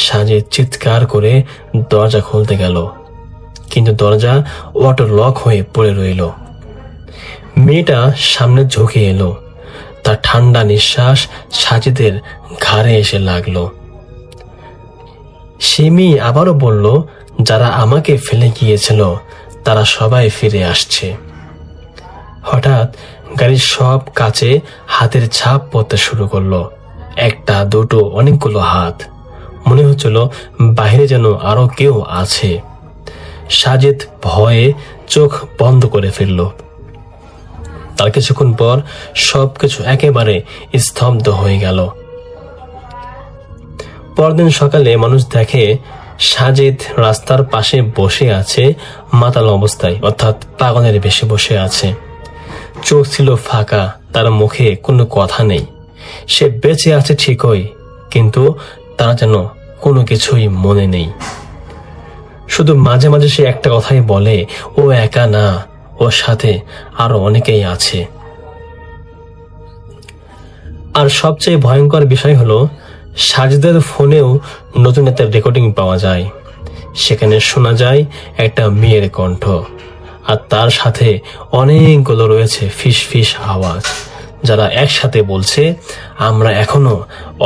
সাজিদ চিৎকার করে দরজা খুলতে গেল, কিন্তু দরজা অটো লক হয়ে পড়ে রইল। মেয়েটা সামনে ঝুঁকে এলো, তার ঠান্ডা নিঃশ্বাস সাজিদের ঘাড়ে এসে লাগলো। সে মেয়ে আবারও বলল, যারা আমাকে ফেলে গিয়েছিল তারা সবাই ফিরে আসছে। হঠাৎ গাড়ির সব কাছে হাতের ছাপ পড়তে শুরু করলো, একটা, দুটো, অনেকগুলো হাত। মনে হচ্ছিল বাইরে যেন আরো কেউ আছে। সাজিদ ভয়ে চোখ বন্ধ করে ফেলল। তার কিছুক্ষণ পর সবকিছু একেবারে স্তব্ধ হয়ে গেল। পরদিন সকালে মানুষ দেখে সাজিদ রাস্তার পাশে বসে আছে, মাতাল অবস্থায়, অর্থাৎ পাগলের বেশে বসে আছে। চোখ ছিল ফাঁকা, তার মুখে কোনো কথা নেই। সে বেঁচে আছে ঠিকই, কিন্তু তার যেন কোনো কিছুই মনে নেই। শুধু মাঝে মাঝে সে একটা কথাই বলে, ও একা না, ওর সাথে আরো অনেকেই আছে। আর সবচেয়ে ভয়ঙ্কর বিষয় হলো, সাজিদের ফোনেও নতুন একটা রেকর্ডিং পাওয়া যায়। সেখানে শোনা যায় একটা মেয়ের কণ্ঠ, আর তার সাথে অনেকগুলো রয়েছে ফিস ফিস আওয়াজ, যারা একসাথে বলছে, আমরা এখনো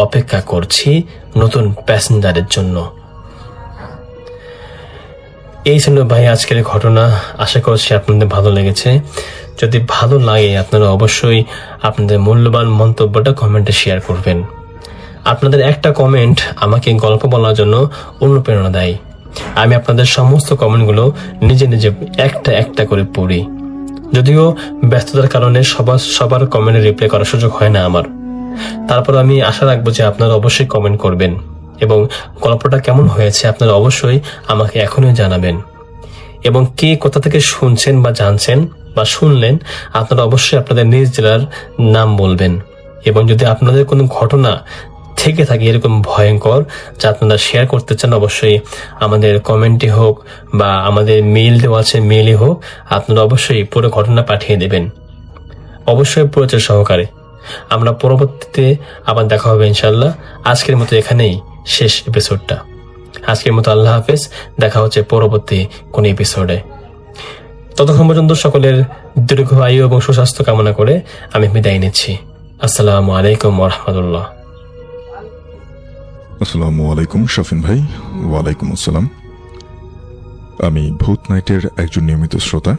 অপেক্ষা করছি নতুন প্যাসেঞ্জারের জন্য। এই ছিল ভাই আজকের ঘটনা। আশা করছি আপনাদের ভালো লেগেছে। যদি ভালো লাগে আপনারা অবশ্যই আপনাদের মূল্যবান মন্তব্যটা কমেন্টে শেয়ার করবেন। আপনাদের একটা কমেন্ট আমাকে গল্প বলার জন্য অনুপ্রেরণা দেয়। আমি আপনাদের সমস্ত কমেন্টগুলো নিজে নিজে একটা একটা করে পড়ি। যদিও ব্যস্ততার কারণে সবার কমেন্টে রিপ্লাই করার সুযোগ হয় না আমার, তারপর আমি আশা রাখবো যে আপনারা অবশ্যই কমেন্ট করবেন এবং গল্পটা কেমন হয়েছে আপনারা অবশ্যই আমাকে এখনই জানাবেন। এবং কে কোথা থেকে শুনছেন বা জানছেন বা শুনলেন আপনারা অবশ্যই আপনাদের নিজ জেলার নাম বলবেন। এবং যদি আপনাদের কোনো ঘটনা থেকে থাকে এরকম ভয়ঙ্কর যা আপনারা শেয়ার করতে চান, অবশ্যই আমাদের কমেন্টে হোক বা আমাদের মেইল দেওয়া আছে মেইলে হোক, আপনারা অবশ্যই পুরো ঘটনা পাঠিয়ে দেবেন, অবশ্যই পরিচয় সহকারে। আমরা পরবর্তীতে আবার দেখা হবে ইনশাল্লাহ। আজকের মতো এখানেই শেষ এপিসোডটা। আজকের মতো আল্লাহ হাফেজ, দেখা হচ্ছে পরবর্তী কোন এপিসোডে। ততক্ষণ পর্যন্ত সকলের দীর্ঘ আয়ু এবং সুস্বাস্থ্য কামনা করে আমি বিদায় নিচ্ছি। আসসালামু আলাইকুম ওয়া রাহমাতুল্লাহ। আসসালামু আলাইকুম শফিন ভাই। ওয়ালাইকুম আসসালাম। আমি ভূত নাইটের একজন নিয়মিত শ্রোতা।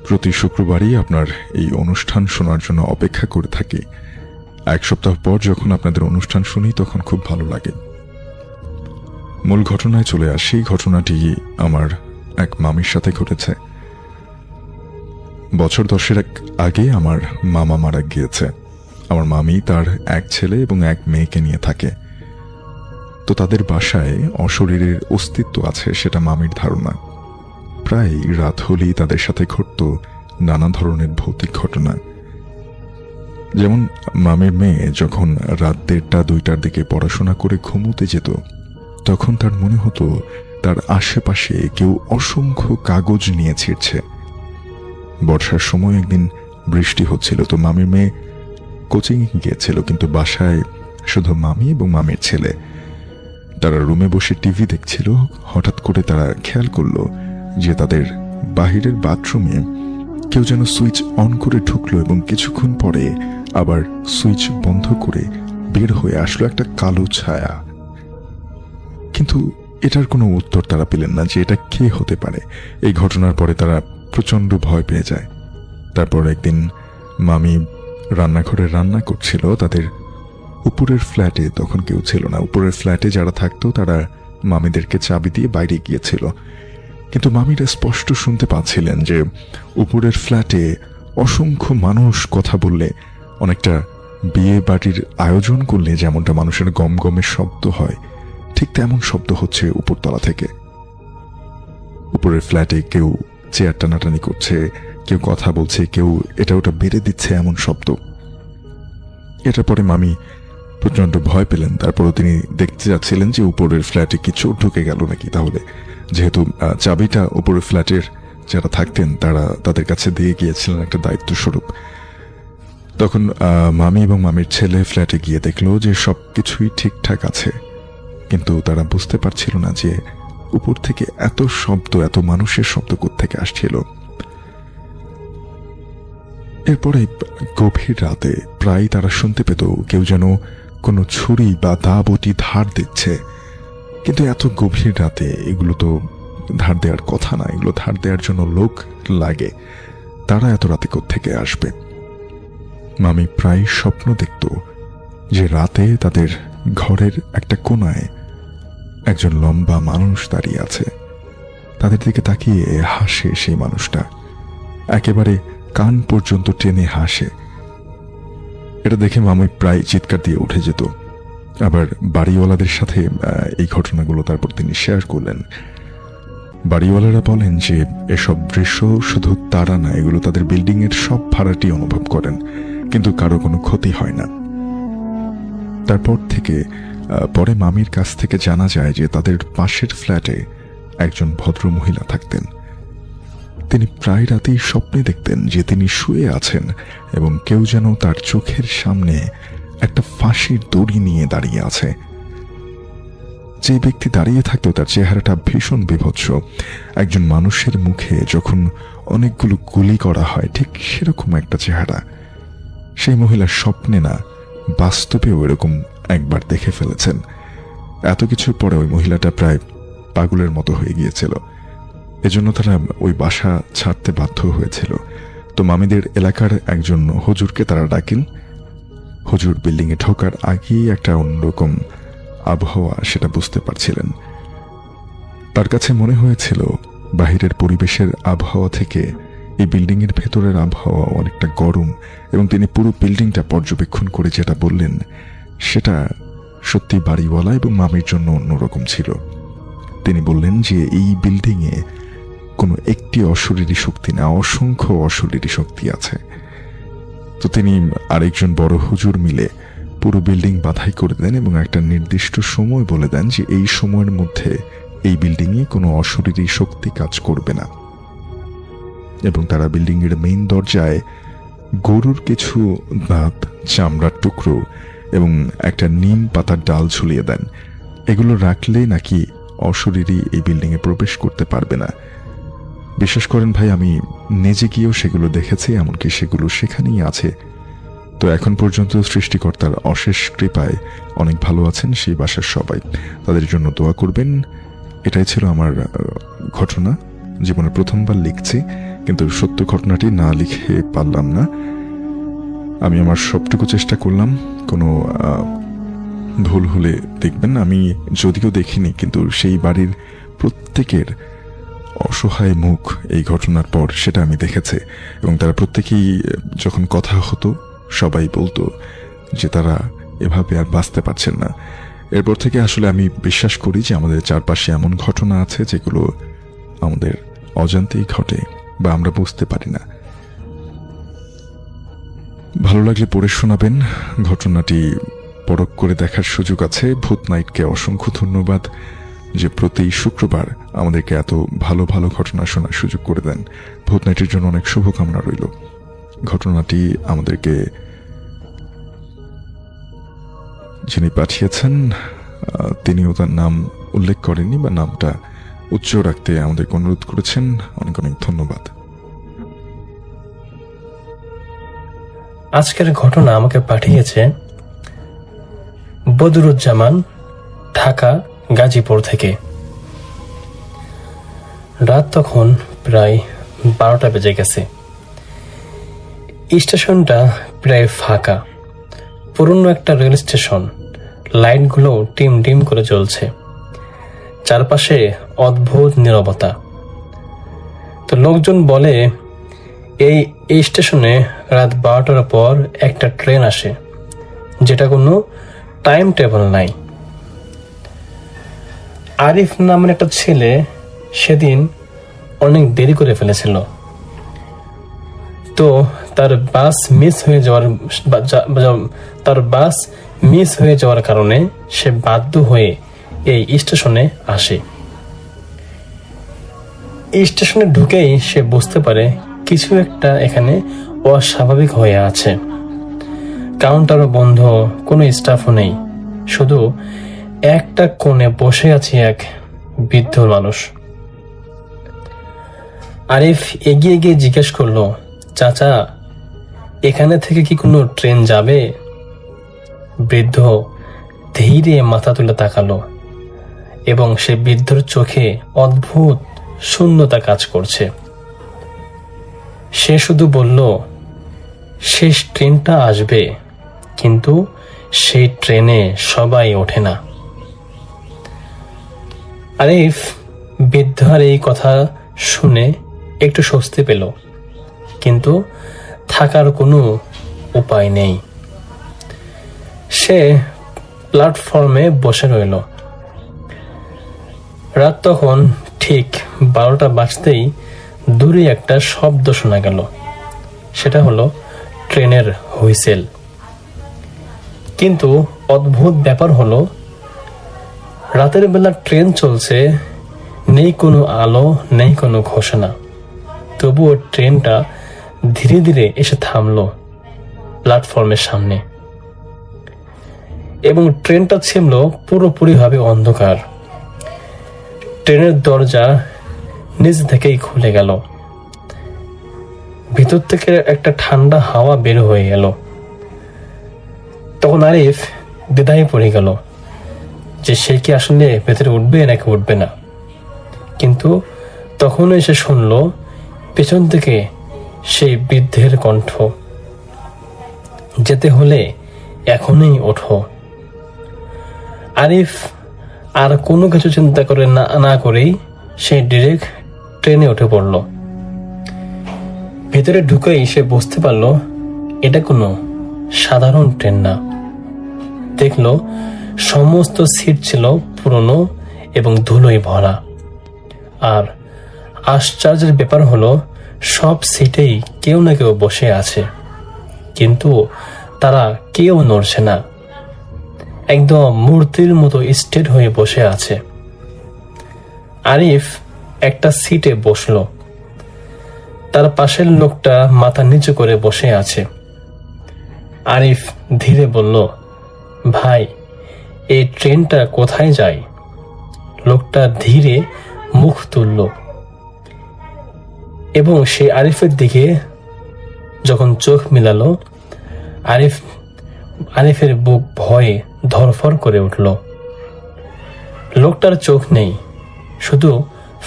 প্রতি শুক্রবারই আপনার এই অনুষ্ঠান শোনার জন্য অপেক্ষা করে থাকি। এক সপ্তাহ পর যখন আপনাদের অনুষ্ঠান শুনি তখন খুব ভালো লাগে। মূল ঘটনায় চলে আসি। ঘটনাটি আমার এক মামির সাথে ঘটেছে। বছর 10 আগে আমার মামা মারা গিয়েছে। আমার মামি তার এক ছেলে এবং এক মেয়েকে নিয়ে থাকে। তো তাদের বাসায় অশরীরের অস্তিত্ব আছে সেটা মামির ধারণা। প্রায় রাত হলেই তাদের সাথে ঘটত নানা ধরনের ভৌতিক ঘটনা। যেমন মামির মেয়ে যখন রাত 1:30-2টার দিকে পড়াশোনা করে ঘুমোতে যেত তখন তার মনে হতো তার আশেপাশে কেউ অসংখ্য কাগজ নিয়ে ছিঁড়ছে। বর্ষার সময় একদিন বৃষ্টি হচ্ছিল, তো মামির মেয়ে কোচিং গিয়েছিল, কিন্তু বাসায় শুধু মামি এবং মামির ছেলে। তারা রুমে বসে টিভি দেখছিল। হঠাৎ করে তারা খেয়াল করলো যে তাদের বাহিরের বাথরুমে কেউ যেন সুইচ অন করে ঢুকলো এবং কিছুক্ষণ পরে আবার সুইচ বন্ধ করে বের হয়ে আসলো একটা কালো ছায়া। কিন্তু এটার কোনো উত্তর তারা পেলেন না যে এটা কে হতে পারে। এই ঘটনার পরে তারা প্রচন্ড ভয় পেয়ে যায়। তারপর একদিন মামি রান্নাঘরে রান্না করছিল। তাদের উপরের ফ্ল্যাটে তখন কেউ ছিল না। উপরের ফ্ল্যাটে যারা থাকতো তারা মামিদেরকে চাবি দিয়ে বাইরে গিয়েছিল, কিন্তু মামিরা স্পষ্ট শুনতে পাচ্ছিলেন যে উপরের ফ্ল্যাটে অসংখ্য মানুষ কথা বললে, অনেকটা বিয়ে বাড়ির আয়োজন করলে যেমনটা মানুষের গমগমের শব্দ হয় ঠিক তেমন শব্দ হচ্ছে উপরতলা থেকে। উপরের ফ্ল্যাটে কেউ চেয়ার টানাটানি করছে, কেউ কথা বলছে, কেউ এটা ওটা বেড়ে দিচ্ছে, এমন শব্দ। এটার পরে মামি প্রচন্ড ভয় পেলেন। তারপরও তিনি দেখতে যাচ্ছিলেন যে উপরের ফ্ল্যাটে কিছু ঢুকে গেল নাকি। তাহলে যেহেতু চাবিটা উপরের ফ্ল্যাটের যারা থাকতেন তারা তাদের কাছে দিয়ে গিয়েছিলেন একটা দায়িত্ব স্বরূপ। তখন মামি এবং মামির ছেলে ফ্ল্যাটে গিয়ে দেখলো যে সবকিছুই ঠিকঠাক আছে, কিন্তু তারা বুঝতে পারছিল না যে উপর থেকে এত শব্দ, এত মানুষের শব্দ কোত্থেকে আসছিল। এরপরে গভীর রাতে প্রায় তারা শুনতে পেত কেউ যেন কোনো ছুরি বা দা বটি ধার দিচ্ছে। কিন্তু এত গভীর রাতে এগুলো তো ধার দেওয়ার কথা না, এগুলো ধার দেওয়ার জন্য লোক লাগে, তারা এত রাতে কোত্থেকে আসবে। মামি প্রায় স্বপ্ন দেখত যে রাতে তাদের ঘরের একটা কোনায় একজন লম্বা মানুষ দাঁড়িয়ে আছে। তাদের দিকে তাকিয়ে হাসে সেই মানুষটা, একেবারে কান পর্যন্ত টেনে হাসে। এটা দেখে মামি প্রায় চিৎকার দিয়ে উঠে যেত। আবার বাড়িওয়ালাদের সাথে এই ঘটনাগুলো তারপর তিনি শেয়ার করলেন। বাড়িওয়ালারা বলেন যে এসব দৃশ্য শুধু তারা না, এগুলো তাদের বিল্ডিং এর সব ভাড়াটি অনুভব করেন, কিন্তু কারো কোনো ক্ষতি হয় না। তারপর থেকে পরে মামির কাছ থেকে জানা যায় যে তাদের পাশের ফ্ল্যাটে একজন ভদ্র মহিলা থাকতেন। তিনি প্রায় রাতেই স্বপ্নে দেখতেন যে তিনি শুয়ে আছেন এবং কেউ যেন তার চোখের সামনে একটা ফাঁসির দড়ি নিয়ে দাঁড়িয়ে আছে। যে ব্যক্তি দাঁড়িয়ে থাকতো তার চেহারাটা ভীষণ বিভৎস। একজন মানুষের মুখে যখন অনেকগুলো গুলি করা হয় ঠিক সেরকম একটা চেহারা। সেই মহিলার স্বপ্নে না, বাস্তবেও এরকম একবার দেখে ফেলেছেন। এত কিছুর পরে ওই মহিলাটা প্রায় পাগলের মতো হয়ে গিয়েছিল। এজন্য তারা ওই বাসা ছাড়তে বাধ্য হয়েছিল। তো মামিদের এলাকার একজন হুজুরকে তারা ডাকেন। হুজুর বিল্ডিংয়ে ঢোকার আগেই একটা অন্যরকম আবহাওয়া সেটা বুঝতে পারছিলেন। তার কাছে মনে হয়েছিল বাহিরের পরিবেশের আবহাওয়া থেকে এই বিল্ডিংয়ের ভেতরের আবহাওয়া অনেকটা গরম, এবং তিনি পুরো বিল্ডিংটা পর্যবেক্ষণ করে যেটা বললেন সেটা সত্যি বাড়িওয়ালা এবং মামির জন্য অন্যরকম ছিল। তিনি বললেন যে এই বিল্ডিংয়ে কোনো একটি অশরীরী শক্তি না, অসংখ্য অশরীরী শক্তি আছে। তো তিনি আরেকজন বড় হুজুর মিলে পুরো বিল্ডিং বাধাই করে দেন এবং একটা নির্দিষ্ট সময় বলে দেন যে এই সময়ের মধ্যে এই বিল্ডিংয়ে কোনো অশরীরী শক্তি কাজ করবে না। এবং তারা বিল্ডিংয়ের মেইন দরজায় গরুর কিছু দাঁত, চামড়ার টুকরো এবং একটা নিম পাতার ডাল ঝুলিয়ে দেন। এগুলো রাখলে নাকি অশরীরী এই বিল্ডিংয়ে প্রবেশ করতে পারবে না। বিশ্বাস করেন ভাই, আমি নিজে গিয়েও সেগুলো দেখেছি, এমনকি সেগুলো সেখানেই আছে। তো এখন পর্যন্ত সৃষ্টিকর্তার অশেষ কৃপায় অনেক ভালো আছেন সেই বাসার সবাই। তাদের জন্য দোয়া করবেন। এটাই ছিল আমার ঘটনা। জীবনে প্রথমবার লিখছি, কিন্তু সত্য ঘটনাটি না লিখে পারলাম না। আমি আমার সবটুকু চেষ্টা করলাম। কোনো ভুল হলে দেখবেন। আমি যদিও দেখিনি, কিন্তু সেই বাড়ির প্রত্যেকের অসহায় মুখ এই ঘটনার পর সেটা আমি দেখেছি, এবং তারা প্রত্যেকেই যখন কথা হতো সবাই বলতো যে তারা এভাবে আর বাঁচতে পারছেন না। এরপর থেকে আসলে আমি বিশ্বাস করি যে আমাদের চারপাশে এমন ঘটনা আছে যেগুলো আমাদের অজান্তেই ঘটে বা আমরা বুঝতে পারি না। ভালো লাগলে পড়ে শোনাবেন। ঘটনাটি পরখ করে দেখার সুযোগ আছে। ভূত নাইটকে অসংখ্য ধন্যবাদ যে প্রতি শুক্রবার আমাদেরকে এত ভালো ভালো ঘটনা শোনার সুযোগ করে দেন। ভূত নাইটের জন্য অনেক শুভকামনা রইল। ঘটনাটি আমাদেরকে যিনি পাঠিয়েছেন তিনিও তার নাম উল্লেখ করেননি বা নামটা উচ্চ রাখতে আমাদেরকে অনুরোধ করেছেন। অনেক অনেক ধন্যবাদ। আজকের ঘটনা আমাকে পাঠিয়েছে বদরুজ্জামান, ঢাকা গাজীপুর থেকে। রাত তখন প্রায় 12টা বেজে গেছে। স্টেশনটা প্রায় ফাঁকা। পুরনো একটা রেল স্টেশন। লাইটগুলো টিম টিম করে জ্বলছে। চারপাশে অদ্ভুত নীরবতা। তো লোকজন বলে এই স্টেশনে রাত 12টার পর একটা ট্রেন আসে, যেটা কোনো টাইম টেবিল নাই। আরিফ নামের একটা ছেলে সেদিন অনেক দেরি করে ফেলেছিল। তো তার বাস মিস হয়ে যাওয়ার কারণে সে বাধ্য হয়ে এই স্টেশনে আসে। এই স্টেশনে ঢুকেই সে বুঝতে পারে কিছু একটা এখানে অস্বাভাবিক হয়ে আছে। কাউন্টারও বন্ধ, কোনো স্টাফও নেই, শুধু একটা কোণে বসে আছে এক বৃদ্ধ মানুষ। আরিফ এগিয়ে গিয়ে জিজ্ঞেস করলো, চাচা, এখানে থেকে কি কোনো ট্রেন যাবে? বৃদ্ধ ধীরে মাথা তুলে তাকালো এবং সে বৃদ্ধর চোখে অদ্ভুত শূন্যতা কাজ করছে। সে শুধু বলল, শেষ ট্রেনটা আসবে, কিন্তু সেই ট্রেনে সবাই ওঠে না। আরিফ বৃদ্ধার এই কথা শুনে একটু স্বস্তি পেল, কিন্তু থাকার কোনো উপায় নেই। সে প্ল্যাটফর্মে বসে রইল। রাত তখন ঠিক 12টা বাজতেই দূরে একটা শব্দ শোনা গেল। সেটা হলো ট্রেনের হুইসেল। কিন্তু অদ্ভুত ব্যাপার হলো, রাতের বেলা ট্রেন চলছে, নেই কোনো আলো, নেই কোনো ঘোষণা। তবুও ট্রেনটা ধীরে ধীরে এসে থামলো প্ল্যাটফর্মের সামনে, এবং ট্রেনটা ছিল পুরোপুরিভাবে অন্ধকার। ট্রেনের দরজা নিজ থেকেই খুলে গেল। ভিতর থেকে একটা ঠান্ডা হাওয়া বের হয়ে গেল। তখন আরিফ দ্বিধায় পড়ে গেল যে সে কি আসলে ভেতরে উঠবে নাকি উঠবে না। কিন্তু তখনই সে শুনল পেছন থেকে সেই বৃদ্ধের কণ্ঠ, যেতে হলে এখনই ওঠো। আরিফ আর কোনো কিছু চিন্তা করে না করেই সে ডিরেক্ট ট্রেনে উঠে পড়ল। ভেতরে ঢুকেই সে বুঝতে পারল এটা কোনো সাধারণ ট্রেন না। দেখলো সমস্ত সিট ছিল পুরনো এবং ধুলোয় ভরা। আর আশ্চর্যের ব্যাপার হলো সব সিটেই কেউ না কেউ বসে আছে, কিন্তু তারা কেউ নড়ছে না, একদম মূর্তির মতো স্টেট হয়ে বসে আছে। আরিফ একটা সিটে বসলো। তার পাশের লোকটা মাথা নিচু করে বসে আছে। আরিফ ধীরে বলল, ভাই, এই ট্রেনটা কোথায় যায়? লোকটা ধীরে মুখ তুলল এবং সে আরিফের দিকে যখন চোখ মিলালো, আরিফের বুক ভয়ে ধরফর করে উঠল। লোকটার চোখ নেই, শুধু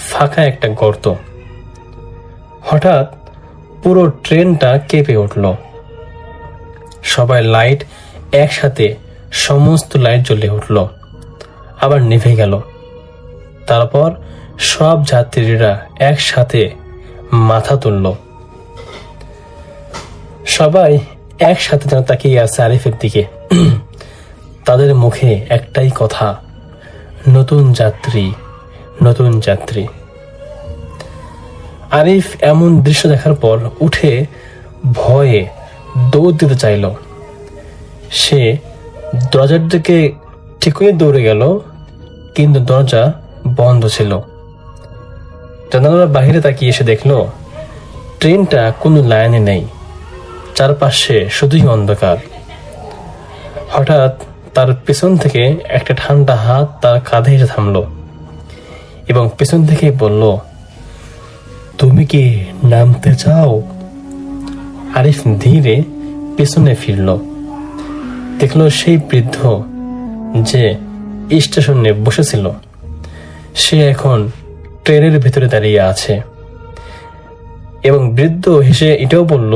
ফাঁকা একটা গর্ত। হঠাৎ পুরো ট্রেনটা কেঁপে উঠল। সবাই লাইট একসাথে, সমস্ত লাইট জ্বলে উঠল, আবার নিভে গেল। তারপর সব যাত্রীরা একসাথে মাথা তুলল। সবাই একসাথে যেন তাকিয়ে আছে আরিফের দিকে। তাদের মুখে একটাই কথা, নতুন যাত্রী, নতুন যাত্রী। আরিফ এমন দৃশ্য দেখার পর উঠে ভয়ে দৌড় দিতে চাইল। সে দরজার দিকে ঠিকই দৌড়ে গেল, কিন্তু দরজা বন্ধ ছিল। জানালার বাহিরে তাকিয়ে এসে দেখলো ট্রেনটা কোনো লাইনে নেই, চারপাশে শুধুই অন্ধকার। হঠাৎ তার পেছন থেকে একটা ঠান্ডা হাত তার কাঁধে এসে থামলো এবং পেছন থেকে বলল, তুমি কি নামতে চাও? আরিফ ধীরে পেছনে ফিরল। দেখলো সেই বৃদ্ধ যে স্টেশনে বসেছিল, সে এখন ট্রেনের ভিতরে দাঁড়িয়ে আছে এবং বৃদ্ধ হেসে এটাও বলল,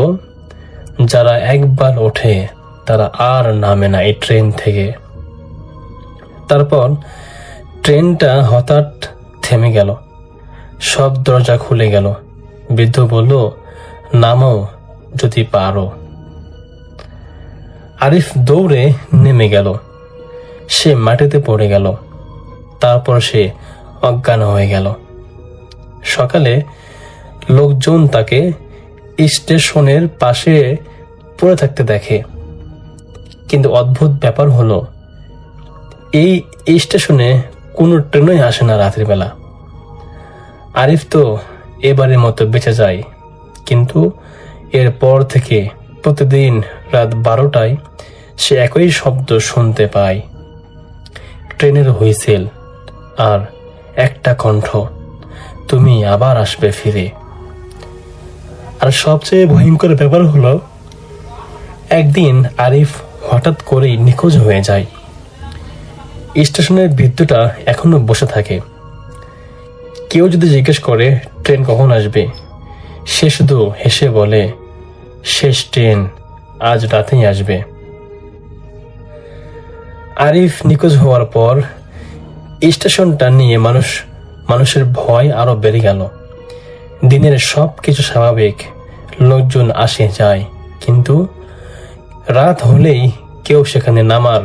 যারা একবার ওঠে তারা আর নামে না এই ট্রেন থেকে। তারপর ট্রেনটা হঠাৎ থেমে গেল, সব দরজা খুলে গেল। বৃদ্ধ বলল, নামো যদি পারো। আরিফ দৌড়ে নেমে গেল। সে মাটিতে পড়ে গেল। তারপর সে অজ্ঞান হয়ে গেল। সকালে লোকজন তাকে স্টেশনের পাশে পড়ে থাকতে দেখে, কিন্তু অদ্ভুত ব্যাপার হলো এই স্টেশনে কোনো ট্রেনই আসে না রাত্রিবেলা। আরিফ তো এবারের মতো বেঁচে যায়, কিন্তু এরপর থেকে প্রতিদিন রাত 12টায় সে একই শব্দ শুনতে পায়, ট্রেনের হুইসেল আর একটা কণ্ঠ, তুমি আবার আসবে ফিরে। আর সবচেয়ে ভয়ঙ্কর ব্যাপার হলো একদিন আরিফ হঠাৎ করেই নিখোঁজ হয়ে যায়। স্টেশনের বৃদ্ধটা এখনো বসে থাকে। কেউ যদি জিজ্ঞেস করে ট্রেন কখন আসবে, সে শুধু হেসে বলে, শেষ ট্রেন আজ রাতেই আসবে। আরিফ নিখোঁজ হওয়ার পর স্টেশনটা নিয়ে মানুষের ভয় আরো বেড়ে গেল। দিনের সব কিছু স্বাভাবিক, লোকজন আসে যায়, কিন্তু রাত হলেই কেউ সেখানে নামার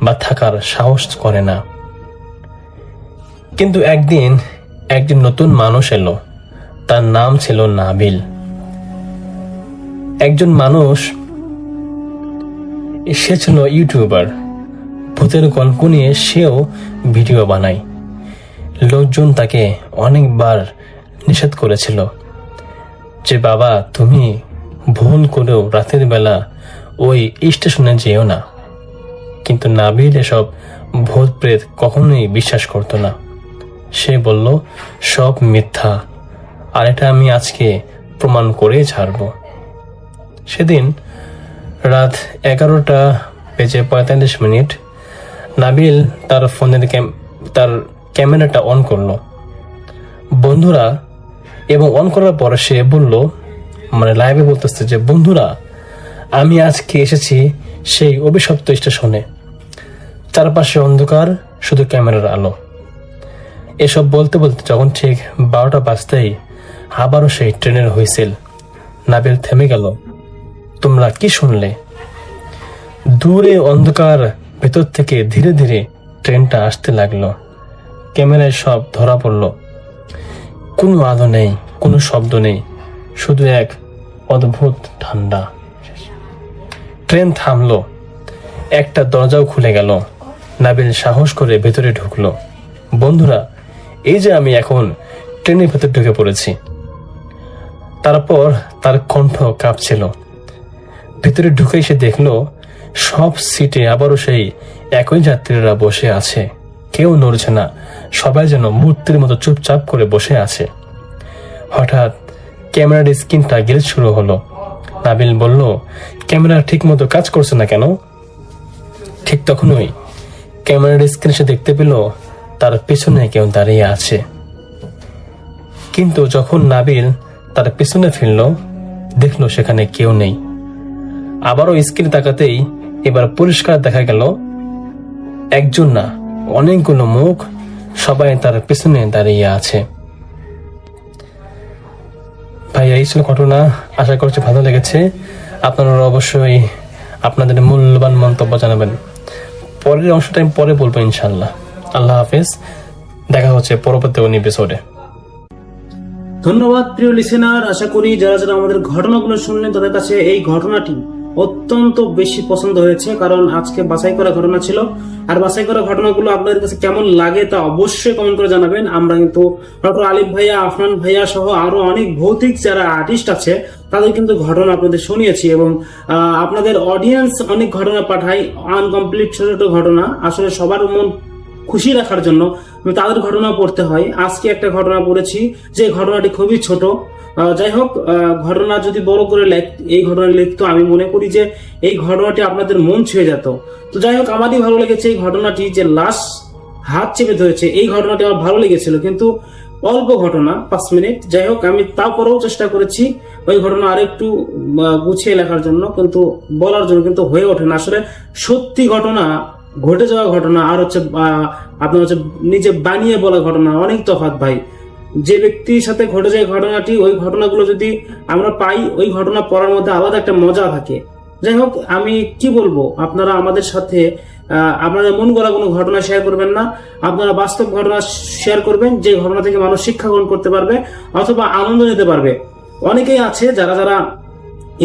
বা থাকার সাহস করে না। কিন্তু একদিন একজন নতুন মানুষ এলো। তার নাম ছিল নাবিল। একজন মানুষ, সে ছিল ইউটিউবার। ভূতের গল্প নিয়ে সেও ভিডিও বানায়। লোকজন তাকে অনেকবার নিষেধ করেছিল যে, বাবা, তুমি ভুল করেও রাতের বেলা ওই স্টেশনে যেও না। কিন্তু নাবিল এসব ভূত প্রেত কখনোই বিশ্বাস করতো না। সে বলল, সব মিথ্যা, আর এটা আমি আজকে প্রমাণ করে ছাড়ব। সেদিন রাত 11:45 নাবিল তার ফোনের তার ক্যামেরাটা অন করলো বন্ধুরা, এবং অন করার পর সে বলল, মানে লাইভে বলতেছে যে, বন্ধুরা, আমি আজকে এসেছি সেই অভিশপ্ত স্টেশনে। চারপাশে অন্ধকার, শুধু ক্যামেরার আলো। এসব বলতে বলতে যখন ঠিক 12টা বাজতেই আবারও সেই ট্রেনের হুইসেল। নাবিল থেমে গেল। তোমরা কি শুনলে? দূরে অন্ধকার ভেতর থেকে ধীরে ধীরে ট্রেনটা আসতে লাগলো। ক্যামেরায় সব ধরা পড়ল। কোনো আলো নেই, কোনো শব্দ নেই, শুধু এক অদ্ভুত ঠান্ডা। ট্রেন থামলো। একটা দরজাও খুলে গেল। নাবিল সাহস করে ভেতরে ঢুকলো। বন্ধুরা, এই যে আমি এখন ট্রেনের ভেতর ঢুকে পড়েছি। তারপর তার কণ্ঠ কাঁপছিল। ভিতরে ঢুকে সে দেখলো সব সিটে আবারও সেই একই যাত্রীরা বসে আছে। কেউ নড়ছে না, সবাই যেন মূর্তির মতো চুপচাপ করে বসে আছে। হঠাৎ ক্যামেরার স্ক্রিনটা গ্লিচ শুরু হলো। নাবিল বলল, ক্যামেরা ঠিক মতো কাজ করছে না কেন? ঠিক তখনই ক্যামেরার স্ক্রিনে সে দেখতে পেল তার পেছনে কেউ দাঁড়িয়ে আছে। কিন্তু যখন নাবিল তার পেছনে ফিরল, দেখলো সেখানে কেউ নেই। আবারও স্ক্রিনে তাকাতেই এবার পরিষ্কার দেখা গেল একজন না, অনেকগুলো মুখ, সবাই তার পেছনে দাঁড়িয়ে আছে। ভাই, এই ছিল ঘটনা। আশা করছি ভালো লেগেছে। আপনারা অবশ্যই আপনাদের মূল্যবান মন্তব্য জানাবেন। পরের অংশটা আমি পরে বলবো ইনশাল্লাহ। আল্লাহ হাফিজ, দেখা হচ্ছে পরবর্তী কোনো এপিসোডে। ধন্যবাদ প্রিয় লিসেনার। আশা করি যারা যারা আমাদের ঘটনাগুলো শুনলেন তাদের কাছে এই ঘটনাটি অত্যন্ত বেশি পছন্দ হয়েছে, কারণ আজকে বাছাই করা ঘটনা ছিল। আর বাছাই করা ঘটনাগুলো আপনাদের কাছে কেমন লাগে তা অবশ্যই কমেন্ট করে জানাবেন। আমরা কিন্তু ডক্টর আলিফ ভাইয়া, আফনান ভাইয়া সহ আরো অনেক ভৌতিক যারা আর্টিস্ট আছে তাদের কিন্তু ঘটনা আপনাদের শুনিয়েছি, এবং আপনাদের অডিয়েন্স অনেক ঘটনা পাঠায়, আনকমপ্লিট ছোট ছোট ঘটনা। আসলে সবার মন খুশি রাখার জন্য তাদের ঘটনা পড়তে হয়। আজকে একটা ঘটনা পড়েছি যে ঘটনাটি খুবই ছোট। যাই হোক, ঘটনা যদি বড় করে এই ঘটনা লিখতো, আমি মনে করি যে এই ঘটনাটি আপনাদের মন ছুঁয়ে যেত। তো যাই হোক, আমারই ভালো লেগেছে এই ঘটনাটি, যে লাশ হাত চেপে ধরেছে, এই ঘটনাটি আমার ভালো লেগেছিল। কিন্তু অল্প ঘটনা, 5 মিনিট। যাই হোক, আমি তারপরেও চেষ্টা করেছি ওই ঘটনা আরেকটু গুছিয়ে লেখার জন্য, কিন্তু বলার জন্য কিন্তু হয়ে ওঠে না। আসলে সত্যি ঘটনা, ঘটে যাওয়া ঘটনা আর হচ্ছে আপনার হচ্ছে নিজে বানিয়ে বলা ঘটনা, অনেক তফাৎ ভাই। যে ব্যক্তির সাথে ঘটে যায় ঘটনাটি, ওই ঘটনাগুলো যদি আমরা পাই, ওই ঘটনা পড়ার মধ্যে আলাদা একটা মজা থাকে। যাই হোক, আমি কি বলবো, আপনারা আমাদের সাথে আপনাদের মন গড়া কোনো ঘটনা শেয়ার করবেন না। আপনারা বাস্তব ঘটনা শেয়ার করবেন, যে ঘটনা থেকে মানুষ শিক্ষা গ্রহণ করতে পারবে অথবা আনন্দ নিতে পারবে। অনেকেই আছে যারা যারা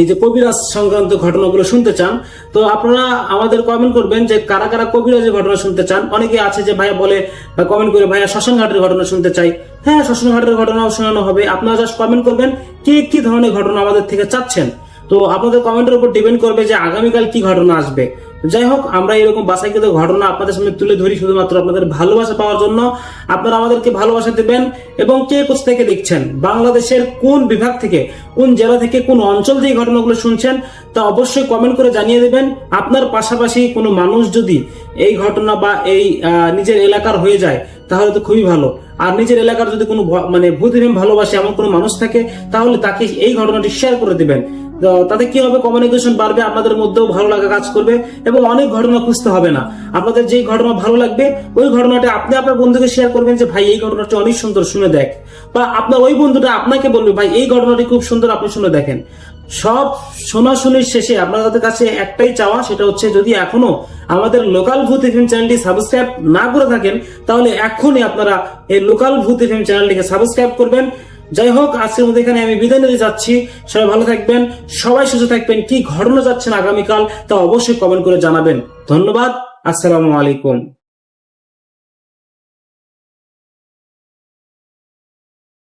এই যে কবিরাজ সংক্রান্ত ঘটনাগুলো শুনতে চান, তো আপনারা আমাদের কমেন্ট করবেন যে কারা কারা কবিরাজের ঘটনা শুনতে চান। অনেকে আছে যে ভাইয়া বলে বা কমেন্ট করে, ভাইয়া শ্মশান ঘাটের ঘটনা শুনতে চাই। হ্যাঁ, শ্মশান ঘাটের ঘটনাও শোনানো হবে। আপনারা জাস্ট কমেন্ট করবেন কে কি ধরনের ঘটনা আমাদের থেকে চাচ্ছেন। তো আপনাদের কমেন্টের উপর ডিপেন্ড করবে যে আগামীকাল কি ঘটনা আসবে। যাই হোক, আমরা এরকম বাছাইকৃত ঘটনা আপনাদের সামনে তুলে ধরি শুধুমাত্র আপনাদের ভালোবাসা পাওয়ার জন্য। আপনারা আমাদেরকে ভালোবাসা দেবেন, এবং কে কোথা থেকে দেখছেন, বাংলাদেশের কোন বিভাগ থেকে, কোন জেলা থেকে, কোন অঞ্চল থেকে ঘটনাগুলো শুনছেন তা অবশ্যই কমেন্ট করে জানিয়ে দেবেন। আপনার পাশাপাশি কোনো মানুষ যদি এই ঘটনা বা এই নিজের এলাকার হয়ে যায় তাহলে তো খুবই ভালো। আর নিজের এলাকার যদি কোনো মানে ভূতপ্রেম ভালোবাসে এমন কোনো মানুষ থাকে তাহলে তাকে এই ঘটনাটি শেয়ার করে দিবেন। তাতে কি হবে, কমিউনিকেশন বাড়বে, আপনাদের মধ্যেও ভালো লাগা কাজ করবে, এবং অনেক ঘটনা খুঁজতে হবে না। আপনাদের যেই ঘটনা ভালো লাগবে ওই ঘটনাটা আপনি আপনার বন্ধুকে শেয়ার করবেন যে ভাই এই ঘটনাটা অনেক সুন্দর, শুনে দেখ। বা আপনার ওই বন্ধুটা আপনাকে বলবে ভাই এই ঘটনাটি খুব সুন্দর, আপনি শুনে দেখেন। সব শোনাশুনির শেষে আপনাদের কাছে একটাই চাওয়া, সেটা হচ্ছে যদি এখনো আমাদের লোকাল ভূত এফএম চ্যানেলটি সাবস্ক্রাইব না করে থাকেন তাহলে এখনই আপনারা এই লোকাল ভূত এফএম চ্যানেলটিকে সাবস্ক্রাইব করবেন। যাই হোক, আজকের মধ্যে এখানে আমি বিদায় নিতে যাচ্ছি। সবাই ভালো থাকবেন, সবাই সুস্থ থাকবেন। কি ঘটনা যাচ্ছেন আগামীকাল তা অবশ্যই কমেন্ট করে জানাবেন। ধন্যবাদ, আসসালামু আলাইকুম।